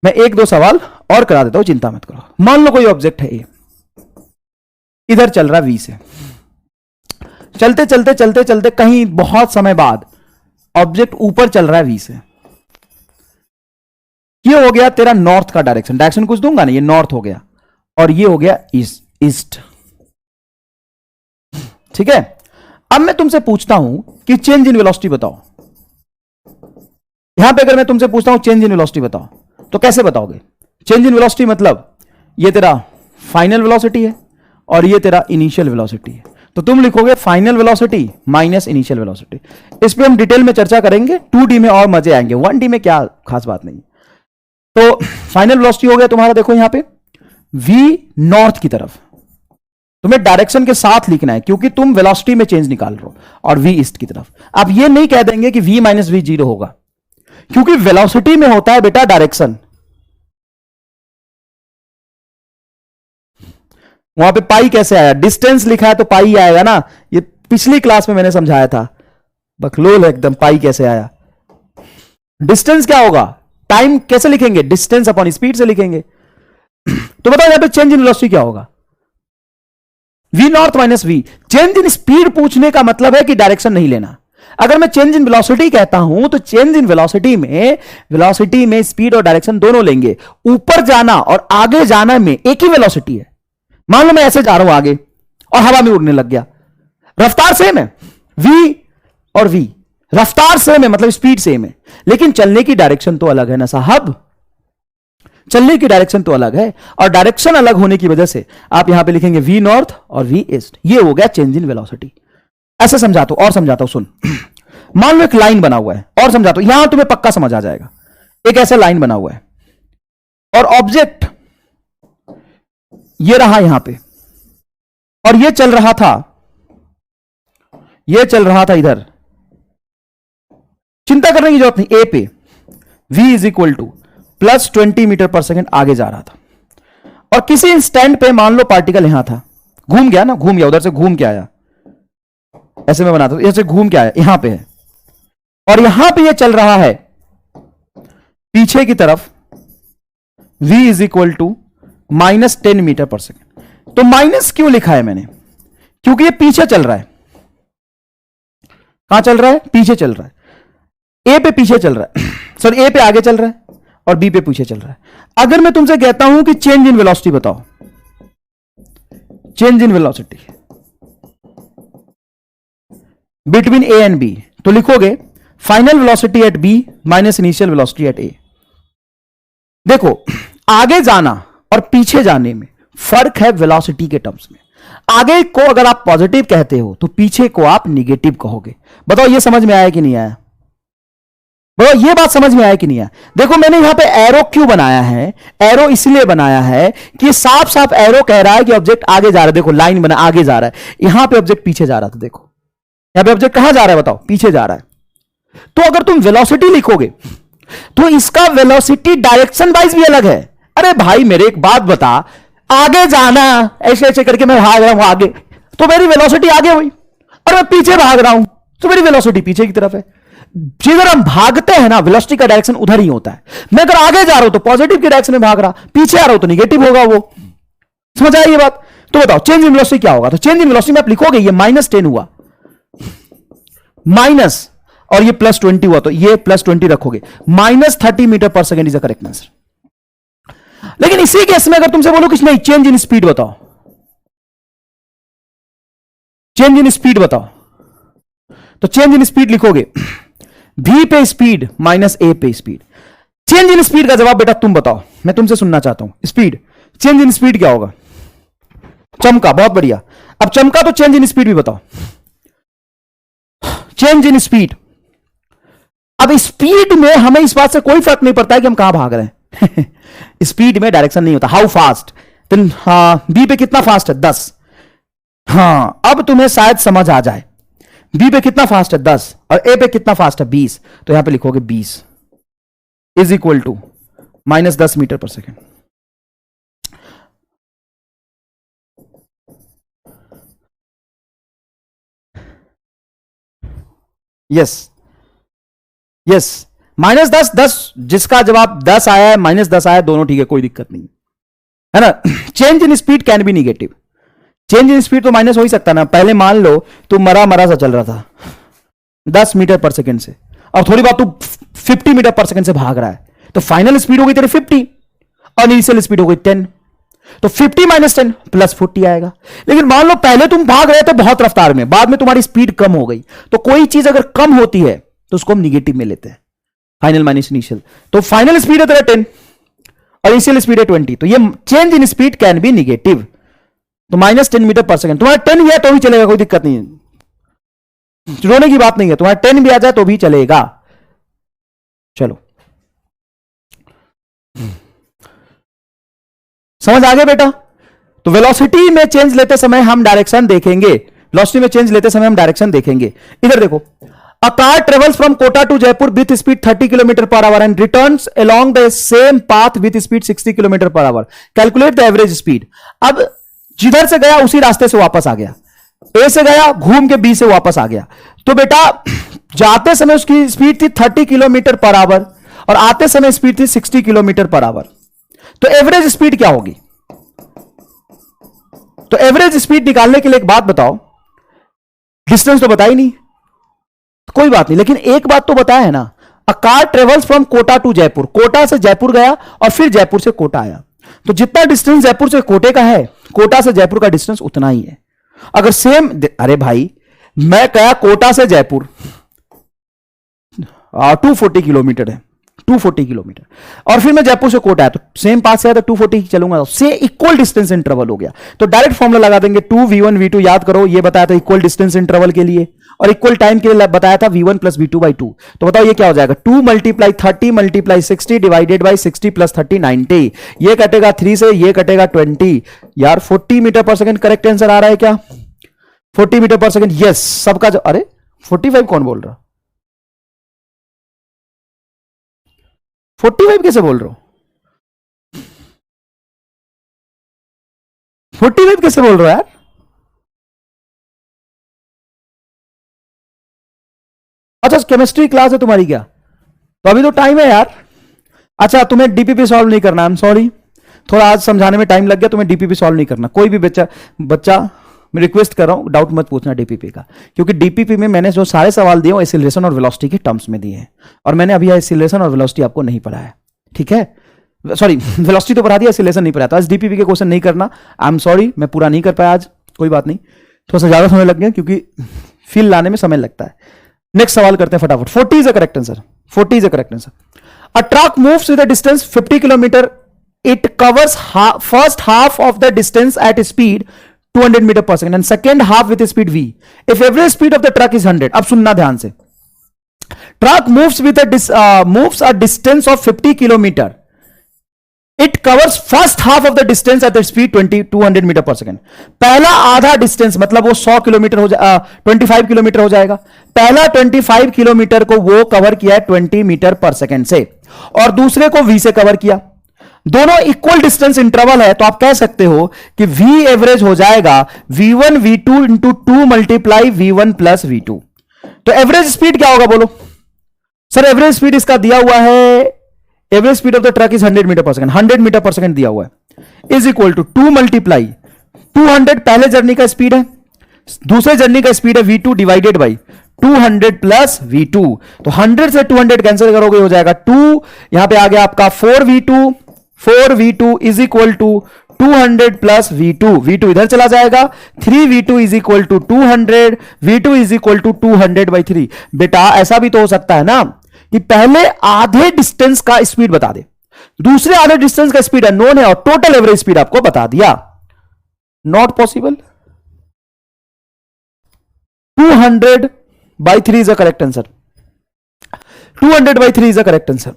मैं एक दो सवाल और करा देता हूं, चिंता मत करो। मान लो कोई ऑब्जेक्ट है, ये इधर चल रहा वी से, चलते चलते चलते चलते कहीं बहुत समय बाद ऑब्जेक्ट ऊपर चल रहा है वी से। ये हो गया तेरा नॉर्थ का डायरेक्शन, डायरेक्शन कुछ दूंगा ना, ये नॉर्थ हो गया और ये हो गया ईस्ट। ठीक है, अब मैं तुमसे पूछता हूं कि चेंज इन वेलोसिटी बताओ। यहां पे अगर मैं तुमसे पूछता हूं चेंज इन वेलोसिटी बताओ, तो कैसे बताओगे? चेंज इन वेलोसिटी मतलब ये तेरा फाइनल वेलोसिटी है और ये तेरा इनिशियल वेलोसिटी है, तो तुम लिखोगे final velocity minus initial velocity. इस पे हम डिटेल में चर्चा करेंगे, 2D में और मजे आएंगे, 1D में क्या खास बात नहीं। तो फाइनल वेलोसिटी हो गया तुम्हारा, देखो यहां पे v नॉर्थ की तरफ, तुम्हें डायरेक्शन के साथ लिखना है क्योंकि तुम वेलोसिटी में चेंज निकाल रहे हो, और v ईस्ट की तरफ। आप ये नहीं कह देंगे कि v माइनस वी 0 होगा, क्योंकि वेलोसिटी में होता है बेटा डायरेक्शन। वहां पे पाई कैसे आया? डिस्टेंस लिखा है तो पाई आएगा ना, ये पिछली क्लास में मैंने समझाया था, बकलोल एकदम। पाई कैसे आया? डिस्टेंस क्या होगा? टाइम कैसे लिखेंगे? डिस्टेंस अपॉन स्पीड से लिखेंगे। तो बताओ यहां पे चेंज इन वेलोसिटी क्या होगा? v north minus V. Change in speed पूछने का मतलब है कि डायरेक्शन नहीं लेना। अगर मैं चेंज इन वेलोसिटी कहता हूं तो चेंज इन वेलोसिटी में स्पीड और डायरेक्शन दोनों लेंगे। ऊपर जाना और आगे जाना में एक ही वेलोसिटी है। मान लो मैं ऐसे जा रहा हूं आगे और हवा में उड़ने लग गया, रफ्तार सेम है, v और v रफ्तार सेम है, मतलब स्पीड सेम है, लेकिन चलने की डायरेक्शन तो अलग है ना साहब। चलने की डायरेक्शन तो अलग है, और डायरेक्शन अलग होने की वजह से आप यहां पे लिखेंगे v नॉर्थ और v ईस्ट। ये हो गया चेंज इन वेलोसिटी। ऐसे समझाता हूं और समझाता हूं, सुन। मान लो एक लाइन बना हुआ है, और समझाता हूं, यहां तुम्हें पक्का समझ आ जाएगा। एक ऐसा लाइन बना हुआ है और ऑब्जेक्ट ये रहा यहां पे, और ये चल रहा था इधर। चिंता करने की जरूरत नहीं, ए पे v is equal to plus 20 metre per second आगे जा रहा था, और किसी इंस्टेंट पे मान लो पार्टिकल यहां था, घूम गया ना, घूम गया, उधर से घूम के आया, ऐसे में बनाता हूं, ऐसे घूम के आया, यहां पे है, और यहां पे ये चल रहा है पीछे की तरफ, v is equal to minus 10 meter per second. तो माइनस क्यों लिखा है मैंने? क्योंकि ये पीछे चल रहा है। कहां चल रहा है? पीछे चल रहा है। ए पे पीछे चल रहा है, सॉरी ए पे आगे चल रहा है और बी पे पीछे चल रहा है। अगर मैं तुमसे कहता हूं कि चेंज इन वेलोसिटी बताओ, change in velocity between A and B, तो लिखोगे final velocity at B minus initial velocity at A. देखो, आगे जाना और पीछे जाने में फर्क है वेलोसिटी के टर्म्स में। आगे को अगर आप पॉजिटिव कहते हो तो पीछे को आप निगेटिव कहोगे। बताओ ये समझ में आया कि नहीं आया? बताओ ये बात समझ में आया कि नहीं आया? देखो मैंने यहां पे एरो क्यों बनाया है? एरो इसलिए बनाया है कि साफ साफ एरो कह रहा है कि ऑब्जेक्ट आगे जा रहा है। देखो लाइन बना, आगे जा रहा है, यहां पे ऑब्जेक्ट पीछे जा रहा था। देखो यहां पे ऑब्जेक्ट कहां जा रहा है? बताओ, पीछे जा रहा है। तो अगर तुम वेलोसिटी लिखोगे तो इसका वेलोसिटी डायरेक्शन वाइज भी अलग है। अरे भाई मेरे एक बात बता, आगे जाना ऐसे ऐसे करके मैं भाग रहा हूं आगे, तो मेरी वेलोसिटी आगे हुई, और मैं पीछे भाग रहा हूं तो मेरी वेलोसिटी पीछे की तरफ है। जिधर हम भागते हैं ना, वेलोसिटी का डायरेक्शन उधर ही होता है। मैं अगर आगे जा रहा हूं तो पॉजिटिव की डायरेक्शन में भाग रहा, पीछे आ रहा हूं तो निगेटिव होगा वो। समझ आई ये बात? तो बताओ चेंज इन वेलोसिटी क्या होगा? तो चेंज इन वेलोसिटी में आप लिखोगे ये -10 हुआ, माइनस, और ये +20 हुआ, तो ये +20 रखोगे, -30 metre per second is the correct answer. लेकिन इसी केस में अगर तुमसे बोलो कि नहीं चेंज इन स्पीड बताओ, चेंज इन स्पीड बताओ। तो चेंज इन स्पीड लिखोगे v पे स्पीड माइनस a पे स्पीड। चेंज इन स्पीड का जवाब बेटा तुम बताओ, मैं तुमसे सुनना चाहता हूं। स्पीड, चेंज इन स्पीड क्या होगा? चमका, बहुत बढ़िया। अब चमका तो चेंज इन स्पीड भी बताओ। चेंज इन स्पीड, अब स्पीड में हमें इस बात से कोई फर्क नहीं पड़ता है कि हम कहां भाग रहे हैं स्पीड में डायरेक्शन नहीं होता। हाउ फास्ट, हाँ बी पे कितना फास्ट है? 10। हाँ अब तुम्हें शायद समझ आ जाए, बी पे कितना फास्ट है? 10 और ए पे कितना फास्ट है? 20। तो यहां पे लिखोगे 20 is equal to -10 meter per second. Yes yes, -10, 10 जिसका जवाब 10 आया है, -10 आया, दोनों ठीक है, कोई दिक्कत नहीं है ना। Change in speed can be negative. Change in speed तो माइनस हो ही सकता ना। पहले मान लो तू मरा सा चल रहा था 10 मीटर पर सेकेंड से, और थोड़ी बात तू 50 मीटर पर सेकेंड से भाग रहा है, तो फाइनल स्पीड हो गई तेरी 50 और इनिशियल स्पीड हो गई 10। तो 50 - 10 + 40 आएगा। लेकिन मान लो पहले तुम भाग रहे थे बहुत रफ्तार में, बाद में तुम्हारी स्पीड कम हो गई, तो कोई चीज अगर कम होती है तो उसको हम निगेटिव में लेते हैं, फाइनल माइनस इनिशियल। तो फाइनल स्पीड है तेरा 10 और इनिशियल स्पीड है 20, तो ये change in speed can be negative. तो -10 मीटर पर सेकेंड, तुम्हारा 10 भी है तो भी चलेगा, कोई दिक्कत नहीं है, रोने की बात नहीं है, तुम्हारा 10 भी आ जाए तो भी चलेगा। चलो समझ आ गया बेटा? तो वेलोसिटी में चेंज लेते समय हम डायरेक्शन देखेंगे, वेलोसिटी में चेंज लेते समय हम डायरेक्शन देखेंगे। इधर देखो, a car travels from Kota to Jaipur with speed 30 km/h and returns along the same path with speed 60 km/h. Calculate the average speed. अब जिधर से गया उसी रास्ते से वापस आ गया, ए से गया घूम के बी से वापस आ गया, तो बेटा जाते समय उसकी स्पीड थी 30 km/h और आते समय स्पीड थी 60 km/h। तो एवरेज स्पीड क्या होगी? तो एवरेज स्पीड निकालने के लिए एक बात बताओ, डिस्टेंस तो बता ही नहीं, तो कोई बात नहीं, लेकिन एक बात तो बताया है ना, a car travels from Kota to Jaipur. Kota से जयपुर गया और फिर जयपुर से कोटा आया, तो जितना डिस्टेंस जयपुर से कोटे का है, कोटा से जयपुर का डिस्टेंस उतना ही है। अगर सेम, अरे भाई मैं कहा कोटा से जयपुर 240 किलोमीटर है, 240 किलोमीटर, और फिर मैं जयपुर से कोटा आया, तो सेम पास से आया तो 240 चलूंगा, से इक्वल डिस्टेंस इंटरवल हो गया। तो डायरेक्ट फॉर्मूला लगा देंगे 2v1 v2, याद करो ये बताया था इक्वल डिस्टेंस इंटरवल के लिए, और इक्वल टाइम के लिए बताया था v1 + v2/2। तो बताओ ये क्या हो जाएगा? 2 × 30 × 60 डिवाइडेड बाई 60 + 30 90। ये कटेगा 3 से, ये कटेगा 20, यार 40 metre per second correct answer आ रहा है क्या? 40 मीटर पर सेकेंड, यस सबका। अरे 45 कौन बोल रहा? 45 कैसे बोल रहे हो? 45 कैसे बोल रहे हो यार? अच्छा केमिस्ट्री क्लास है तुम्हारी क्या? तो अभी तो टाइम है यार। अच्छा तुम्हें डीपीपी सॉल्व नहीं करना, आई एम सॉरी, थोड़ा आज समझाने में टाइम लग गया, तुम्हें डीपीपी सॉल्व नहीं करना। कोई भी बच्चा मैं रिक्वेस्ट कर रहा हूं डाउट मत पूछना डीपीपी का, क्योंकि डीपीपी में मैंने जो सारे सवाल दिए वो एक्सीलरेशन और वेलोसिटी के टर्म्स में दिए हैं, और मैंने अभी एक्सीलरेशन और वेलोसिटी आपको नहीं पढ़ाया, ठीक है? सॉरी वेलोसिटी तो पढ़ा दिया, एक्सीलरेशन नहीं पढ़ाया, तो आज डीपीपी के क्वेश्चन नहीं करना। आई एम सॉरी, मैं पूरा नहीं कर पाया आज, कोई बात नहीं, थोड़ा सा ज्यादा समय लग गया क्योंकि फील लाने में समय लगता है। नेक्स्ट सवाल करते हैं फटाफट। 40 is a correct answer, 40 is a correct answer. A truck moves with a distance 50 kilometre, it covers first half of the distance at speed 200 metre per second and second half with speed v, if average speed of the truck is 100। अब सुनना ध्यान से, truck moves with moves a distance of 50 kilometre, it covers first half of the distance at speed 200 metre per second. पहला आधा distance मतलब वो 100 kilometre हो 25 kilometre हो जाएगा। पहला 25 किलोमीटर को वो कवर किया है 20 मीटर पर सेकेंड से, और दूसरे को v से कवर किया। दोनों इक्वल डिस्टेंस इंटरवल है, तो आप कह सकते हो कि v एवरेज हो जाएगा v1 v2 into 2 × v1 + v2। तो एवरेज स्पीड क्या होगा बोलो सर? एवरेज स्पीड इसका दिया हुआ है, average speed of the truck is 100 meter per second, 100 meter per second दिया हुआ है, इज इक्वल टू 2 × 200 पहले जर्नी का स्पीड है, दूसरे जर्नी का स्पीड है v2 डिवाइडेड बाई 200 + v2। तो 100 से 200 कैंसिल करोगे हो जाएगा 2, यहां पे आ गया आपका 4v2 is equal to 200 plus V2, V2 इधर चला जाएगा, 3V2 is equal to 200, V2 is equal to 200/3। बेटा ऐसा भी तो हो सकता है ना कि पहले आधे डिस्टेंस का स्पीड बता दे, दूसरे आधे डिस्टेंस का स्पीड अननोन है और टोटल एवरेज स्पीड आपको बता दिया। Not possible. 200/3 is a correct answer. 200/3 is a correct answer.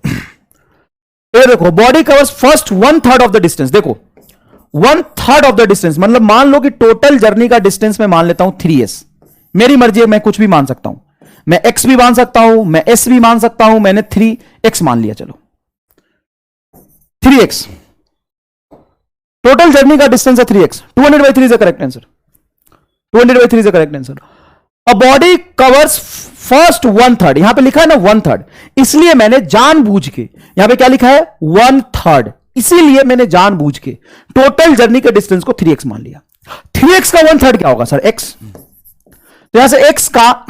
ये देखो, body covers first 1/3 of the distance. देखो 1/3 ऑफ द डिस्टेंस मतलब मान लो कि टोटल जर्नी का डिस्टेंस मैं मान लेता हूं 3s। मेरी मर्जी है, मैं कुछ भी मान सकता हूं, मैं x भी मान सकता हूं, मैं s भी मान सकता हूं, मैंने 3x मान लिया। चलो 3x, टोटल जर्नी का डिस्टेंस है 3x। 200/3 is a correct answer. 200/3 is a correct answer. A body covers first 1/3, यहां पे लिखा है ना 1/3, इसलिए मैंने जानबूझ के यहां पे क्या लिखा है 1/3, इसीलिए मैंने जानबूझ के टोटल जर्नी के डिस्टेंस को 3x मान लिया। 3x का 1/3 क्या होगा सर? x। तो यहां से x का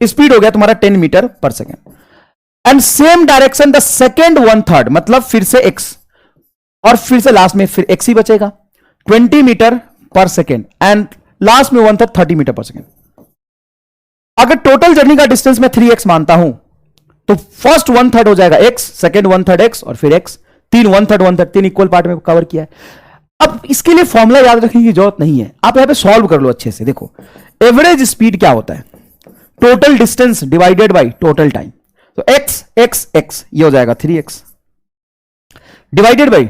स्पीड हो गया तुम्हारा 10 meter per second. And same direction the second 1/3 मतलब फिर से x, और फिर से लास्ट में फिर x ही बचेगा, 20 metre per second, and last में 1/3 30 मीटर पर सेकेंड। अगर टोटल जर्नी का डिस्टेंस मैं 3x मानता हूं तो फर्स्ट 1/3 हो जाएगा x, सेकेंड 1/3 x, और फिर x। 3 1/3 1/3 3 इक्वल पार्ट में कवर किया है। अब इसके लिए फॉर्मूला याद रखने की जरूरत नहीं है, आप यहां पे सॉल्व कर लो अच्छे से। देखो एवरेज स्पीड क्या होता है? Total distance divided by total time. तो x x x ये हो जाएगा 3x divided by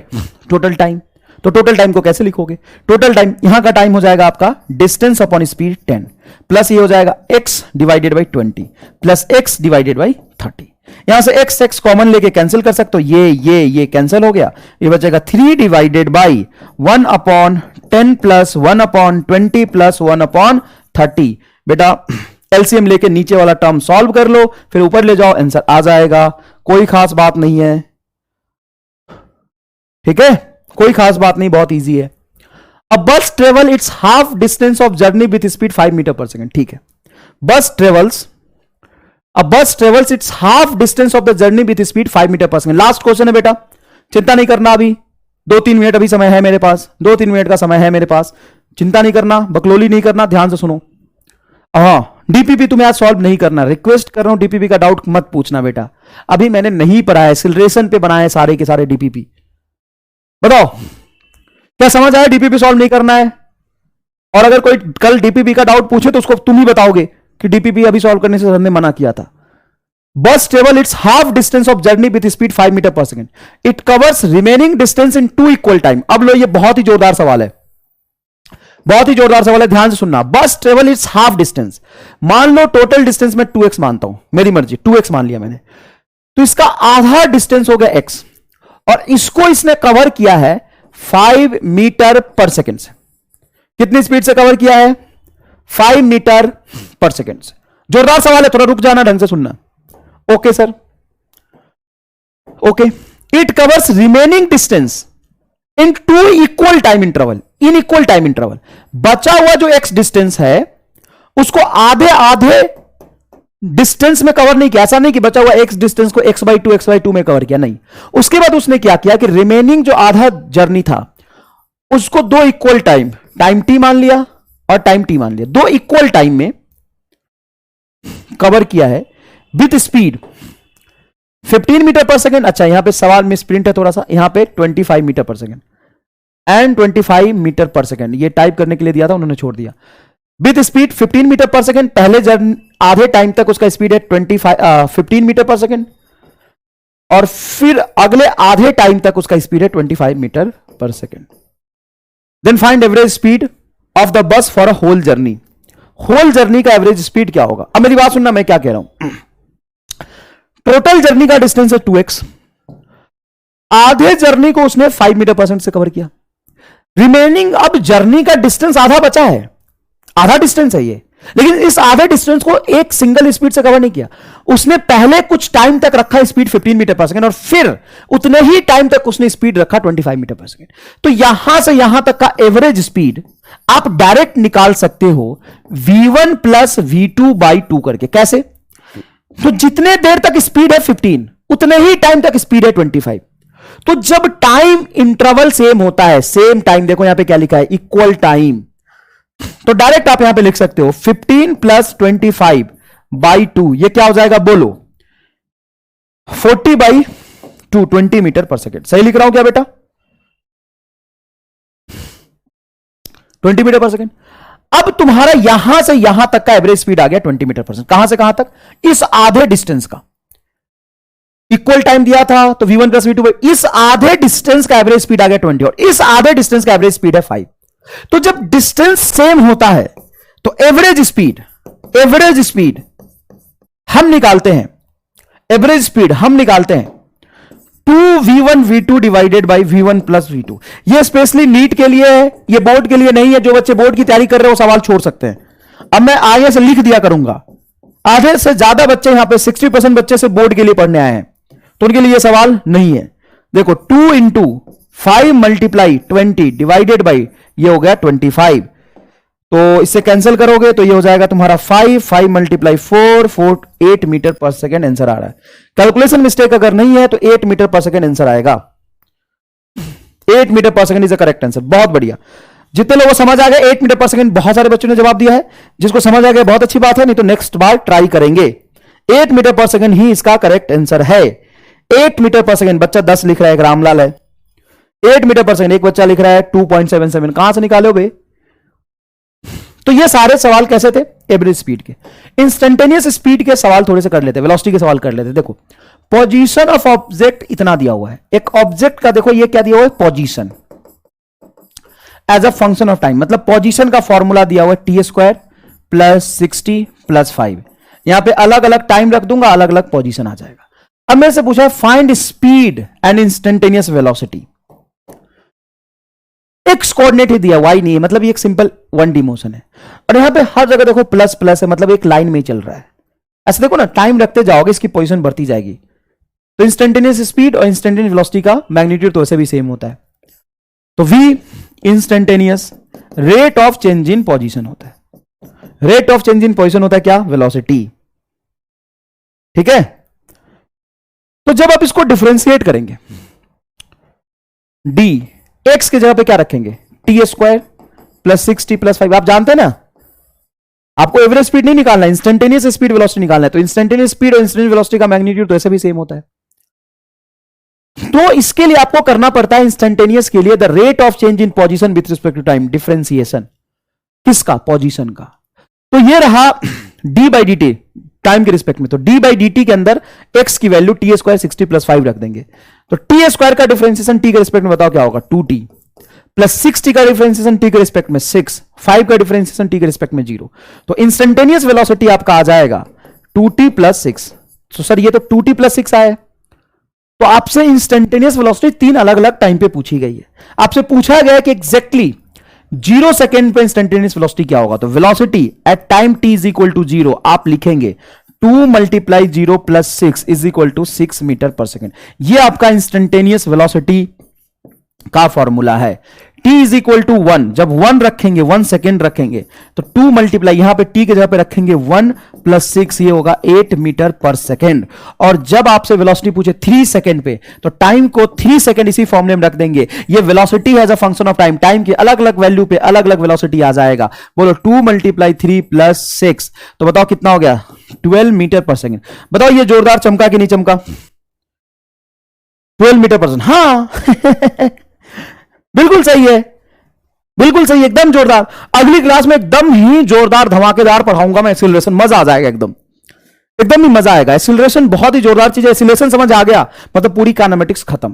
total time. तो टोटल टाइम को कैसे लिखोगे? टोटल टाइम, यहां का टाइम हो जाएगा आपका डिस्टेंस अपॉन स्पीड 10, प्लस ये हो जाएगा x divided by 20 plus x divided by 30। यहां से x x कॉमन लेके कैंसिल कर सकते हो, ये कैंसिल हो गया, ये बचेगा 3 डिवाइडेड बाय 1/10 प्लस 1/20 प्लस 1/30। बेटा एलसीएम लेके नीचे वाला टर्म सॉल्व कर लो, फिर ऊपर ले जाओ, आंसर आ जाएगा। कोई खास बात नहीं है, ठीक है, कोई खास बात नहीं, बहुत इजी है। A bus travel its half distance of journey with speed 5 metre per second. ठीक है, bus travels its half distance of the journey with speed 5 metre per second. Last question है बेटा, चिंता नहीं करना, अभी 2-3 मिनट अभी समय है मेरे पास, 2-3 मिनट का समय है मेरे पास, चिंता नहीं करना, बकलोली नहीं करना, ध्यान से सुनो। हाँ, डीपीपी तुम्हें आज सॉल्व नहीं करना, रिक्वेस्ट कर रहा हूं, डीपीपी का डाउट मत पूछना बेटा, अभी मैंने नहीं पढ़ा है, एक्सीलरेशन पे बनाए सारे के सारे डीपीपी। बताओ क्या समझ आया? डीपीपी सॉल्व नहीं करना है, और अगर कोई कल डीपीपी का डाउट पूछे तो उसको तुम ही बताओगे कि डीपीपी अभी सॉल्व करने से सर ने मना किया था। Bus travel its half distance of journey with speed 5 metre per second, it covers remaining distance in 2 equal time. अब लो, ये बहुत ही जोरदार सवाल है, बहुत ही जोरदार सवाल है, ध्यान से सुनना। बस ट्रेवल इट्स हाफ डिस्टेंस, मान लो टोटल डिस्टेंस में 2x मानता हूं, मेरी मर्जी, 2x मान लिया मैंने, तो इसका आधा डिस्टेंस हो गया x, और इसको इसने कवर किया है 5 मीटर पर सेकेंड से। कितनी स्पीड से कवर किया है? 5 मीटर पर सेकेंड से। जोरदार सवाल है, थोड़ा रुक जाना, ढंग से सुनना। Okay sir, okay. It covers remaining distance in 2 equal time interval, in equal time interval. बचा हुआ जो x डिस्टेंस है उसको आधे आधे डिस्टेंस में कवर नहीं किया। ऐसा नहीं कि बचा हुआ x डिस्टेंस को x/2 में कवर किया, नहीं। उसके बाद उसने क्या किया कि रिमेनिंग जो आधा जर्नी था उसको 2 इक्वल टाइम t मान लिया और टाइम t मान लिया, 2 इक्वल टाइम में कवर किया है with speed 15 metre per second. अच्छा, यहां पे सवाल में स्प्रिंट है थोड़ा सा, यहां पे 25 meter per second and 25 meter per second, ये टाइप करने के लिए दिया था, उन्होंने छोड़ दिया। With speed 15 metre per second, पहले आधे टाइम तक उसका स्पीड है 15 मीटर पर सेकेंड, और फिर अगले आधे टाइम तक उसका स्पीड है 25 meter per second. Then find average speed of the bus for a whole journey. Whole journey का एवरेज स्पीड क्या होगा? अब मेरी बात सुनना, मैं क्या कह रहा हूं। टोटल जर्नी का डिस्टेंस है 2x, आधे जर्नी को उसने 5 मीटर पर सेकेंड से कवर किया, रिमेनिंग अब जर्नी का डिस्टेंस आधा बचा है, आधा डिस्टेंस है ये, लेकिन इस आधे डिस्टेंस को एक सिंगल स्पीड से कवर नहीं किया। उसने पहले कुछ टाइम तक रखा स्पीड 15 मीटर पर सेकेंड, और फिर उतने ही टाइम तक उसने स्पीड रखा 25 मीटर पर सेकेंड। तो यहां से यहां तक का एवरेज स्पीड आप डायरेक्ट निकाल सकते हो v1 प्लस v2/2 करके। कैसे? तो जितने देर तक स्पीड है 15, उतने ही टाइम तक स्पीड है 25, तो जब टाइम इंटरवल सेम होता है, सेम टाइम, देखो यहां पे क्या लिखा है, इक्वल टाइम, तो डायरेक्ट आप यहां पे लिख सकते हो 15 प्लस 25 बाई 2, ये क्या हो जाएगा बोलो, 40 बाई 2, 20 मीटर पर सेकेंड। सही लिख रहा हूं क्या बेटा? 20 मीटर पर सेकेंड। अब तुम्हारा यहां से यहां तक का एवरेज स्पीड आ गया 20 मीटर पर सेकेंड। कहां से कहां तक? इस आधे डिस्टेंस का। इक्वल टाइम दिया था तो v1 प्लस v2, इस आधे डिस्टेंस का एवरेज स्पीड आ गया 20 और इस आधे डिस्टेंस का एवरेज स्पीड है 5। तो जब डिस्टेंस सेम होता है तो एवरेज स्पीड हम निकालते हैं, एवरेज स्पीड हम निकालते हैं 2v1 v2 divided by v1 plus v2। ये स्पेशली नीट के लिए है, ये बोर्ड के लिए नहीं है। जो बच्चे बोर्ड की तैयारी कर रहे हो सवाल छोड़ सकते हैं। अब मैं आगे से लिख दिया करूंगा। आधे से ज्यादा बच्चे यहां पे 60% बच्चे से बोर्ड के लिए पढ़ने आए हैं, तो उनके लिए यह सवाल नहीं है। देखो 2 इंटू 5 मल्टीप्लाई 20 डिवाइडेड बाई, ये हो गया 25। तो इससे कैंसिल करोगे तो ये हो जाएगा तुम्हारा 5 multiply 4 8 metre per second answer आ रहा है। कैलकुलेशन मिस्टेक अगर नहीं है तो 8 मीटर पर सेकेंड आंसर आएगा। 8 metre per second is the correct answer. बहुत बढ़िया, जितने लोगों को समझ आ गया 8 मीटर पर सेकेंड, बहुत सारे बच्चों ने जवाब दिया है। जिसको समझ आ गया बहुत अच्छी बात है, नहीं तो नेक्स्ट बार ट्राई करेंगे। 8 मीटर पर सेकेंड ही इसका करेक्ट आंसर है। 8 मीटर पर सेकेंड, बच्चा 10 लिख रहा है, एक रामलाल है। 8 मीटर पर सेकेंड, एक बच्चा लिख रहा है 2.77। कहां से निकाले बे? तो ये सारे सवाल कैसे थे? एवरेज स्पीड के। इंस्टेंटेनियस स्पीड के सवाल थोड़े से कर लेते, वेलोसिटी के सवाल कर लेते। देखो पोजीशन ऑफ ऑब्जेक्ट इतना दिया हुआ है, एक ऑब्जेक्ट का देखो ये क्या दिया हुआ है, position as a function of time. मतलब पोजीशन का फॉर्मूला दिया हुआ है t² प्लस 60 प्लस 5। यहां पे अलग अलग टाइम रख दूंगा, अलग अलग पोजीशन आ जाएगा। अब मेरे से पूछा है find speed and instantaneous velocity. X coordinate ही दिया, वाई नहीं है, मतलब ये एक सिंपल 1D मोशन है। और यहां पे हर जगह देखो प्लस प्लस है, मतलब एक लाइन में चल रहा है। ऐसे देखो ना, टाइम रखते जाओगे इसकी पोजीशन बढ़ती जाएगी। तो इंस्टेंटेनियस स्पीड और इंस्टेंटेनियस वेलोसिटी का मैग्नीट्यूड तो ऐसे भी सेम होता है। तो v instantaneous rate of change in position होता है। Rate of change in position होता है क्या? वेलोसिटी। ठीक है। तो जब आप इसको डिफरेंशिएट करेंगे, d x की जगह पे क्या रखेंगे? t² plus 60 plus 5। आप जानते हैं ना, आपको एवरेज स्पीड नहीं निकालना, इंस्टेंटेनियस स्पीड वेलोसिटी निकालना है। तो इंस्टेंटेनियस स्पीड और इंस्टेंटेनियस वेलोसिटी का मैग्नीट्यूड तो ऐसे भी सेम होता है। तो इसके लिए आपको करना पड़ता है इंस्टेंटेनियस के लिए the rate of change in position with respect to time, differentiation किसका? पोजीशन का। तो ये रहा d बाई डी टी टाइम के रिस्पेक्ट में। तो d बाई डी टी के अंदर x की वैल्यू t² 60 प्लस 5 रख देंगे। तो t² का डिफरेंशिएशन t के रिस्पेक्ट में बताओ क्या होगा? 2t प्लस 60 का डिफरेंशिएशन t के रिस्पेक्ट में 6, 5 का डिफरेंशिएशन t के रिस्पेक्ट में 0। तो इंस्टेंटेनियस वेलोसिटी आपका आ जाएगा 2t प्लस 6। तो सर ये तो 2t प्लस 6 आया। तो आपसे इंस्टेंटेनियस वेलोसिटी 3 अलग अलग टाइम पे पूछी गई है। आपसे पूछा गया है कि एग्जैक्टली 0 सेकेंड पे इंस्टेंटेनियस वेलोसिटी क्या होगा। तो velocity at time t is equal to 0 आप लिखेंगे 2 multiply 0 plus 6 is equal to 6 meter per second. ये आपका इंस्टेंटेनियस वेलोसिटी का फॉर्मूला है। t इज इक्वल टू 1, जब 1 रखेंगे 1 सेकेंड रखेंगे तो 2 मल्टीप्लाई यहां पे t के जगह पे रखेंगे 1 प्लस 6, ये होगा 8 मीटर पर सेकेंड। और जब आपसे वेलोसिटी पूछे 3 सेकेंड पे तो टाइम को 3 सेकेंड इसी फॉर्मूले में रख देंगे। ये वेलोसिटी है as a function of time, time की अलग अलग वैल्यू पे अलग अलग वेलोसिटी आ जाएगा। बोलो 2 मल्टीप्लाई 3 प्लस 6, तो बताओ कितना हो गया? 12 मीटर पर सेकेंड। बताओ ये जोरदार चमका कि नहीं चमका? 12 मीटर पर सेकेंड। हाँ बिल्कुल सही है, बिल्कुल सही, एकदम जोरदार। अगली क्लास में एकदम ही जोरदार धमाकेदार पढ़ाऊंगा मैं एक्सीलरेशन, मजा आ जाएगा, एकदम एकदम ही मजा आएगा। एक्सीलरेशन बहुत ही जोरदार चीज है। एक्सीलरेशन समझ आ गया मतलब पूरी काइनेमेटिक्स खत्म।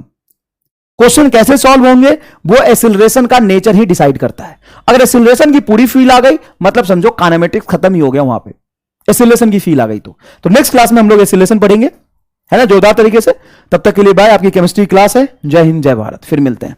क्वेश्चन कैसे सॉल्व होंगे वो एक्सीलरेशन का नेचर ही डिसाइड करता है। अगर एक्सीलरेशन की पूरी फील आ गई मतलब समझो काइनेमेटिक्स खत्म ही हो गया वहां पे, एक्सीलरेशन की फील आ गई तो नेक्स्ट क्लास में हम लोग एक्सीलरेशन पढ़ेंगे, है ना, जोरदार तरीके से। तब तक के लिए बाय। आपकी केमिस्ट्री क्लास है। जय हिंद, जय भारत, फिर मिलते हैं।